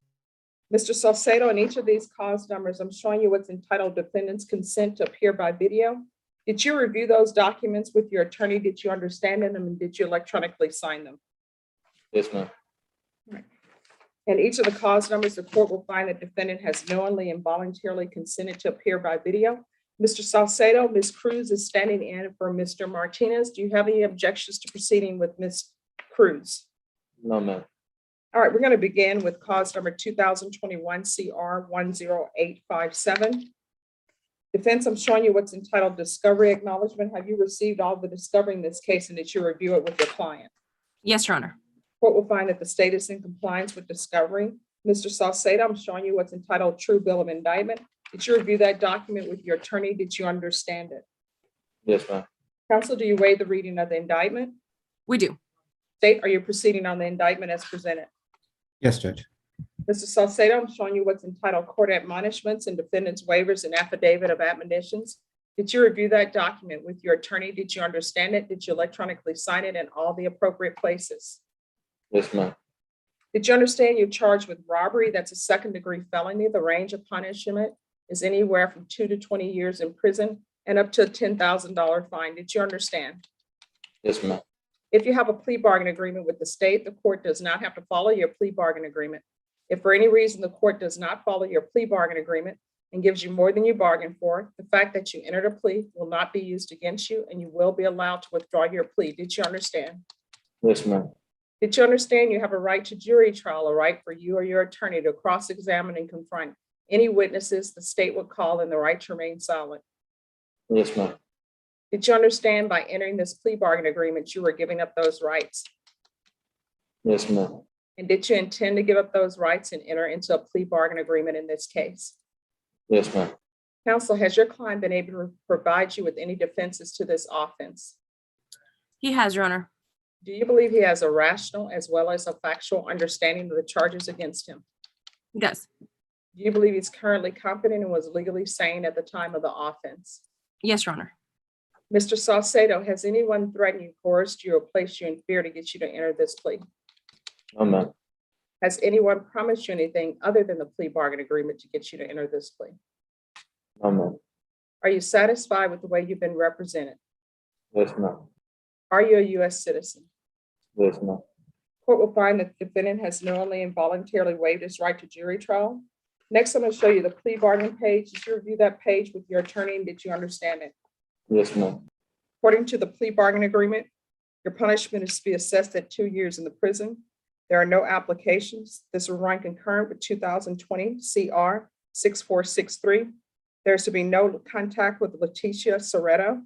Mr. Salcedo, in each of these cause numbers, I'm showing you what's entitled defendant's consent to appear by video. Did you review those documents with your attorney? Did you understand them and did you electronically sign them? Yes, ma'am. In each of the cause numbers, the court will find that defendant has knowingly and voluntarily consented to appear by video. Mr. Salcedo, Ms. Cruz is standing in for Mr. Martinez. Do you have any objections to proceeding with Ms. Cruz? No, ma'am. All right, we're going to begin with cause number 2021 CR 10857. Defense, I'm showing you what's entitled discovery acknowledgement. Have you received all the discovery in this case and did you review it with your client? Yes, Your Honor. Court will find that the state is in compliance with discovery. Mr. Salcedo, I'm showing you what's entitled true bill of indictment. Did you review that document with your attorney? Did you understand it? Yes, ma'am. Counsel, do you waive the reading of the indictment? We do. State, are you proceeding on the indictment as presented? Yes, Judge. Mr. Salcedo, I'm showing you what's entitled court admonishments and defendant's waivers and affidavit of admonitions. Did you review that document with your attorney? Did you understand it? Did you electronically sign it in all the appropriate places? Yes, ma'am. Did you understand you're charged with robbery? That's a second-degree felony. The range of punishment is anywhere from 2 to 20 years in prison and up to a $10,000 fine. Did you understand? Yes, ma'am. If you have a plea bargain agreement with the state, the court does not have to follow your plea bargain agreement. If for any reason the court does not follow your plea bargain agreement and gives you more than you bargained for, the fact that you entered a plea will not be used against you and you will be allowed to withdraw your plea. Did you understand? Yes, ma'am. Did you understand you have a right to jury trial, a right for you or your attorney to cross-examine and confront any witnesses the state would call and the right to remain silent? Yes, ma'am. Did you understand by entering this plea bargain agreement, you were giving up those rights? Yes, ma'am. And did you intend to give up those rights and enter into a plea bargain agreement in this case? Yes, ma'am. Counsel, has your client been able to provide you with any defenses to this offense? He has, Your Honor. Do you believe he has a rational as well as a factual understanding of the charges against him? He does. Do you believe he's currently competent and was legally sane at the time of the offense? Yes, Your Honor. Mr. Salcedo, has anyone threatened you, coerced you, or placed you in fear to get you to enter this plea? No, ma'am. Has anyone promised you anything other than the plea bargain agreement to get you to enter this plea? No, ma'am. Are you satisfied with the way you've been represented? Yes, ma'am. Are you a U.S. citizen? Yes, ma'am. Court will find that the defendant has knowingly and voluntarily waived his right to jury trial. Next, I'm going to show you the plea bargain page. Did you review that page with your attorney and did you understand it? Yes, ma'am. According to the plea bargain agreement, your punishment is to be assessed at 2 years in the prison. There are no applications. This will run concurrent with 2020 CR 6463. There's to be no contact with Leticia Soretto,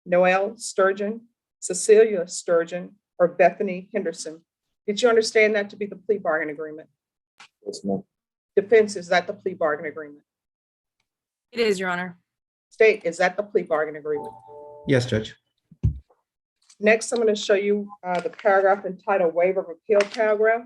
Noel Sturgeon, Cecilia Sturgeon, or Bethany Henderson. Did you understand that to be the plea bargain agreement? Yes, ma'am. Defense, is that the plea bargain agreement? It is, Your Honor. State, is that the plea bargain agreement? Yes, Judge. Next, I'm going to show you the paragraph entitled waiver of appeal paragraph.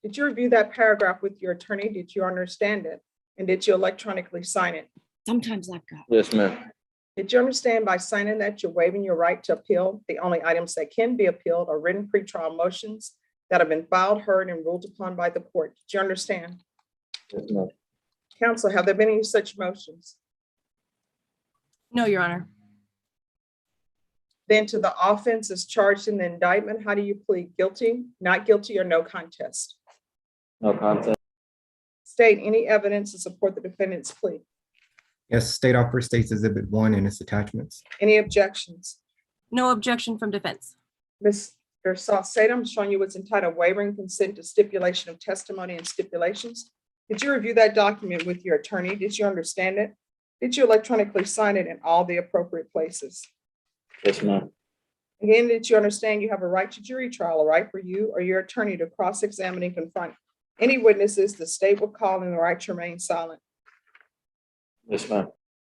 Did you review that paragraph with your attorney? Did you understand it? And did you electronically sign it? Sometimes I've got. Yes, ma'am. Did you understand by signing that you're waiving your right to appeal? The only items that can be appealed are written pretrial motions that have been filed, heard, and ruled upon by the court. Did you understand? Yes, ma'am. Counsel, have there been any such motions? No, Your Honor. Then to the offense as charged in the indictment, how do you plead? Guilty, not guilty, or no contest? No contest. State any evidence to support the defendant's plea. Yes, State Offer States Exhibit 1 and its attachments. Any objections? No objection from defense. Mr. Salcedo, I'm showing you what's entitled Wavering Consent to Stipulation of Testimony and Stipulations. Did you review that document with your attorney? Did you understand it? Did you electronically sign it in all the appropriate places? Yes, ma'am. Again, did you understand you have a right to jury trial, a right for you or your attorney to cross-examine and confront any witnesses the state will call and the right to remain silent? Yes, ma'am.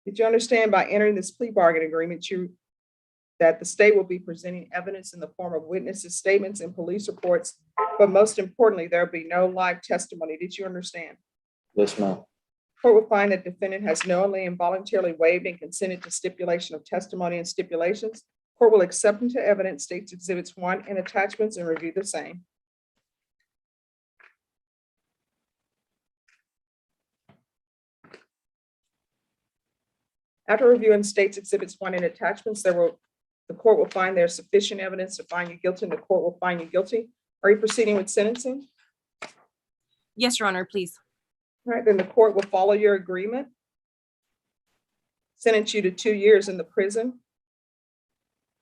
Did you understand by entering this plea bargain agreement that the state will be presenting evidence in the form of witnesses' statements and police reports, but most importantly, there will be no live testimony? Did you understand? Yes, ma'am. Court will find that defendant has knowingly and voluntarily waived and consented to stipulation of testimony and stipulations. Court will accept into evidence States Exhibits 1 and attachments and review the same. After reviewing States Exhibits 1 and attachments, the court will find there's sufficient evidence to find you guilty, and the court will find you guilty. Are you proceeding with sentencing? Yes, Your Honor, please. All right, then the court will follow your agreement, sentence you to 2 years in the prison,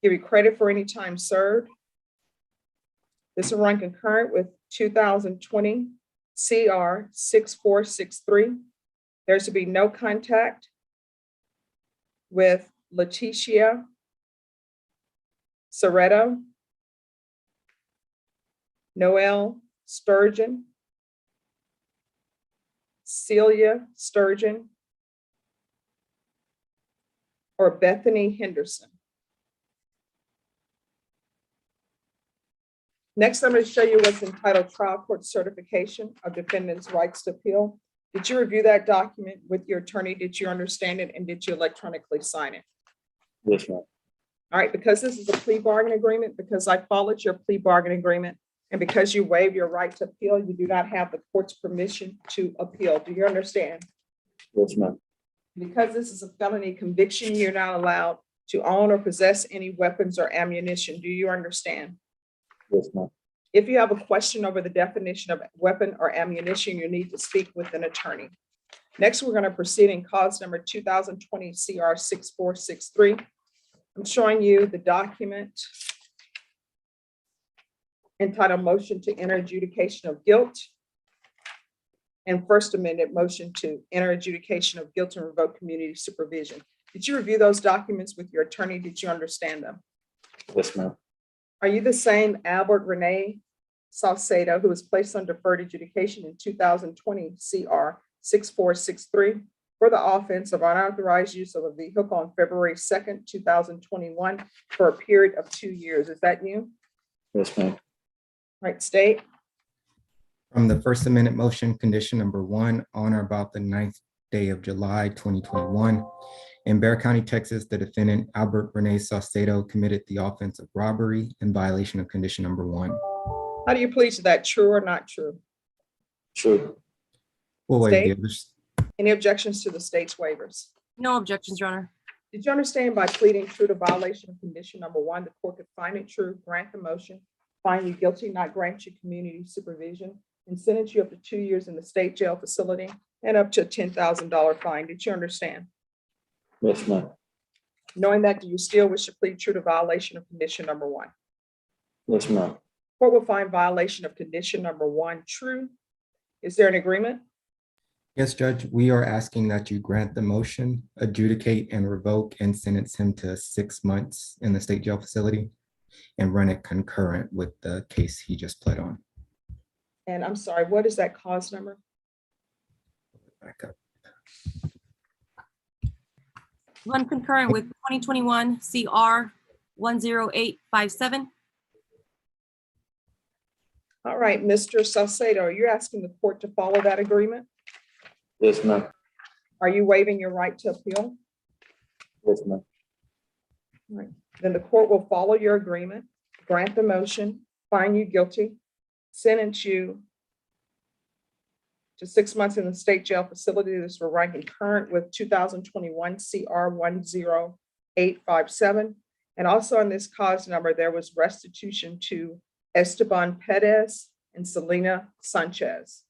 give you credit for any time served. This will run concurrent with 2020 CR 6463. There's to be no contact with Leticia Soretto, Noel Sturgeon, Celia Sturgeon, or Bethany Henderson. Next, I'm going to show you what's entitled Trial Court Certification of Defendant's Rights to Appeal. Did you review that document with your attorney? Did you understand it? And did you electronically sign it? Yes, ma'am. All right, because this is a plea bargain agreement, because I followed your plea bargain agreement, and because you waive your right to appeal, you do not have the court's permission to appeal. Do you understand? Yes, ma'am. Because this is a felony conviction, you're not allowed to own or possess any weapons or ammunition. Do you understand? Yes, ma'am. If you have a question over the definition of weapon or ammunition, you need to speak with an attorney. Next, we're going to proceed in cause number 2020 CR 6463. I'm showing you the document entitled Motion to Enter Adjudication of Guilt and First Amendment Motion to Enter Adjudication of Guilt and Revoke Community Supervision. Did you review those documents with your attorney? Did you understand them? Yes, ma'am. Are you the same Albert Rene Salcedo who was placed on deferred adjudication in 2020 CR 6463 for the offense of unauthorized use of a vehicle on February 2nd, 2021 for a period of 2 years? Is that you? Yes, ma'am. Right, state. From the First Amendment motion, condition number 1, on or about the 9th day of July, 2021. In Bexar County, Texas, the defendant, Albert Rene Saucedo, committed the offense of robbery in violation of condition number 1. How do you plead to that? True or not true? True. We'll waive the State? others. Any objections to the state's waivers? No objections, Your Honor. Did you understand by pleading true to violation of condition number 1, the court could find it true, grant the motion, find you guilty, not grant you community supervision, and sentence you up to 2 years in the state jail facility and up to a $10,000 fine? Did you understand? Yes, ma'am. Knowing that, do you still wish to plead true to violation of condition number 1? Yes, ma'am. Court will find violation of condition number 1 true. Is there an agreement? Yes, Judge, we are asking that you grant the motion, adjudicate and revoke and sentence him to 6 months in the state jail facility and run it concurrent with the case he just pled on. And I'm sorry, what is that cause number? Back up. Run concurrent with 2021 CR 10857. All right, Mr. Salcedo, are you asking the court to follow that agreement? Yes, ma'am. Are you waiving your right to appeal? Yes, ma'am. Right. Then the court will follow your agreement, grant the motion, find you guilty, sentence you to 6 months in the state jail facility. This will run concurrent with 2021 CR 10857. And also on this cause number, there was restitution to Esteban Perez and Selena Sanchez.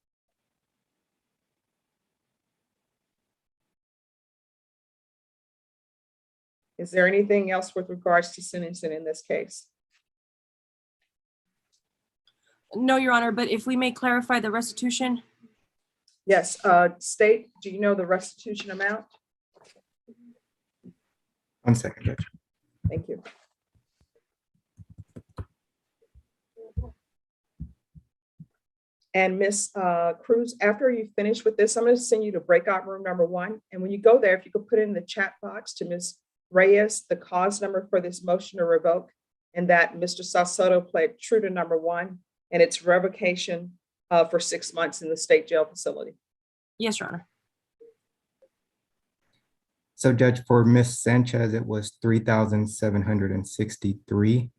Is there anything else with regards to sentencing in this case? No, Your Honor, but if we may clarify the restitution. Yes, State, do you know the restitution amount? 1 second, Judge. Thank you. And Ms. Cruz, after you finish with this, I'm going to send you to breakout room number 1. And when you go there, if you could put in the chat box to Ms. Reyes, the cause number for this motion to revoke, and that Mr. Salcedo pled true to number 1, and its revocation for 6 months in the state jail facility. Yes, Your Honor. So Judge, for Ms. Sanchez, it was 3,763.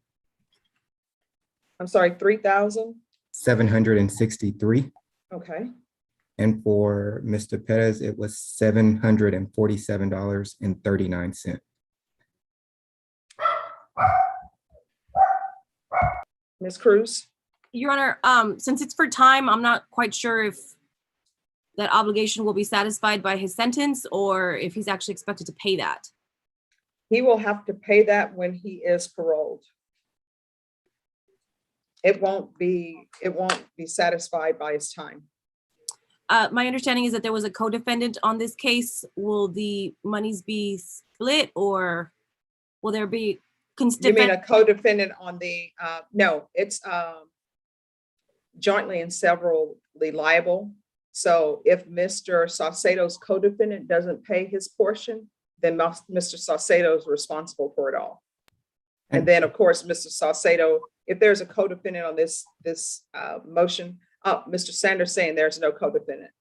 I'm sorry, 3,000? 763. Okay. And for Mr. Perez, it was $747.39. Ms. Cruz? Your Honor, since it's for time, I'm not quite sure if that obligation will be satisfied by his sentence or if he's actually expected to pay that. He will have to pay that when he is paroled. It won't be satisfied by his time. My understanding is that there was a co-defendant on this case. Will the monies be split or will there be? You mean a co-defendant on the, no, it's jointly and severally liable. So if Mr. Saucedo's co-defendant doesn't pay his portion, then Mr. Saucedo is responsible for it all. And then, of course, Mr. Saucedo, if there's a co-defendant on this motion, Mr. Sanders saying there's no co-defendant.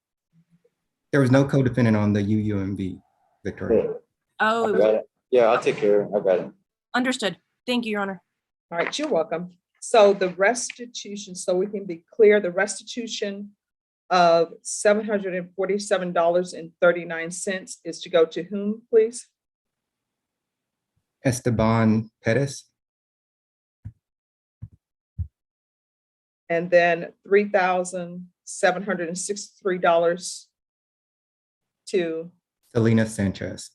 There was no co-defendant on the UUMV, Victoria. Oh, I got it. Yeah, I'll take care of it. I got it. Understood. Thank you, Your Honor. All right, you're welcome. So the restitution, so we can be clear, the restitution of $747.39 is to go to whom, please? Esteban Perez. And then $3,763 to Selena Sanchez.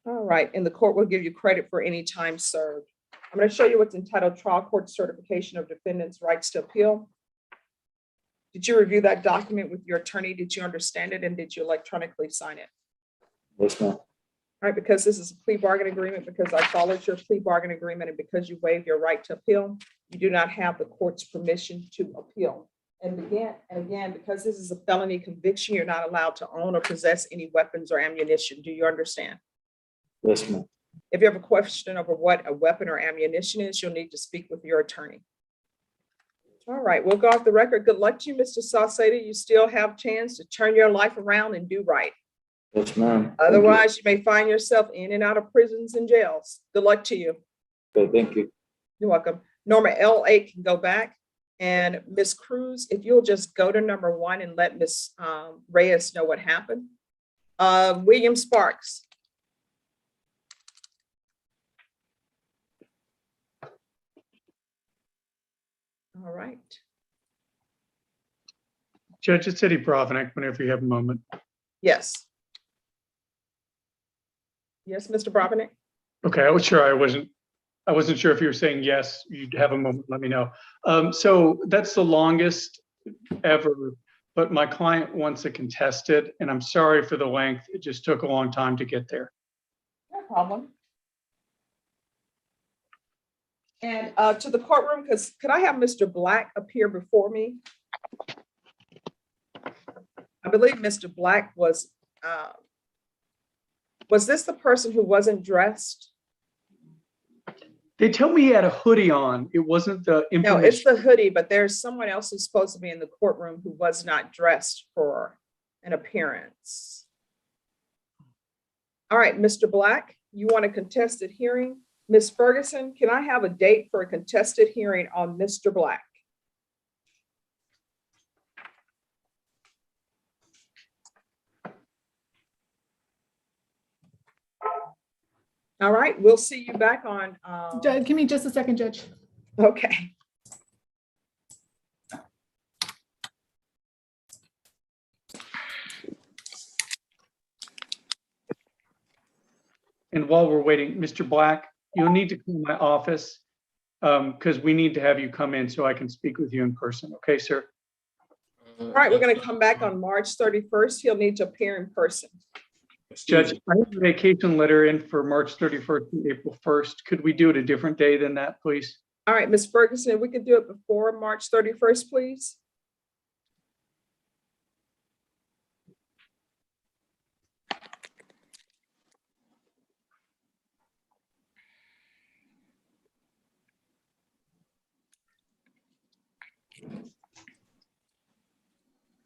all right, and the court will give you credit for any time served. I'm going to show you what's entitled Trial Court Certification of Defendant's Rights to Appeal. Did you review that document with your attorney? Did you understand it? And did you electronically sign it? Yes, ma'am. All right, because this is a plea bargain agreement, because I followed your plea bargain agreement, and because you waived your right to appeal, you do not have the court's permission to appeal. And again, because this is a felony conviction, you're not allowed to own or possess any weapons or ammunition. Do you understand? Yes, ma'am. If you have a question over what a weapon or ammunition is, you'll need to speak with your attorney. All right, we'll go off the record. Good luck to you, Mr. Saucedo. You still have a chance to turn your life around and do right. Yes, ma'am. Otherwise, you may find yourself in and out of prisons and jails. Good luck to you. Okay, thank you. You're welcome. Norma, L8 can go back. And Ms. Cruz, if you'll just go to number 1 and let Ms. Reyes know what happened. William Sparks. All right. Judge, it's Eddie Brovanek, whenever you have a moment. Yes. Yes, Mr. Brovanek. Okay, I wasn't sure if you were saying yes, you'd have a moment, let me know. So that's the longest ever, but my client wants to contest it, and I'm sorry for the length. It just took a long time to get there. No problem. And to the courtroom, because could I have Mr. Black appear before me? I believe Mr. Black was this the person who wasn't dressed? They tell me he had a hoodie on. It wasn't the No, it's the hoodie, but there's someone else who's supposed to be in the courtroom who was not dressed for an appearance. All right, Mr. Black, you want a contested hearing? Ms. Ferguson, can I have a date for a contested hearing on Mr. Black? All right, we'll see you back on. Judge, give me just a second, Judge. Okay. And while we're waiting, Mr. Black, you'll need to come to my office because we need to have you come in so I can speak with you in person. Okay, sir? All right, we're going to come back on March 31st. He'll need to appear in person. Judge, I have a vacation letter in for March 31st and April 1st. Could we do it a different day than that, please? All right, Ms. Ferguson, if we could do it before March 31st, please.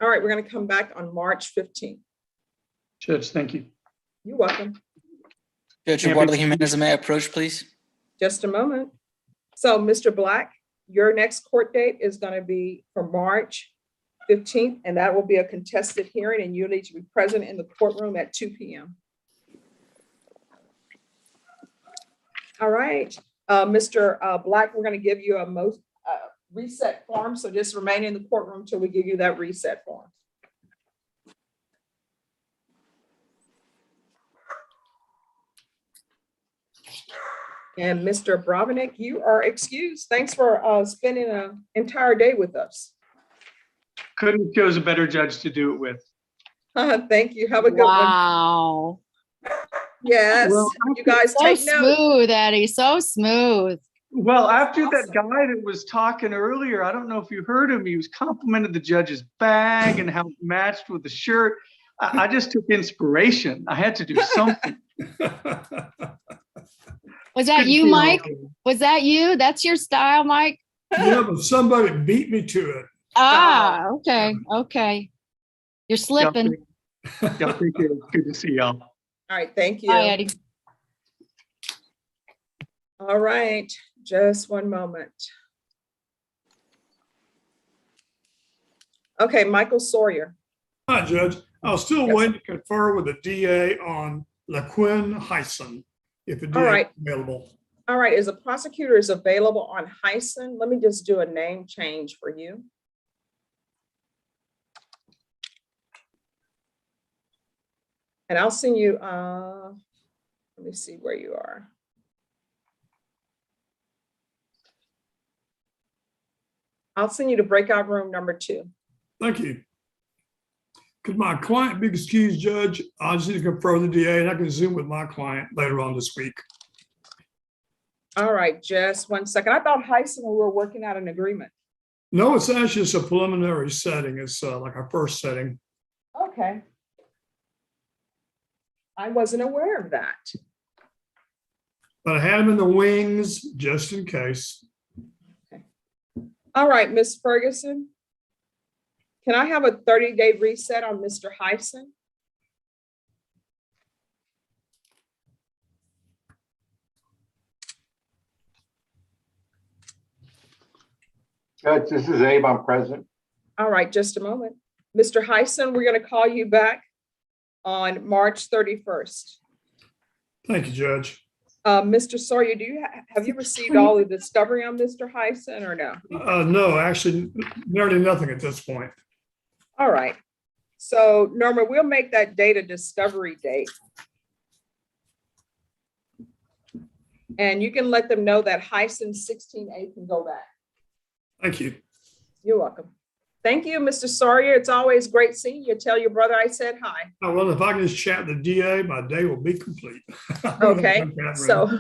All right, we're going to come back on March 15th. Judge, thank you. You're welcome. Judge Eduardo Jimenez, may I approach, please? Just a moment. So, Mr. Black, your next court date is going to be for March 15th, and that will be a contested hearing, and you need to be present in the courtroom at 2 p.m. All right, Mr. Black, we're going to give you a reset form, so just remain in the courtroom till we give you that reset form. And Mr. Bravenik, you are excused. Thanks for spending an entire day with us. Couldn't have chose a better judge to do it with. Thank you. Have a good one. Wow. Yes, Well, you guys So take note. smooth, Eddie, so smooth. Well, after that guy that was talking earlier, I don't know if you heard him, he was complimenting the judge's bag and how it matched with the shirt. I just took inspiration. I had to do something. Was that you, Mike? Was that you? That's your style, Mike? Yeah, but somebody beat me to it. Ah, okay, okay. You're slipping. Y'all take care. Good to see y'all. All right, thank you. Hi, Eddie. All right, just one moment. Okay, Michael Sawyer. Hi, Judge. I was still waiting to confer with the DA on LaQuinn Hyson, if the DA is available. All right, as a prosecutor is available on Hyson, let me just do a name change for you. And I'll send you, let me see where you are. I'll send you to breakout room number 2. Thank you. Could my client be excused, Judge? I just need to confer with the DA and I can Zoom with my client later on this week. All right, just one second. I thought Hyson, we were working out an agreement. No, it's actually just a preliminary setting. It's like our first setting. Okay. I wasn't aware of that. But I had him in the wings just in case. All right, Ms. Ferguson. Can I have a 30-day reset on Mr. Hyson? Judge, this is Abe. I'm present. All right, just a moment. Mr. Hyson, we're going to call you back on March 31st. Thank you, Judge. Mr. Sawyer, have you received all the discovery on Mr. Hyson or no? No, actually, nearly nothing at this point. All right. So Norma, we'll make that date a discovery date. And you can let them know that Hyson 16A can go back. Thank you. You're welcome. Thank you, Mr. Sawyer. It's always great seeing you. Tell your brother I said hi. Well, if I can just chat with the DA, my day will be complete. Okay. So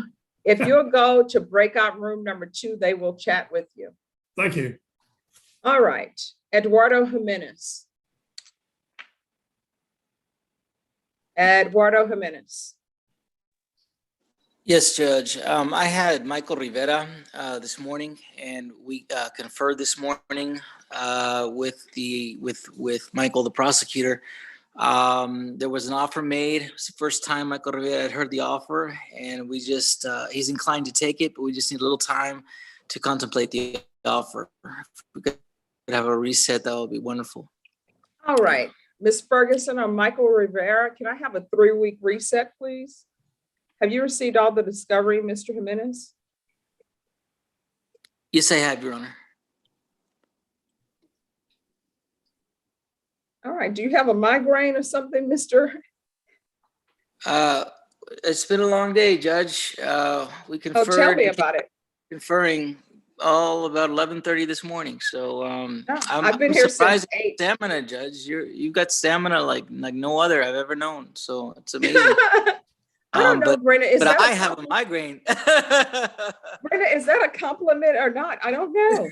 if you'll go to breakout room number 2, they will chat with you. Thank you. All right. Eduardo Jimenez. Eduardo Jimenez. Yes, Judge. I had Michael Rivera this morning, and we conferred this morning with Michael, the prosecutor. There was an offer made. It's the first time Michael Rivera had heard the offer, and we just, he's inclined to take it, but we just need a little time to contemplate the offer. If we could have a reset, that would be wonderful. All right, Ms. Ferguson or Michael Rivera, can I have a 3-week reset, please? Have you received all the discovery, Mr. Jimenez? Yes, I have, Your Honor. All right, do you have a migraine or something, Mr.? It's been a long day, Judge. We Oh, tell me conferred, about it. conferring all about 11:30 this morning. So I've been here since surprised at 8. stamina, Judge. You've got stamina like no other I've ever known. So it's amazing. I don't know, Brenda, is that I have a migraine. Brenda, is that a compliment or not? I don't know.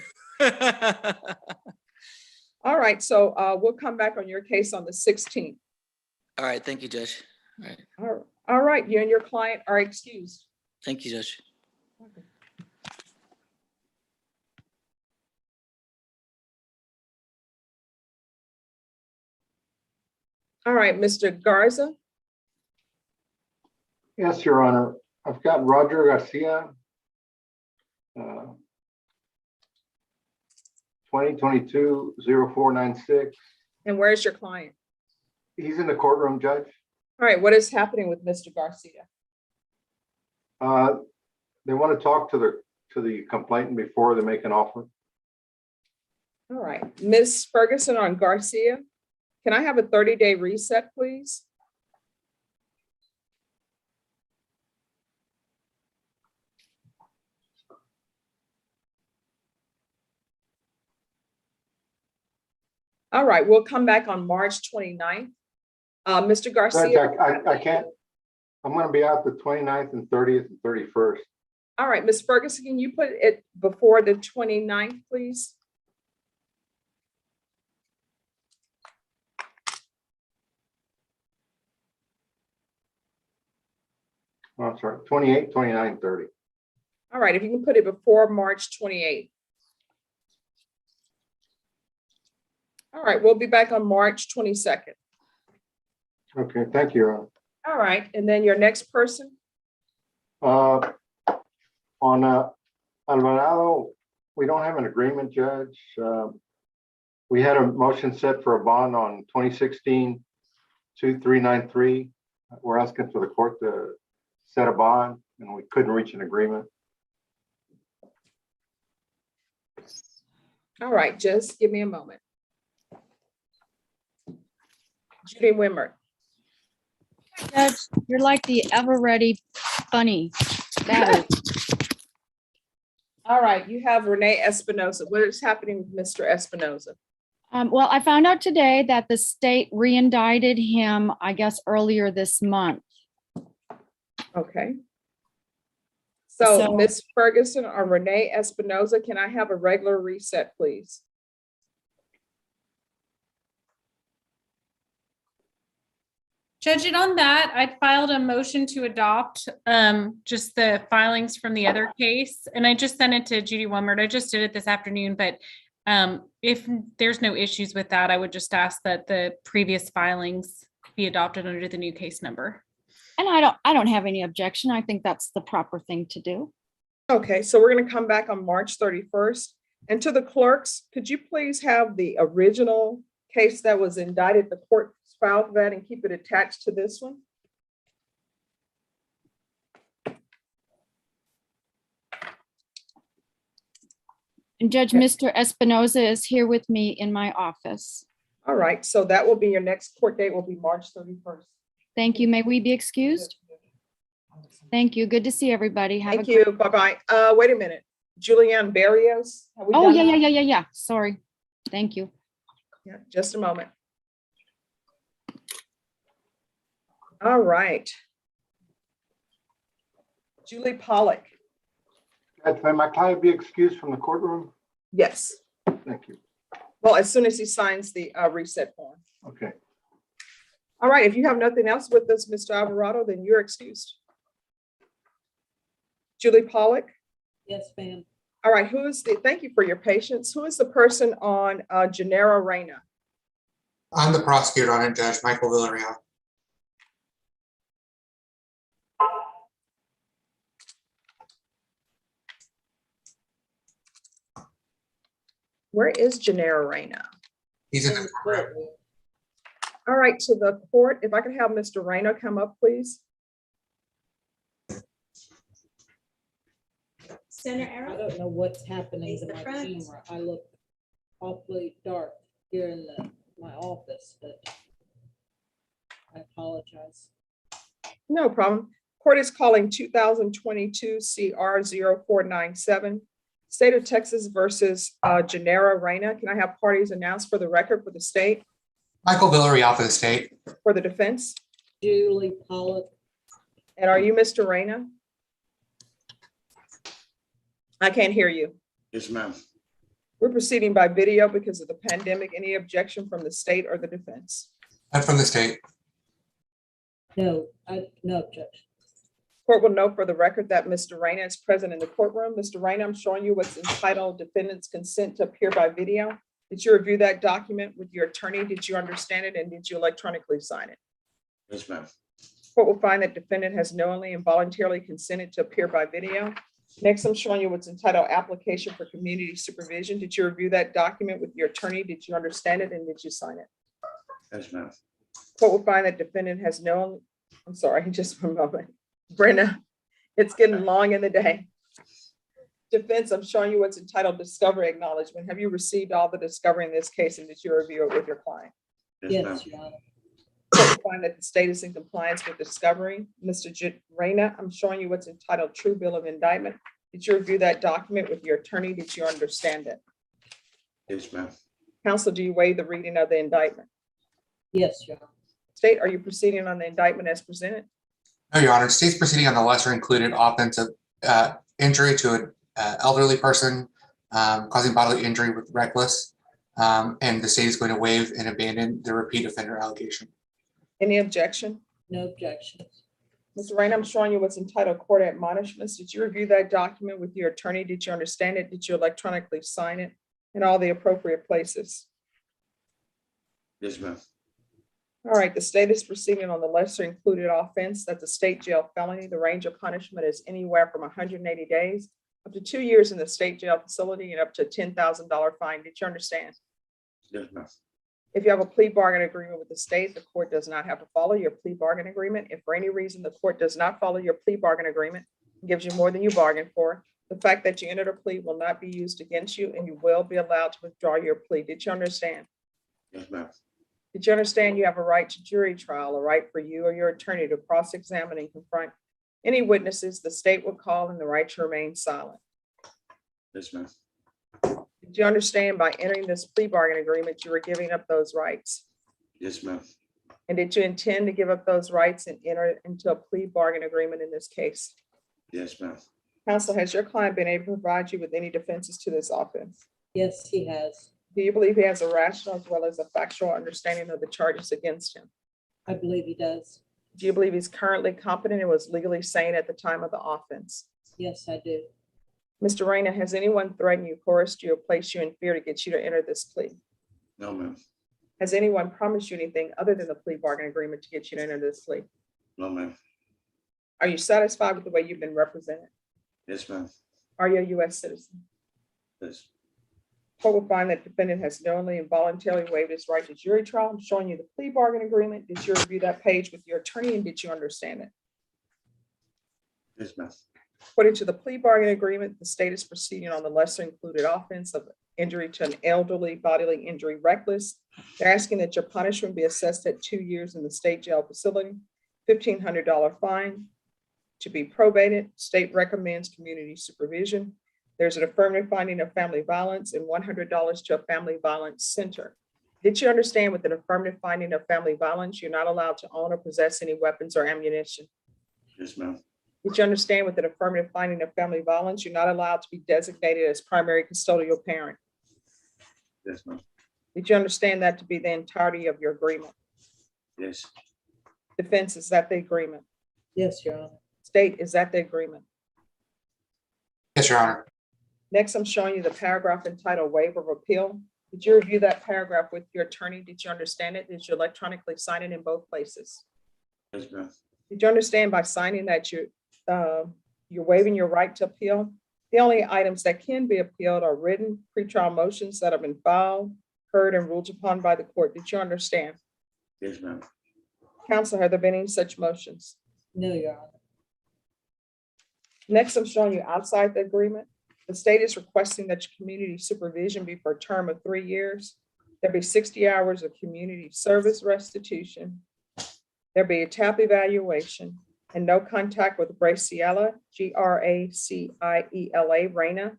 All right, so we'll come back on your case on the 16th. All right, thank you, Judge. All right, All right, you and your client are excused. thank you, Judge. All right, Mr. Garza. Yes, Your Honor. I've got Roger Garcia. 2022-0496. And where's your client? He's in the courtroom, Judge. All right, what is happening with Mr. Garcia? They want to talk to the complainant before they make an offer. All right, Ms. Ferguson on Garcia, can I have a 30-day reset, please? All right, we'll come back on March 29th. Mr. Garcia. Judge, I can't. I'm going to be out the 29th and 30th and 31st. All right, Ms. Ferguson, can you put it before the 29th, please? Oh, I'm sorry, 28, 29, 30. All right, if you can put it before March 28th. All right, we'll be back on March 22nd. Okay, thank you, Your Honor. All right, and then your next person? On Alvarado, we don't have an agreement, Judge. We had a motion set for a bond on 2016-2393. We're asking for the court to set a bond, and we couldn't reach an agreement. All right, just give me a moment. Judy Wimmer. Judge, you're like the ever-ready bunny. Battery. All right, you have Renee Espinoza. What is happening with Mr. Espinoza? Well, I found out today that the state re-indicted him, I guess, earlier this month. Okay. So So- Ms. Ferguson or Renee Espinoza, can I have a regular reset, please? Judge, and on that, I filed a motion to adopt just the filings from the other case. And I just sent it to Judy Wilmert. I just did it this afternoon, but if there's no issues with that, I would just ask that the previous filings be adopted under the new case number. And I don't have any objection. I think that's the proper thing to do. Okay, so we're going to come back on March 31st. And to the clerks, could you please have the original case that was indicted, the court filed that, and keep it attached to this one? And Judge, Mr. Espinoza is here with me in my office. All right, so that will be your next court date will be March 31st. Thank you. May we be excused? Thank you. Good to see everybody. Have Thank a you. Bye-bye. Wait a minute. Julianne Barrios. have we Oh, done that? yeah. Sorry. Thank you. Yeah, just a moment. All right. Julie Pollock. Judge, may my client be excused from the courtroom? Yes. Thank you. Well, as soon as he signs the reset form. Okay. All right. If you have nothing else with us, Mr. Alvarado, then you're excused. Julie Pollock. Yes, ma'am. All right. Thank you for your patience. Who is the person on Gennaro Reyna? I'm the prosecutor on it, Judge Michael Villarreal. Where is Janera Reyna? He's in the courtroom. All right, to the court, if I could have Mr. Reyna come up, please. Senator I Arrow? don't know what's happening Face to the my front. camera. I look awfully dark here in my office, but I apologize. No problem. Court is calling 2022 CR 0497, State of Texas versus Janera Reyna. Can I have parties announced for the record for the state, Michael Villarreal for the state. for the defense? Julie Pollock. And are you Mr. Reyna? I can't hear you. Yes, ma'am. We're proceeding by video because of the pandemic. Any objection from the state or the defense? I'm from the state. No, no objection. Court will note for the record that Mr. Reyna is present in the courtroom. Mr. Reyna, I'm showing you what's entitled defendant's consent to appear by video. Did you review that document with your attorney? Did you understand it? And did you electronically sign it? Yes, ma'am. Court will find that defendant has knowingly and voluntarily consented to appear by video. Next, I'm showing you what's entitled application for community supervision. Did you review that document with your attorney? Did you understand it? And did you sign it? Yes, ma'am. Court will find that defendant has known, I'm sorry, just one moment. Brenda, it's getting long in the day. Defense, I'm showing you what's entitled discovery acknowledgement. Have you received all the discovery in this case and did you review it with your client? Yes, Your Honor. Court will find that the state is in compliance with discovery. Mr. Reyna, I'm showing you what's entitled true bill of indictment. Did you review that document with your attorney? Did you understand it? Yes, ma'am. Counsel, do you waive the reading of the indictment? Yes, Your Honor. State, are you proceeding on the indictment as presented? No, Your Honor. State's proceeding on the lesser included offense of injury to an elderly person causing bodily injury with reckless. And the state is going to waive and abandon the repeat offender allegation. Any objection? No objections. Mr. Reyna, I'm showing you what's entitled court admonishments. Did you review that document with your attorney? Did you understand it? Did you electronically sign it in all the appropriate places? Yes, ma'am. All right, the state is proceeding on the lesser included offense. That's a state jail felony. The range of punishment is anywhere from 180 days up to 2 years in the state jail facility and up to a $10,000 fine. Did you understand? Yes, ma'am. If you have a plea bargain agreement with the state, the court does not have to follow your plea bargain agreement. If for any reason the court does not follow your plea bargain agreement, and gives you more than you bargained for, the fact that you entered a plea will not be used against you and you will be allowed to withdraw your plea. Did you understand? Yes, ma'am. Did you understand you have a right to jury trial, a right for you or your attorney to cross-examine and confront any witnesses the state will call and the right to remain silent? Yes, ma'am. Did you understand by entering this plea bargain agreement, you were giving up those rights? Yes, ma'am. And did you intend to give up those rights and enter into a plea bargain agreement in this case? Yes, ma'am. Counsel, has your client been able to provide you with any defenses to this offense? Yes, he has. Do you believe he has a rational as well as a factual understanding of the charges against him? I believe he does. Do you believe he's currently competent and was legally sane at the time of the offense? Yes, I do. Mr. Reyna, has anyone threatened you, coerced you, or placed you in fear to get you to enter this plea? No, ma'am. Has anyone promised you anything other than the plea bargain agreement to get you to enter this plea? No, ma'am. Are you satisfied with the way you've been represented? Yes, ma'am. Are you a U.S. citizen? Yes. Court will find that defendant has knowingly and voluntarily waived his right to jury trial. I'm showing you the plea bargain agreement. Did you review that page with your attorney and did you understand it? Yes, ma'am. According to the plea bargain agreement, the state is proceeding on the lesser included offense of injury to an elderly, bodily injury reckless. They're asking that your punishment be assessed at 2 years in the state jail facility, $1,500 fine to be probated. State recommends community supervision. There's an affirmative finding of family violence and $100 to a family violence center. Did you understand with an affirmative finding of family violence, you're not allowed to own or possess any weapons or ammunition? Yes, ma'am. Did you understand with an affirmative finding of family violence, you're not allowed to be designated as primary custodial parent? Yes, ma'am. Did you understand that to be the entirety of your agreement? Yes. Defense, is that the agreement? Yes, Your Honor. State, is that the agreement? Yes, Your Honor. Next, I'm showing you the paragraph entitled waiver of appeal. Did you review that paragraph with your attorney? Did you understand it? Did you electronically sign it in both places? Yes, ma'am. Did you understand by signing that you're waiving your right to appeal? The only items that can be appealed are written pretrial motions that have been filed, heard, and ruled upon by the court. Did you understand? Yes, ma'am. Counsel, have there been any such motions? No, Your Honor. Next, I'm showing you outside the agreement. The state is requesting that your community supervision be for a term of 3 years. There be 60 hours of community service restitution. There be a TAP evaluation and no contact with Graciela, Graciela, Reyna,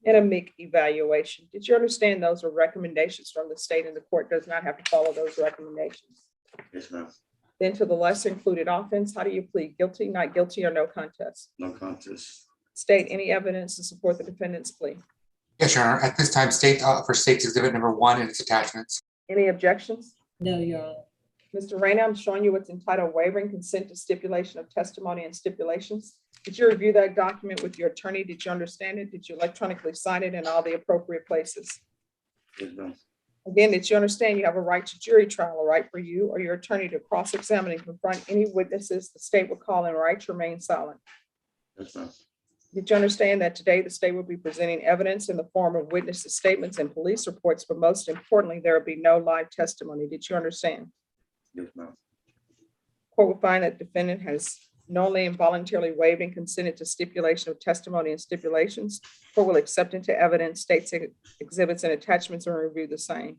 and a MIC evaluation. Did you understand those are recommendations from the state and the court does not have to follow those recommendations? Yes, ma'am. Then to the lesser included offense, how do you plead? Guilty, not guilty, or no contest? No contest. State any evidence to support the defendant's plea. Yes, Your Honor. At this time, state for State's Exhibit number 1 and its attachments. Any objections? No, Your Honor. Mr. Reyna, I'm showing you what's entitled Wavering Consent to Stipulation of Testimony and Stipulations. Did you review that document with your attorney? Did you understand it? Did you electronically sign it in all the appropriate places? Yes, ma'am. Again, did you understand you have a right to jury trial, a right for you or your attorney to cross-examine and confront any witnesses the state will call and right to remain silent? Yes, ma'am. Did you understand that today the state will be presenting evidence in the form of witnesses' statements and police reports, but most importantly, there will be no live testimony? Did you understand? Yes, ma'am. Court will find that defendant has knowingly and voluntarily waived and consented to stipulation of testimony and stipulations. Court will accept into evidence state's exhibits and attachments and review the same.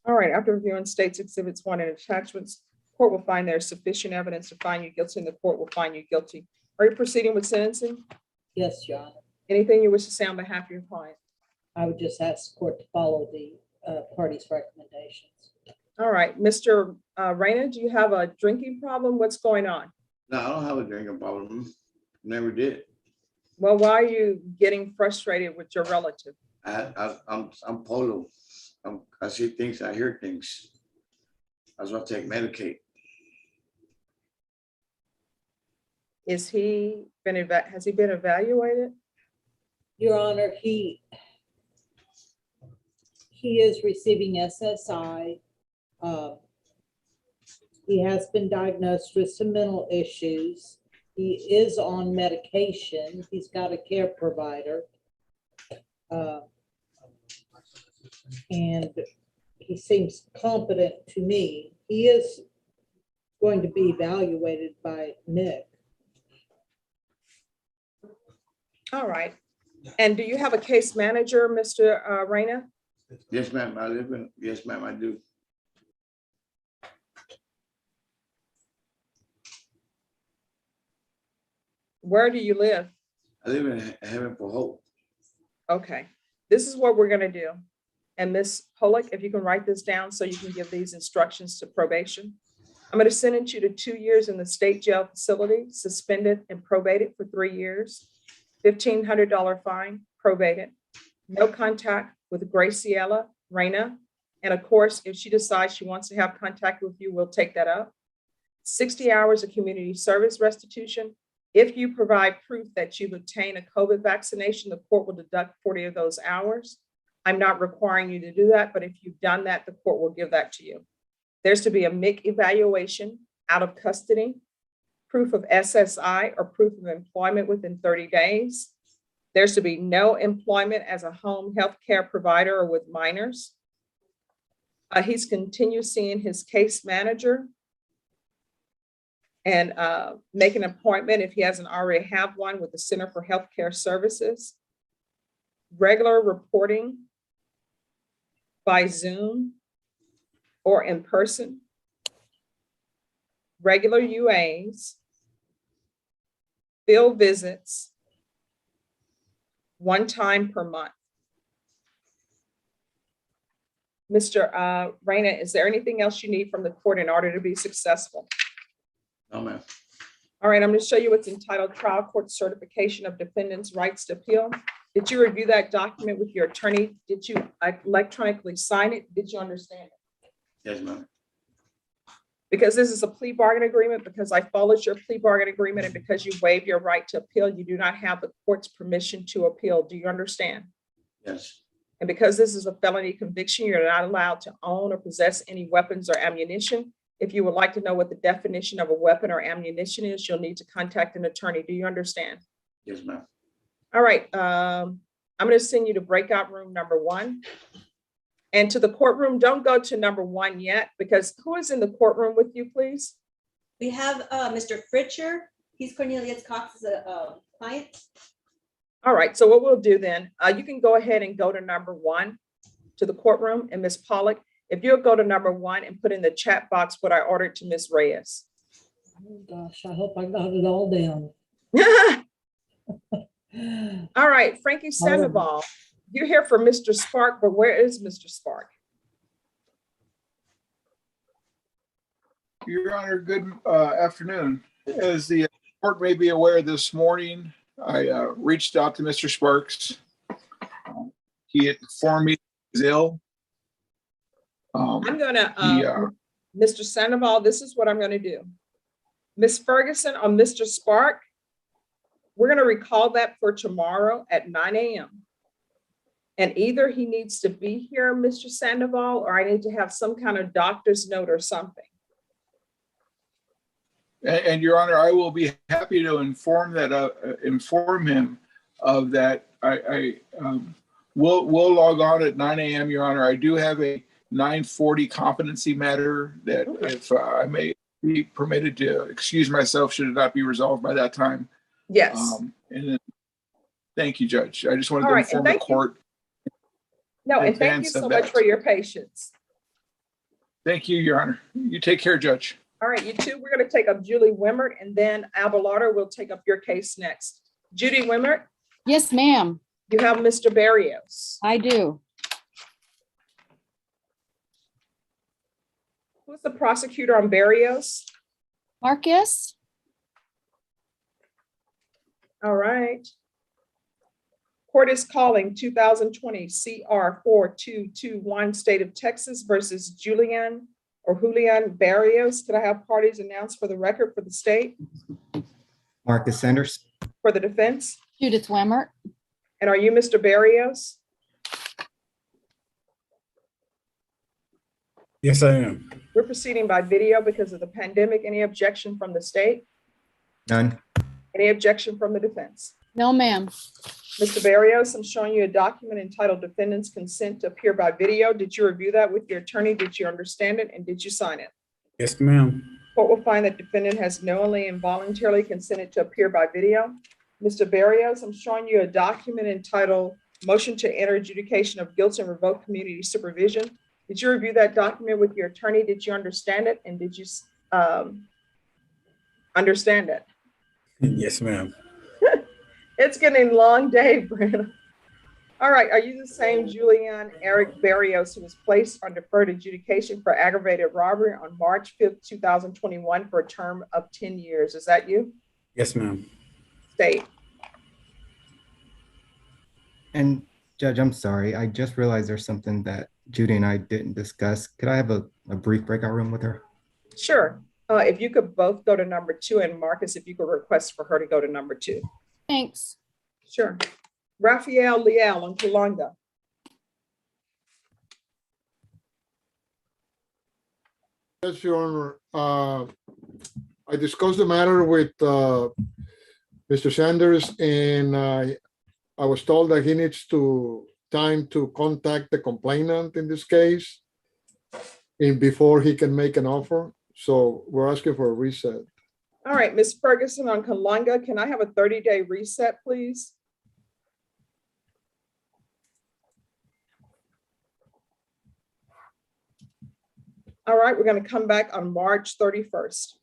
All right, after reviewing state's exhibits 1 and attachments, court will find there is sufficient evidence to find you guilty and the court will find you guilty. Are you proceeding with sentencing? Yes, Your Honor. Anything you wish to say on behalf of your client? I would just ask the court to follow the party's recommendations. All right, Mr. Reyna, do you have a drinking problem? What's going on? No, I don't have a drinking problem. Never did. Well, why are you getting frustrated with your relative? I'm polo. I see things, I hear things. That's why I take Medicaid. Has he been evaluated? Your Honor, he is receiving SSI. He has been diagnosed with some mental issues. He is on medication. He's got a care provider. And he seems competent to me. He is going to be evaluated by Nick. All right. And do you have a case manager, Mr. Reyna? Yes, ma'am. Yes, ma'am, I do. Where do you live? I live in Heaven for Hope. Okay, this is what we're gonna do. And Ms. Pollock, if you can write this down so you can give these instructions to probation. I'm gonna sentence you to 2 years in the state jail facility, suspended and probated for 3 years, $1,500 fine, probated, no contact with Graciela, Reyna. And of course, if she decides she wants to have contact with you, we'll take that up. 60 hours of community service restitution. If you provide proof that you've obtained a COVID vaccination, the court will deduct 40 of those hours. I'm not requiring you to do that, but if you've done that, the court will give that to you. There's to be a MIC evaluation out of custody, proof of SSI or proof of employment within 30 days. There's to be no employment as a home health care provider or with minors. He's continued seeing his case manager and make an appointment if he hasn't already have one with the Center for Healthcare Services. Regular reporting by Zoom or in person. Regular UAs. Field visits. 1 time per month. Mr. Reyna, is there anything else you need from the court in order to be successful? No, ma'am. All right, I'm going to show you what's entitled Trial Court Certification of Defendant's Rights to Appeal. Did you review that document with your attorney? Did you electronically sign it? Did you understand it? Yes, ma'am. Because this is a plea bargain agreement, because I followed your plea bargain agreement, and because you waived your right to appeal, you do not have the court's permission to appeal. Do you understand? Yes. And because this is a felony conviction, you're not allowed to own or possess any weapons or ammunition. If you would like to know what the definition of a weapon or ammunition is, you'll need to contact an attorney. Do you understand? Yes, ma'am. All right. I'm going to send you to breakout room number 1. And to the courtroom, don't go to number 1 yet, because who is in the courtroom with you, please? We have Mr. Fritcher. He's Cornelius Cox's client. All right, so what we'll do then, you can go ahead and go to number 1 to the courtroom, and Ms. Pollock, if you'll go to number 1 and put in the chat box what I ordered to Ms. Reyes. Oh, gosh, I hope I got it all down. All right, Frankie Sandoval, you're here for Mr. Spark, but where is Mr. Spark? Your Honor, good afternoon. As the court may be aware, this morning, I reached out to Mr. Sparks. He informed me he was ill. I'm gonna, Mr. Sandoval, this is what I'm gonna do. Ms. Ferguson or Mr. Spark, we're gonna recall that for tomorrow at 9 a.m. And either he needs to be here, Mr. Sandoval, or I need to have some kind of doctor's note or something. And Your Honor, I will be happy to inform him of that. We'll log on at 9 a.m., Your Honor. I do have a 9:40 competency matter that if I may be permitted to excuse myself, should it not be resolved by that time. Yes. And then, thank you, Judge. I just wanted All to right, inform the court. No, and thank you advance so of much that. for your patience. Thank you, Your Honor. You take care, Judge. All right, you two, we're gonna take up Julie Wimmert, and then Abelardo will take up your case next. Judy Wimmert, Yes, ma'am. you have Mr. Barrios. I do. Who's the prosecutor on Barrios? Marcus? All right. Court is calling 2020 CR 4221 State of Texas versus Julian Barrios. Could I have parties announced for the record for the state, Marcus Sanders. for the defense? Judith Wemmert. And are you Mr. Barrios? Yes, I am. We're proceeding by video because of the pandemic. Any objection from the state? None. Any objection from the defense? No, ma'am. Mr. Barrios, I'm showing you a document entitled Defendant's Consent to Appear by Video. Did you review that with your attorney? Did you understand it? And did you sign it? Yes, ma'am. Court will find that defendant has knowingly and voluntarily consented to appear by video. Mr. Barrios, I'm showing you a document entitled Motion to Enter Adjudication of Guilt and Revoke Community Supervision. Did you review that document with your attorney? Did you understand it? And did you understand it? Yes, ma'am. It's getting a long day, Brenda. All right, are you the same Julian Eric Barrios who was placed on deferred adjudication for aggravated robbery on March 5th, 2021 for a term of 10 years? Is that you? Yes, ma'am. State. And Judge, I'm sorry. I just realized there's something that Judy and I didn't discuss. Could I have a brief breakout room with her? Sure. If you could both go to number 2, and Marcus, if you could request for her to go to number 2. Thanks. Sure. Raphael Leal on Kalonga. Yes, Your Honor. I discussed the matter with Mr. Sanders, and I was told that he needs time to contact the complainant in this case and before he can make an offer. So we're asking for a reset. All right, Ms. Ferguson on Kalonga, can I have a 30-day reset, please? All right, we're going to come back on March 31st.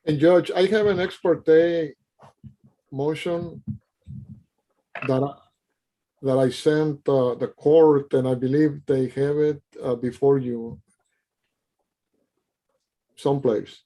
And Judge, I have an ex parte motion that I sent the court, and I believe they have it before you someplace.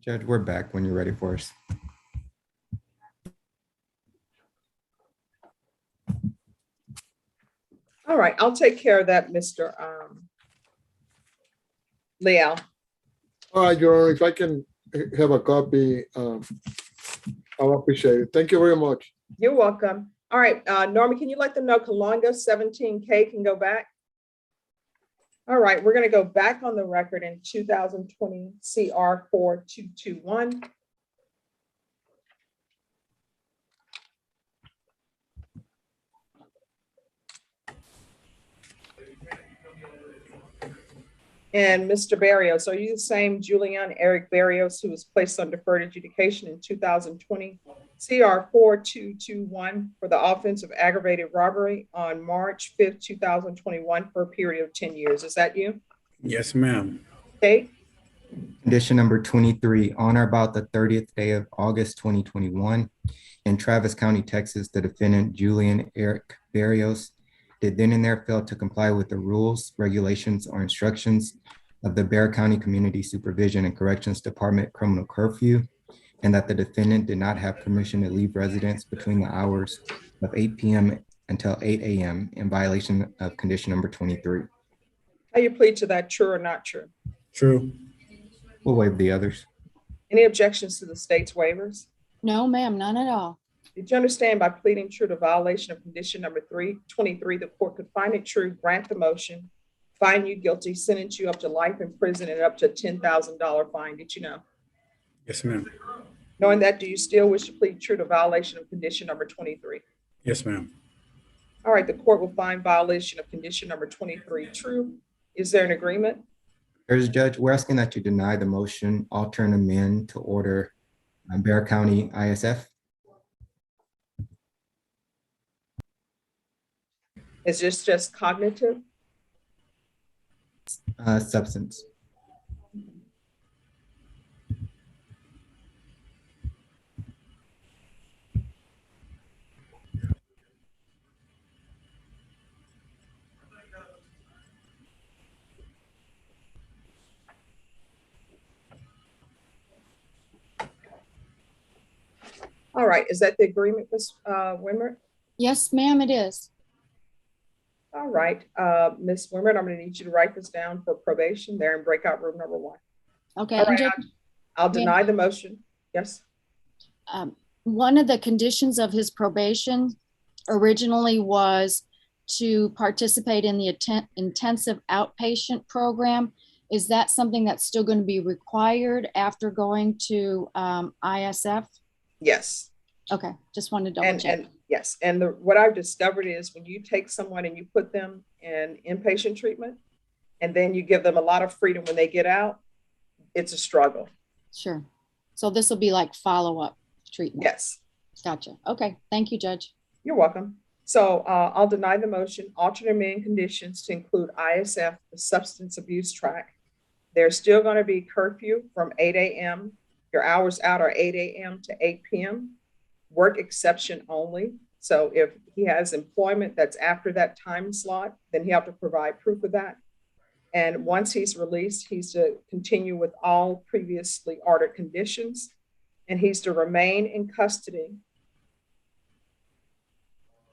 Judge, we're back when you're ready for us. All right, I'll take care of that, Mr. Leal. All right, Your Honor, if I can have a copy, I'll appreciate it. Thank you very much. You're welcome. All right, Norma, can you let them know Kalonga 17K can go back? All right, we're going to go back on the record in 2020 CR 4221. And Mr. Barrios, are you the same Julian Eric Barrios who was placed on deferred adjudication in 2020 CR 4221 for the offense of aggravated robbery on March 5th, 2021 for a period of 10 years? Is that you? Yes, ma'am. Okay. Condition number 23, on or about the 30th day of August 2021 in Travis County, Texas, the defendant Julian Eric Barrios did then and there fail to comply with the rules, regulations, or instructions of the Bexar County Community Supervision and Corrections Department criminal curfew, and that the defendant did not have permission to leave residence between the hours of 8 p.m. until 8 a.m. in violation of condition number 23. How you plead to that, true or not true? True. We'll waive the others. Any objections to the state's waivers? No, ma'am, none at all. Did you understand by pleading true to violation of condition number 23, the court could find it true, grant the motion, find you guilty, sentence you up to life in prison and up to a $10,000 fine? Did you know? Yes, ma'am. Knowing that, do you still wish to plead true to violation of condition number 23? Yes, ma'am. All right, the court will find violation of condition number 23 true. Is there an agreement? There's a judge. We're asking that you deny the motion, alter and amend to order Bexar County ISF. Is this just cognitive? Substance. All right, is that the agreement, Ms. Wimmer? Yes, ma'am, it is. All right, Ms. Wimmer, I'm going to need you to write this down for probation there in breakout room number 1. Okay. All and right, I'll deny the motion. Yes. One of the conditions of his probation originally was to participate in the intensive outpatient program. Is that something that's still going to be required after going to ISF? Yes. Okay, just wanted to double check. And yes, and what I've discovered is when you take someone and you put them in inpatient treatment, and then you give them a lot of freedom when they get out, it's a struggle. Sure. So this will be like follow-up treatment? Yes. Gotcha. Okay, thank you, Judge. You're welcome. So I'll deny the motion, alternate amend conditions to include ISF, the substance abuse track. There's still going to be curfew from 8 a.m. Your hours out are 8 a.m. to 8 p.m. Work exception only. So if he has employment that's after that time slot, then he have to provide proof of that. And once he's released, he's to continue with all previously ordered conditions, and he's to remain in custody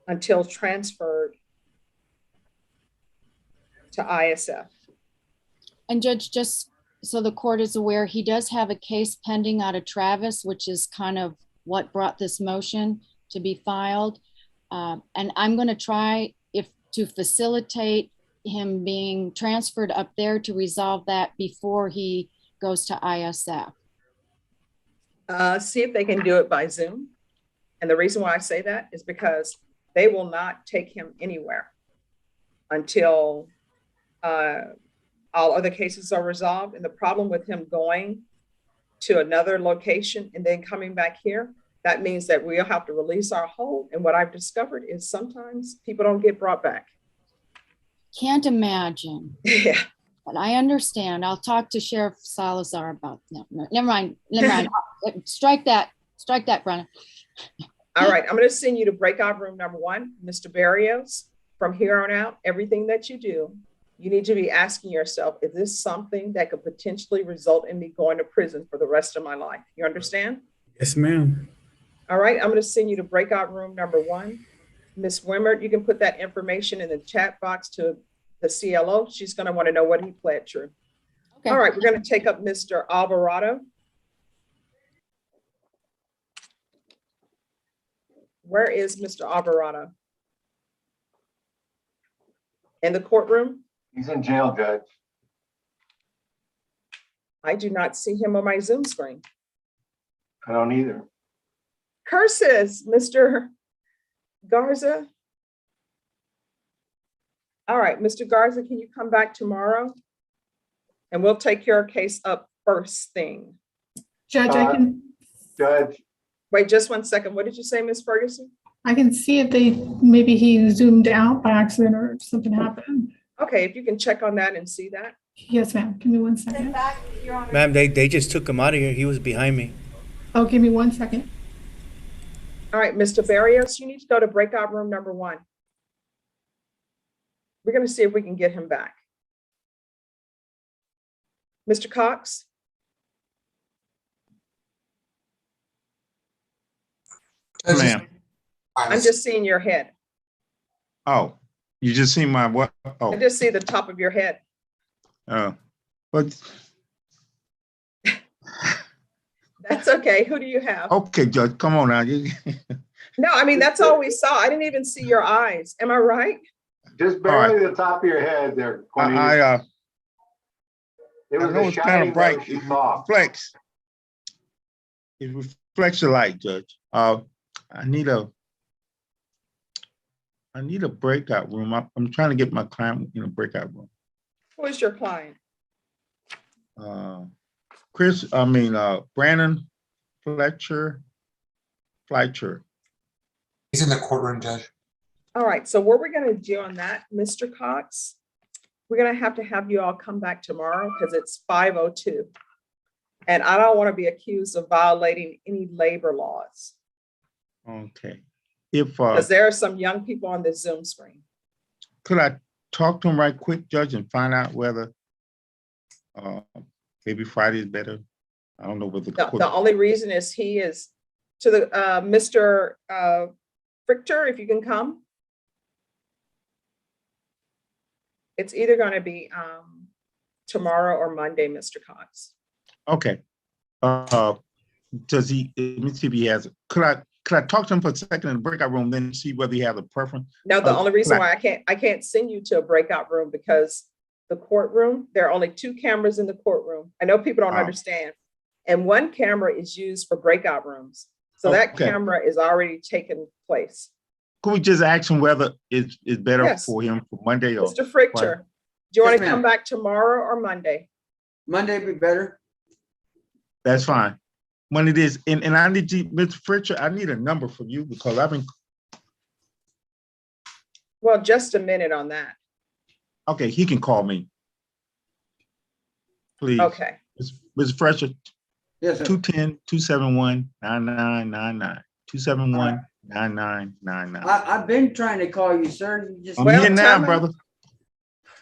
until transferred to ISF. And Judge, just so the court is aware, he does have a case pending out of Travis, which is kind of what brought this motion to be filed. And I'm going to try to facilitate him being transferred up there to resolve that before he goes to ISF. See if they can do it by Zoom. And the reason why I say that is because they will not take him anywhere until all other cases are resolved. And the problem with him going to another location and then coming back here, that means that we'll have to release our hold. And what I've discovered is sometimes people don't get brought back. Can't imagine. Yeah. But I understand. I'll talk to Sheriff Salazar about that. No, never mind. Never mind. Strike that, Brenna. All right, I'm going to send you to breakout room number 1, Mr. Barrios. From here on out, everything that you do You need to be asking yourself, is this something that could potentially result in me going to prison for the rest of my life? You understand? Yes, ma'am. All right, I'm going to send you to breakout room number 1. Ms. Wimmert, you can put that information in the chat box to the CLO. She's going to want to know what he pled true. Okay. All right, we're going to take up Mr. Alvarado. Where is Mr. Alvarado? In the courtroom? He's in jail, Judge. I do not see him on my Zoom screen. I don't either. Curses, Mr. Garza. All right, Mr. Garza, can you come back tomorrow? And we'll take your case up first thing. Judge, Judge. Wait, just 1 second. What did you say, Ms. Ferguson? I can see if maybe he zoomed out by accident or something happened. Okay, if you can check on that and see that. Yes, ma'am. Give me 1 second. Ma'am, they just took him out of here. He was behind me. Oh, give me 1 second. All right, Mr. Barrios, you need to go to breakout room number 1. We're going to see if we can get him back. Mr. Cox? Ma'am. I'm just seeing your head. Oh, you just see my what? Oh, I just see the top of your head. but That's okay. Who do you have? okay, Judge, come on now. No, I mean, that's all we saw. I didn't even see your eyes. Am I right? Just barely the top of your head there, Cornelius. It was I know a it's kind shiny of bright. light you It saw. reflects. It reflects the light, Judge. I need a breakout room. I'm trying to get my client in a breakout room. Who is your client? Brandon Fletcher. He's in the courtroom, Judge. All right, so what we're gonna do on that, Mr. Cox, we're gonna have you all come back tomorrow because it's 5:02. And I don't want to be accused of violating any labor laws Okay. If because there are some young people on the Zoom screen. could I talk to him right quick, Judge, and find out whether maybe Friday is better? I don't know whether The only reason is he is to the Mr. Frichter, if you can come. It's either going to be tomorrow or Monday, Mr. Cox. Okay. Does he? Let me see if he has. Could I talk to him for a second in the breakout room, then see whether he has a preference? No, the only reason why I can't send you to a breakout room because the courtroom, there are only 2 cameras in the courtroom. I know people don't understand. And 1 camera is used for breakout rooms. So that camera is already taken place. Could we just ask him whether it's better Yes. for him for Monday or? Mr. Frichter, do you want Yes, to ma'am. come back tomorrow or Monday? Monday be better. That's fine. When it is, and I need you, Mr. Fritcher, I need a number for you because I've been, Well, just a minute on that. okay, he can call me. Please. Okay. Mr. Fritcher, Yes, sir. 210-271-9999. 271-9999. I've been trying to call you, sir. You just I'm here now, brother.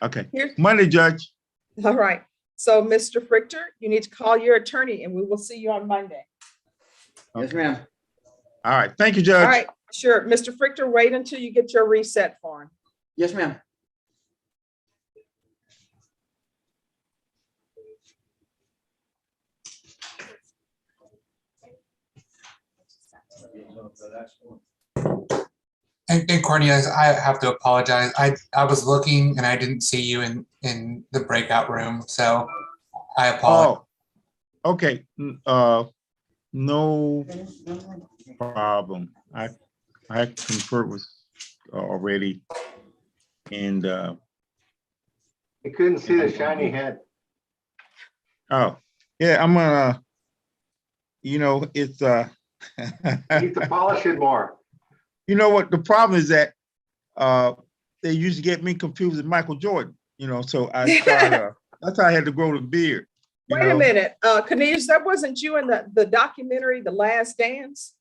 Okay. Monday, Judge. All right. So, Mr. Frichter, you need to call your attorney and we will see you on Monday. Yes, ma'am. All right. Thank you, Judge. All right. Sure. Mr. Frichter, wait until you get your reset form. Yes, ma'am. And Cornelius, I have to apologize. I was looking and I didn't see you in the breakout room, so I apologize. Oh, okay. No problem. I conferred with already, and You couldn't see the shiny head. oh yeah, I'm gonna. It's You need to polish it more. You know what the problem is that they used to get me confused with Michael Jordan. So I tried. That's how I had to grow the beard. Wait a minute. Cornelius, that wasn't you in the documentary, The Last Dance?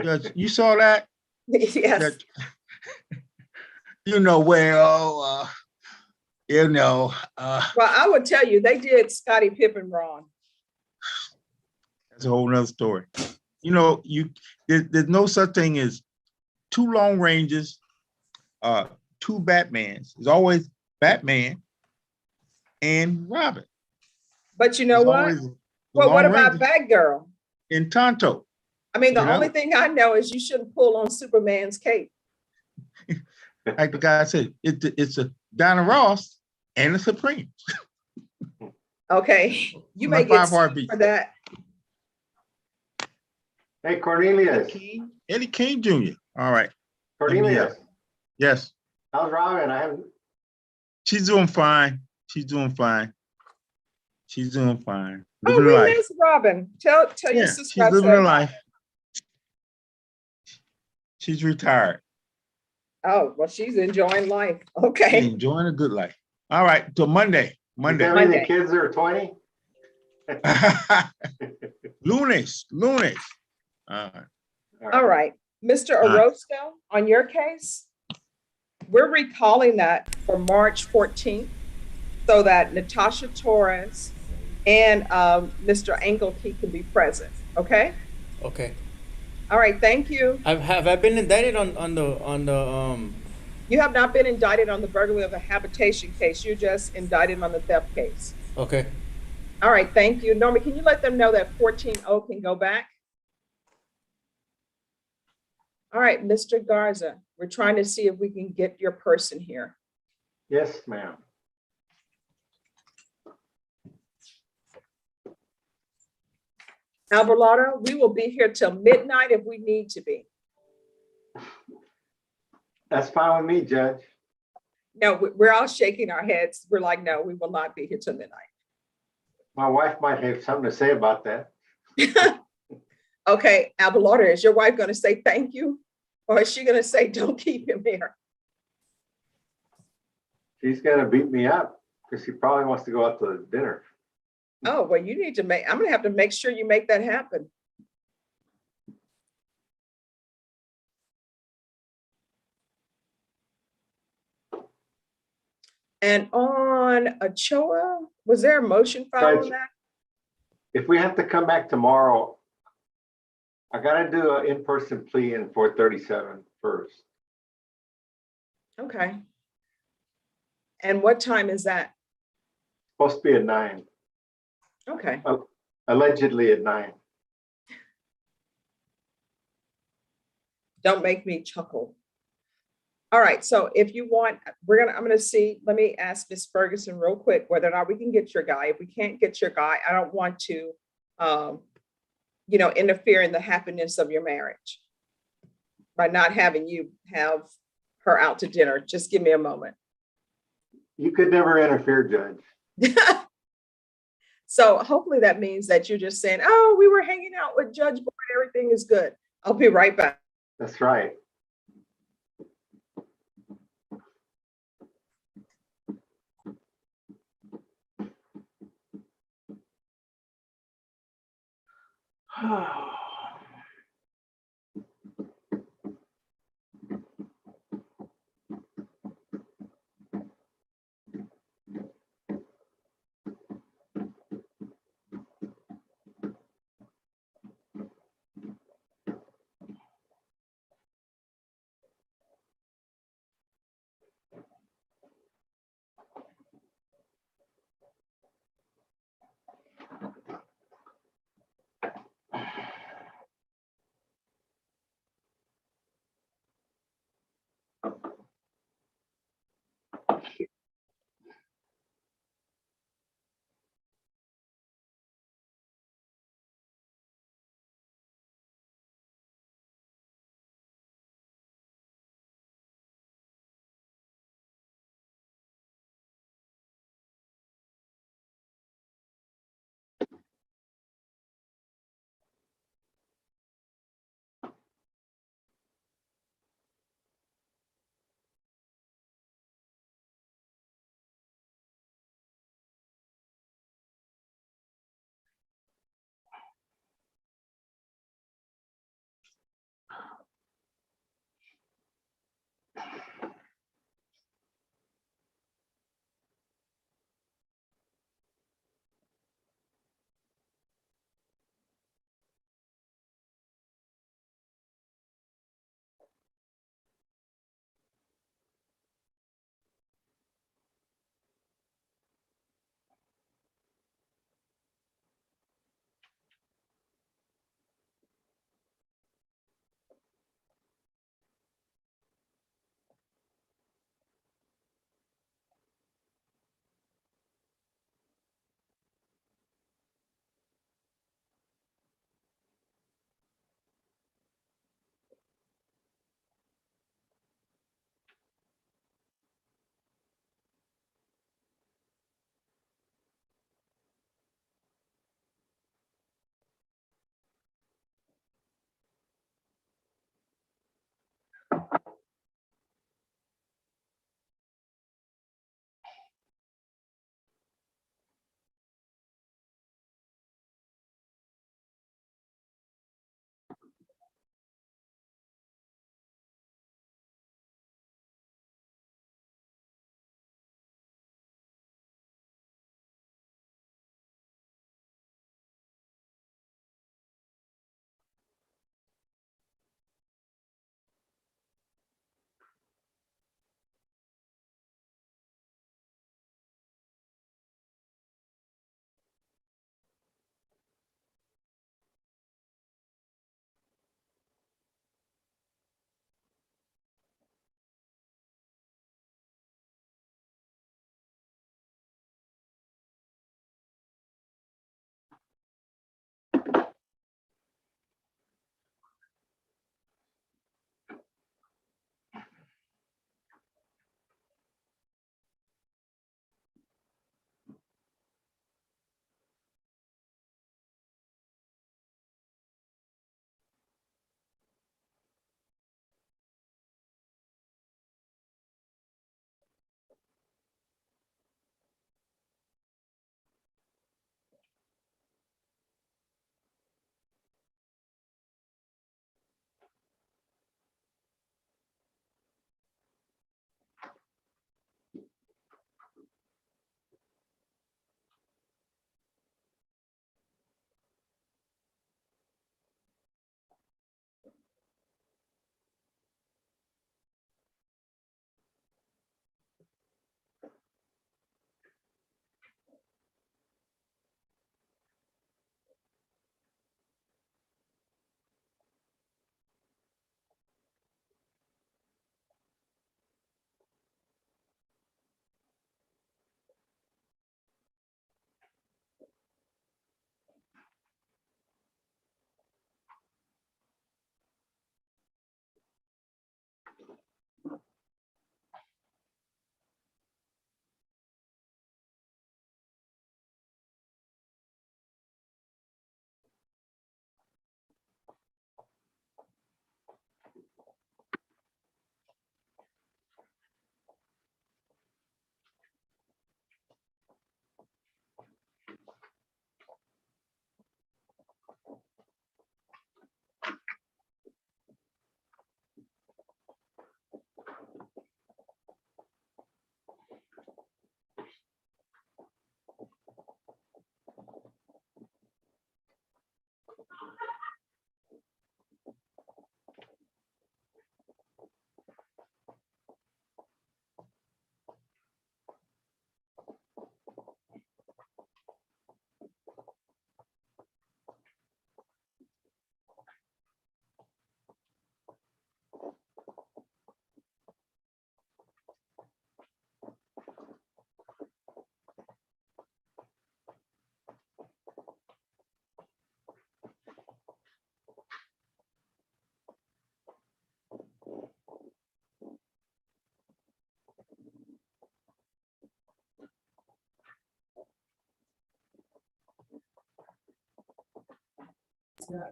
Judge, you saw that? Yes. Well, You know, Well, I would tell you, they did Scottie Pippen wrong. that's a whole nother story. You know, there's no such thing as two long ranges, two Batmans. It's always Batman and Robin. But you know It's what? always the Well, what Lone about Ranger Batgirl? and Tonto. I mean, the You know? only thing I know is you shouldn't pull on Superman's cape. Like the guy said, it's a Donna Ross and a Supreme. Okay, you My may get five sued heartbeats. for that. Hey, Cornelius. Eddie King Jr. All right. Cornelius, Yes. how's Robin? I haven't, She's doing fine. She's doing fine. She's doing fine. Oh, Living we her life. miss Robin. Tell your Yeah, sister she's I living said her hi. life. She's retired. Oh, well, she's enjoying life. She's Okay. enjoying a good life. All right, till Monday. you Monday. got any Monday. kids that are 20? Lunes. All right. All right. Mr. right. Orozco, on your case, we're recalling that for March 14th so that Natasha Torres and Mr. Engelke can be present. Okay? Okay. All right. Thank you. Have I been indicted on the You have not been indicted on the burglary of a habitation case. You're just indicted on the theft case. Okay. All right. Thank you. Norma, can you let them know that 14-0 can go back? All right, Mr. Garza, we're trying to see if we can get your person here. Yes, ma'am. Alvarado, we will be here till midnight if we need to be. That's fine with me, Judge. No, we're all shaking our heads. We're like, no, we will not be here till midnight. My wife might have something to say about that. Okay, Alvarado, is your wife going to say thank you? Or is she going to say, don't keep him here? She's gonna beat me up because she probably wants to go out to dinner. Oh, well, you need to I'm going to have to make sure you make that happen. And on Ochoa, was there a motion filed on Judge, that? if we have to come back tomorrow, I gotta do an in-person plea in 437 first. Okay. And what time is that? Supposed to be at 9, Okay. allegedly at 9. Don't make me chuckle. All right, so if you want, I'm gonna see, let me ask Ms. Ferguson real quick whether or not we can get your guy. If we can't get your guy, I don't want to, interfere in the happiness of your marriage by not having you have her out to dinner. Just give me a moment. You could never interfere, Judge. So hopefully that means that you're just saying, oh, we were hanging out with Judge Boyd, everything is good. I'll be right back. That's right.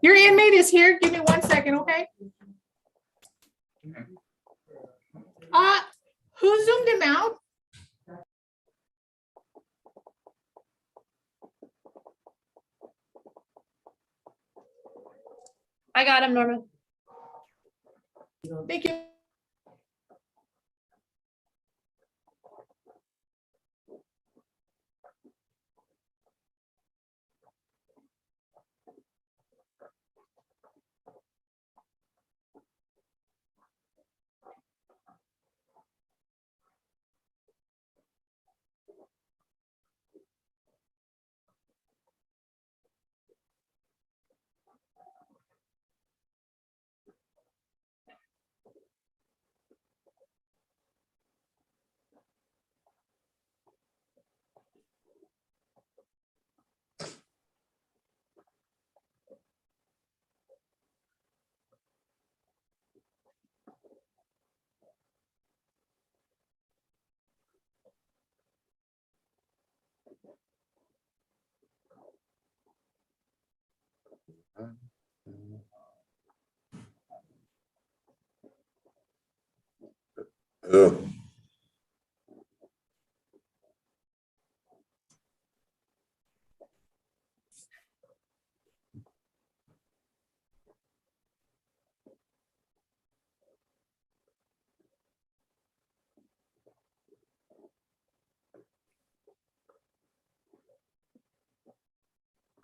Your inmate is here. Give me 1 second, okay? Who zoomed him out? I got him, Norma. Thank you.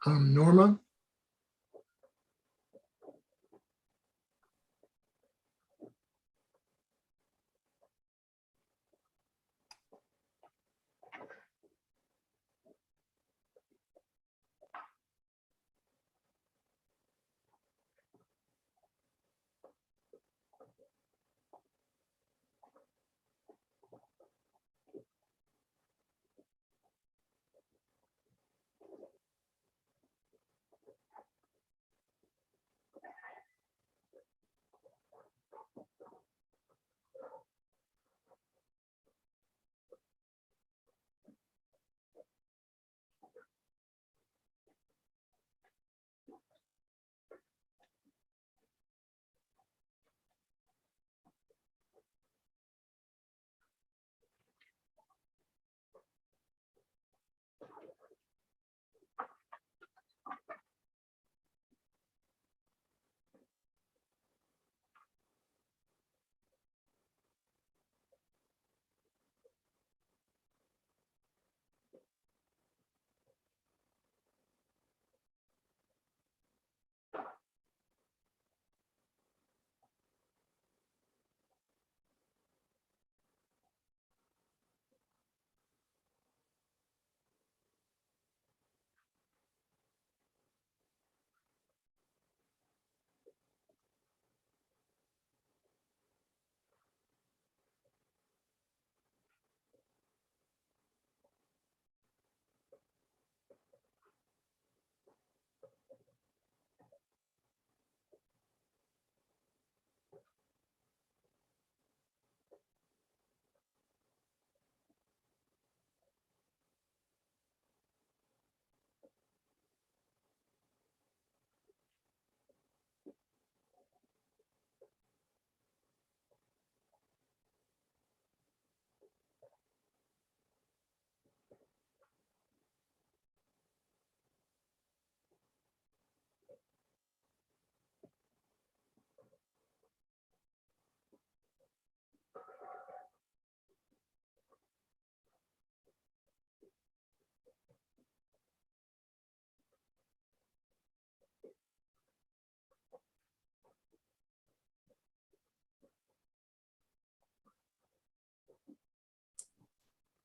Norma?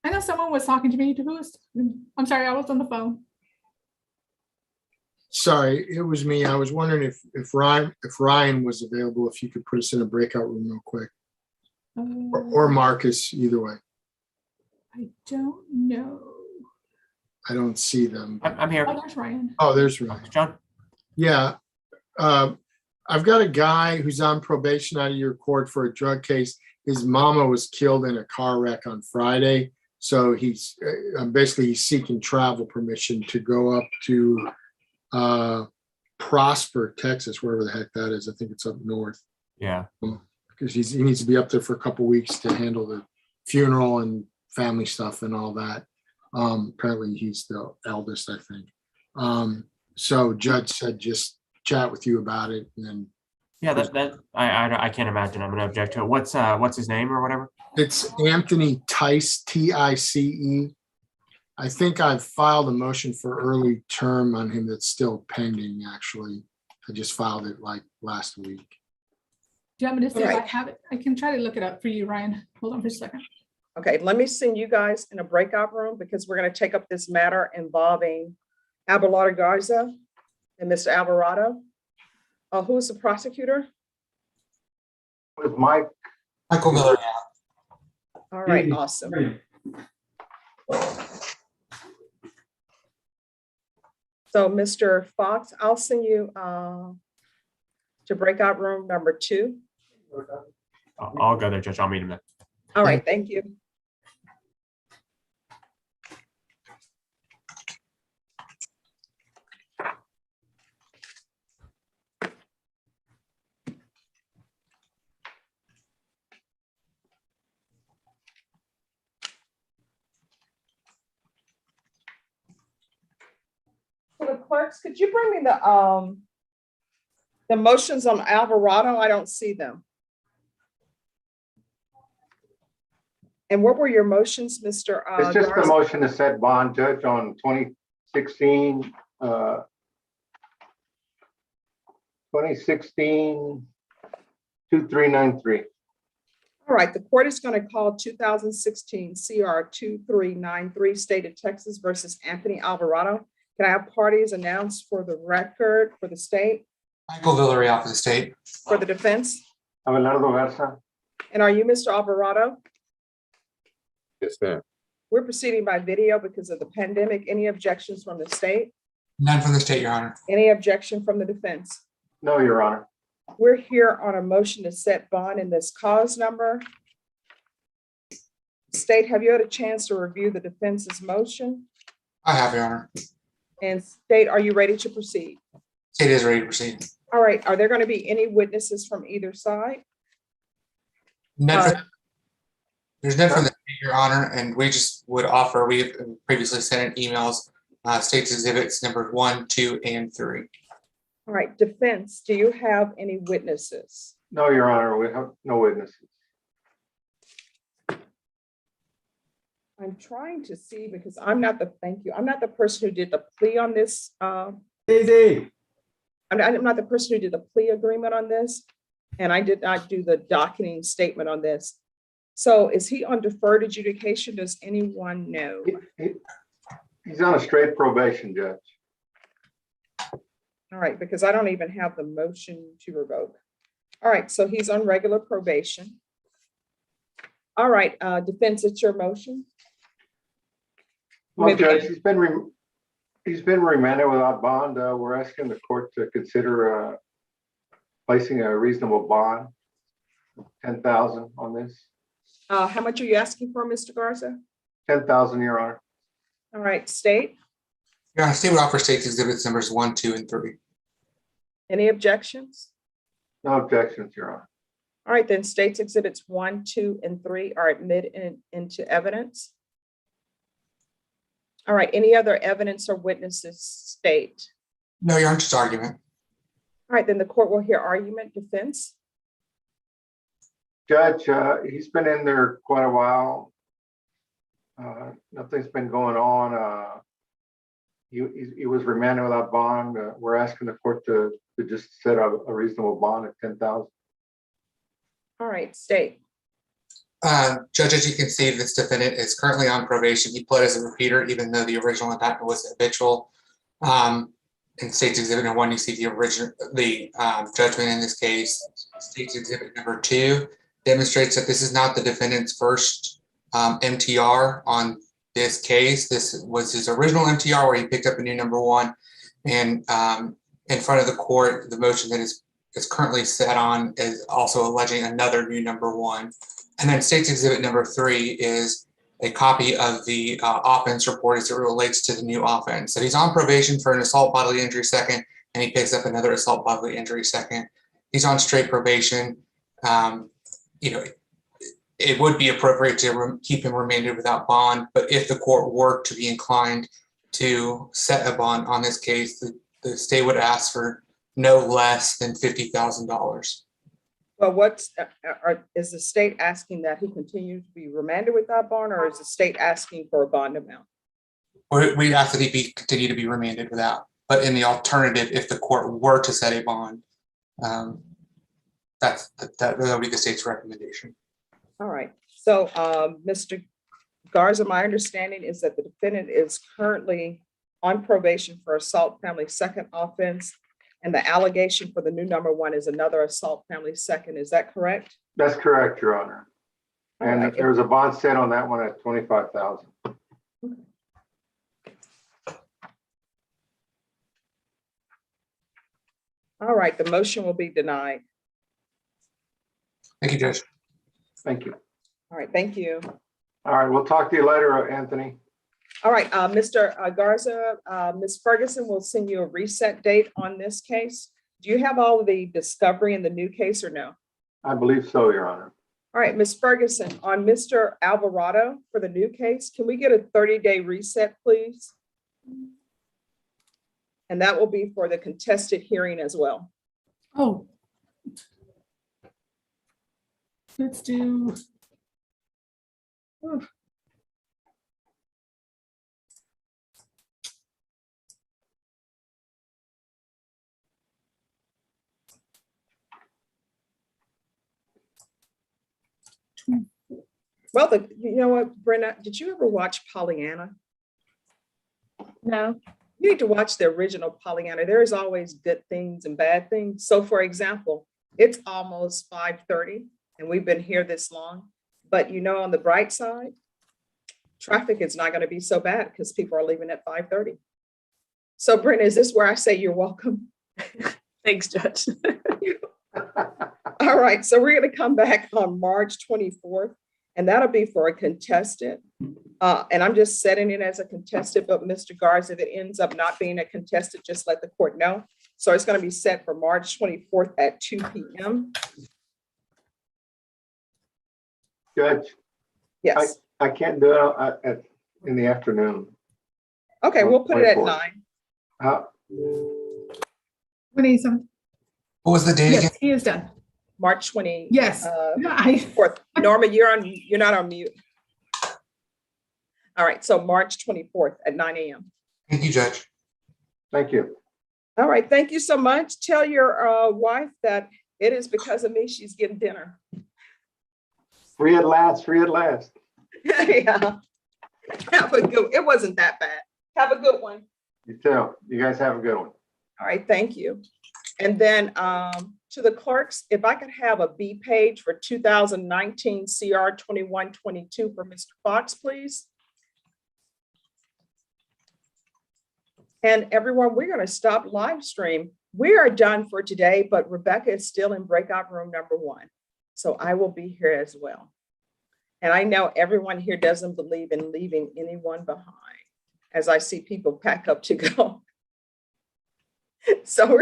I know someone was talking to me. I'm sorry, I was on the phone. Sorry, it was me. I was wondering if Ryan was available, if you could put us in a breakout room real quick, or Marcus, either way. I don't know. I don't see them. I'm here. Oh, there's Ryan. Oh, there's Ryan. John? Yeah. I've got a guy who's on probation out of your court for a drug case. His mama was killed in a car wreck on Friday. So he's basically he's seeking travel permission to go up to Prosper, Texas, wherever the heck that is. I think it's up north. Yeah. Because he needs to be up there for a couple weeks to handle the funeral and family stuff and all that. Apparently he's the eldest, I think. So Judge said just chat with you about it, and then Yeah, I can't imagine I'm gonna object to it. What's his name or whatever? it's Anthony Tice, Tice. I think I've filed a motion for early term on him that's still pending, actually. I just filed it like last week. Do you want me to see if I Alright. have it? I can try to look it up for you, Ryan. Hold on for a second. Okay, let me send you guys in a breakout room because we're going to take up this matter involving Abelardo Garza and Mr. Alvarado. Who's the prosecutor? With Mike. Michael Miller. All right, awesome. So, Mr. Fox, I'll send you to breakout room number 2. I'll go there, Judge. I'll meet him there. All right, thank you. For the clerks, could you bring me the motions on Alvarado? I don't see them. And what were your motions, Mr. It's just the Garza? motion to set bond, Judge, on 2016, 2393. All right, the court is going to call 2016 CR 2393 State of Texas versus Anthony Alvarado. Can I have parties announced for the record for the state, Michael Villarreal for the state. for the defense? Abelardo Garza. And are you Mr. Alvarado? Yes, ma'am. We're proceeding by video because of the pandemic. Any objections from the state? None from the state, Your Honor. Any objection from the defense? No, Your Honor. We're here on a motion to set bond in this cause number. State, have you had a chance to review the defense's motion? I have, Your Honor. And state, are you ready to proceed? State is ready to proceed. All right, are there going to be any witnesses from either side? None from- There's none from the state, Your Honor, and we just would offer, we have previously sent in emails, states exhibits numbers 1, 2, and 3. All right, defense, do you have any witnesses? No, Your Honor, we have no witnesses. I'm trying to see because I'm not the, thank you, I'm not the person who did the plea on this. Easy. I'm not the person who did the plea agreement on this, and I did not do the docketing statement on this. So is he on deferred adjudication? Does anyone know? He's on a straight probation, Judge. All right, because I don't even have the motion to revoke. All right, so he's on regular probation. All right, defense, it's your motion. Well, Judge, he's been remanded without bond. We're asking the court to consider placing a reasonable bond, $10,000 on this. How much are you asking for, Mr. Garza? $10,000, Your Honor. All right, state, Your Honor, state would offer states exhibits numbers 1, 2, and 3. any objections? No objections, Your Honor. All right, then states exhibits 1, 2, and 3 are admitted into evidence. All right, any other evidence or witnesses state? No, Your Honor, just argument. All right, then the court will hear argument, defense. Judge, he's been in there quite a while. Nothing's been going on. He was remanded without bond. We're asking the court to just set a reasonable bond at $10,000. All right, state. Judge, as you can see, this defendant is currently on probation. He pled as a repeater, even though the original indictment was habitual. In states exhibit number 1, you see the judgment in this case. States exhibit number 2 demonstrates that this is not the defendant's first MTR on this case. This was his original MTR where he picked up a new number 1. And in front of the court, the motion that is currently set on is also alleging another new number 1. And then states exhibit number 3 is a copy of the offense report as it relates to the new offense. So he's on probation for an assault bodily injury second and he picks up another assault bodily injury second. He's on straight probation. You know, it would be appropriate to keep him remanded without bond, but if the court were to be inclined to set a bond on this case, the state would ask for no less than $50,000. Well, is the state asking that he continue to be remanded without bond, or is the state asking for a bond amount? We'd ask that he continue to be remanded without, but in the alternative, if the court were to set a bond, that would be the state's recommendation. All right. So, Mr. Garza, my understanding is that the defendant is currently on probation for assault family second offense, and the allegation for the new number one is another assault family second. Is that correct? That's correct, Your Honor. And right. there's a bond set on that one at 25,000. All right, the motion will be denied. Thank you, Judge. Thank you. All right, thank you. All right, we'll talk to you later, Anthony. All right, Mr. Garza, Ms. Ferguson will send you a reset date on this case. Do you have all of the discovery in the new case or no? I believe so, Your Honor. All right, Ms. Ferguson, on Mr. Alvarado for the new case, can we get a 30-day reset, please? And that will be for the contested hearing as well. Oh. Let's do. Oh. Well, you know what, Brenna, did you ever watch Pollyanna? No. You need to watch the original Pollyanna. There is always good things and bad things. So for example, it's almost 5:30 and we've been here this long, but you know, on the bright side, traffic is not going to be so bad because people are leaving at 5:30. So Brenna, is this where I say you're welcome? Thanks, Judge. All right, so we're going to come back on March 24th, and that'll be for a contested. And I'm just setting it as a contested, but Mr. Garza, if it ends up not being a contested, just let the court know. So it's going to be set for March 24th at 2 p.m. Judge? Yes. I can't do it in the afternoon. Okay, we'll put it at 9. 27. What was the date Yes, again? he is done. March 20. Yes. 4th. Norma, you're not on mute. All right, so March 24th at 9 a.m. Thank you, Judge. Thank you. All right, thank you so much. Tell your wife that it is because of me she's getting dinner. Free at last, free at last. Yeah. Have a good, it wasn't that bad. Have a good one. You too. You guys have a good one. All right, thank you. And then to the clerks, if I could have a B page for 2019 CR 2122 for Mr. Fox, please. And everyone, we're going to stop live stream. We are done for today, but Rebecca is still in breakout room number 1. So I will be here as well. And I know everyone here doesn't believe in leaving anyone behind, as I see people pack up to go. So we're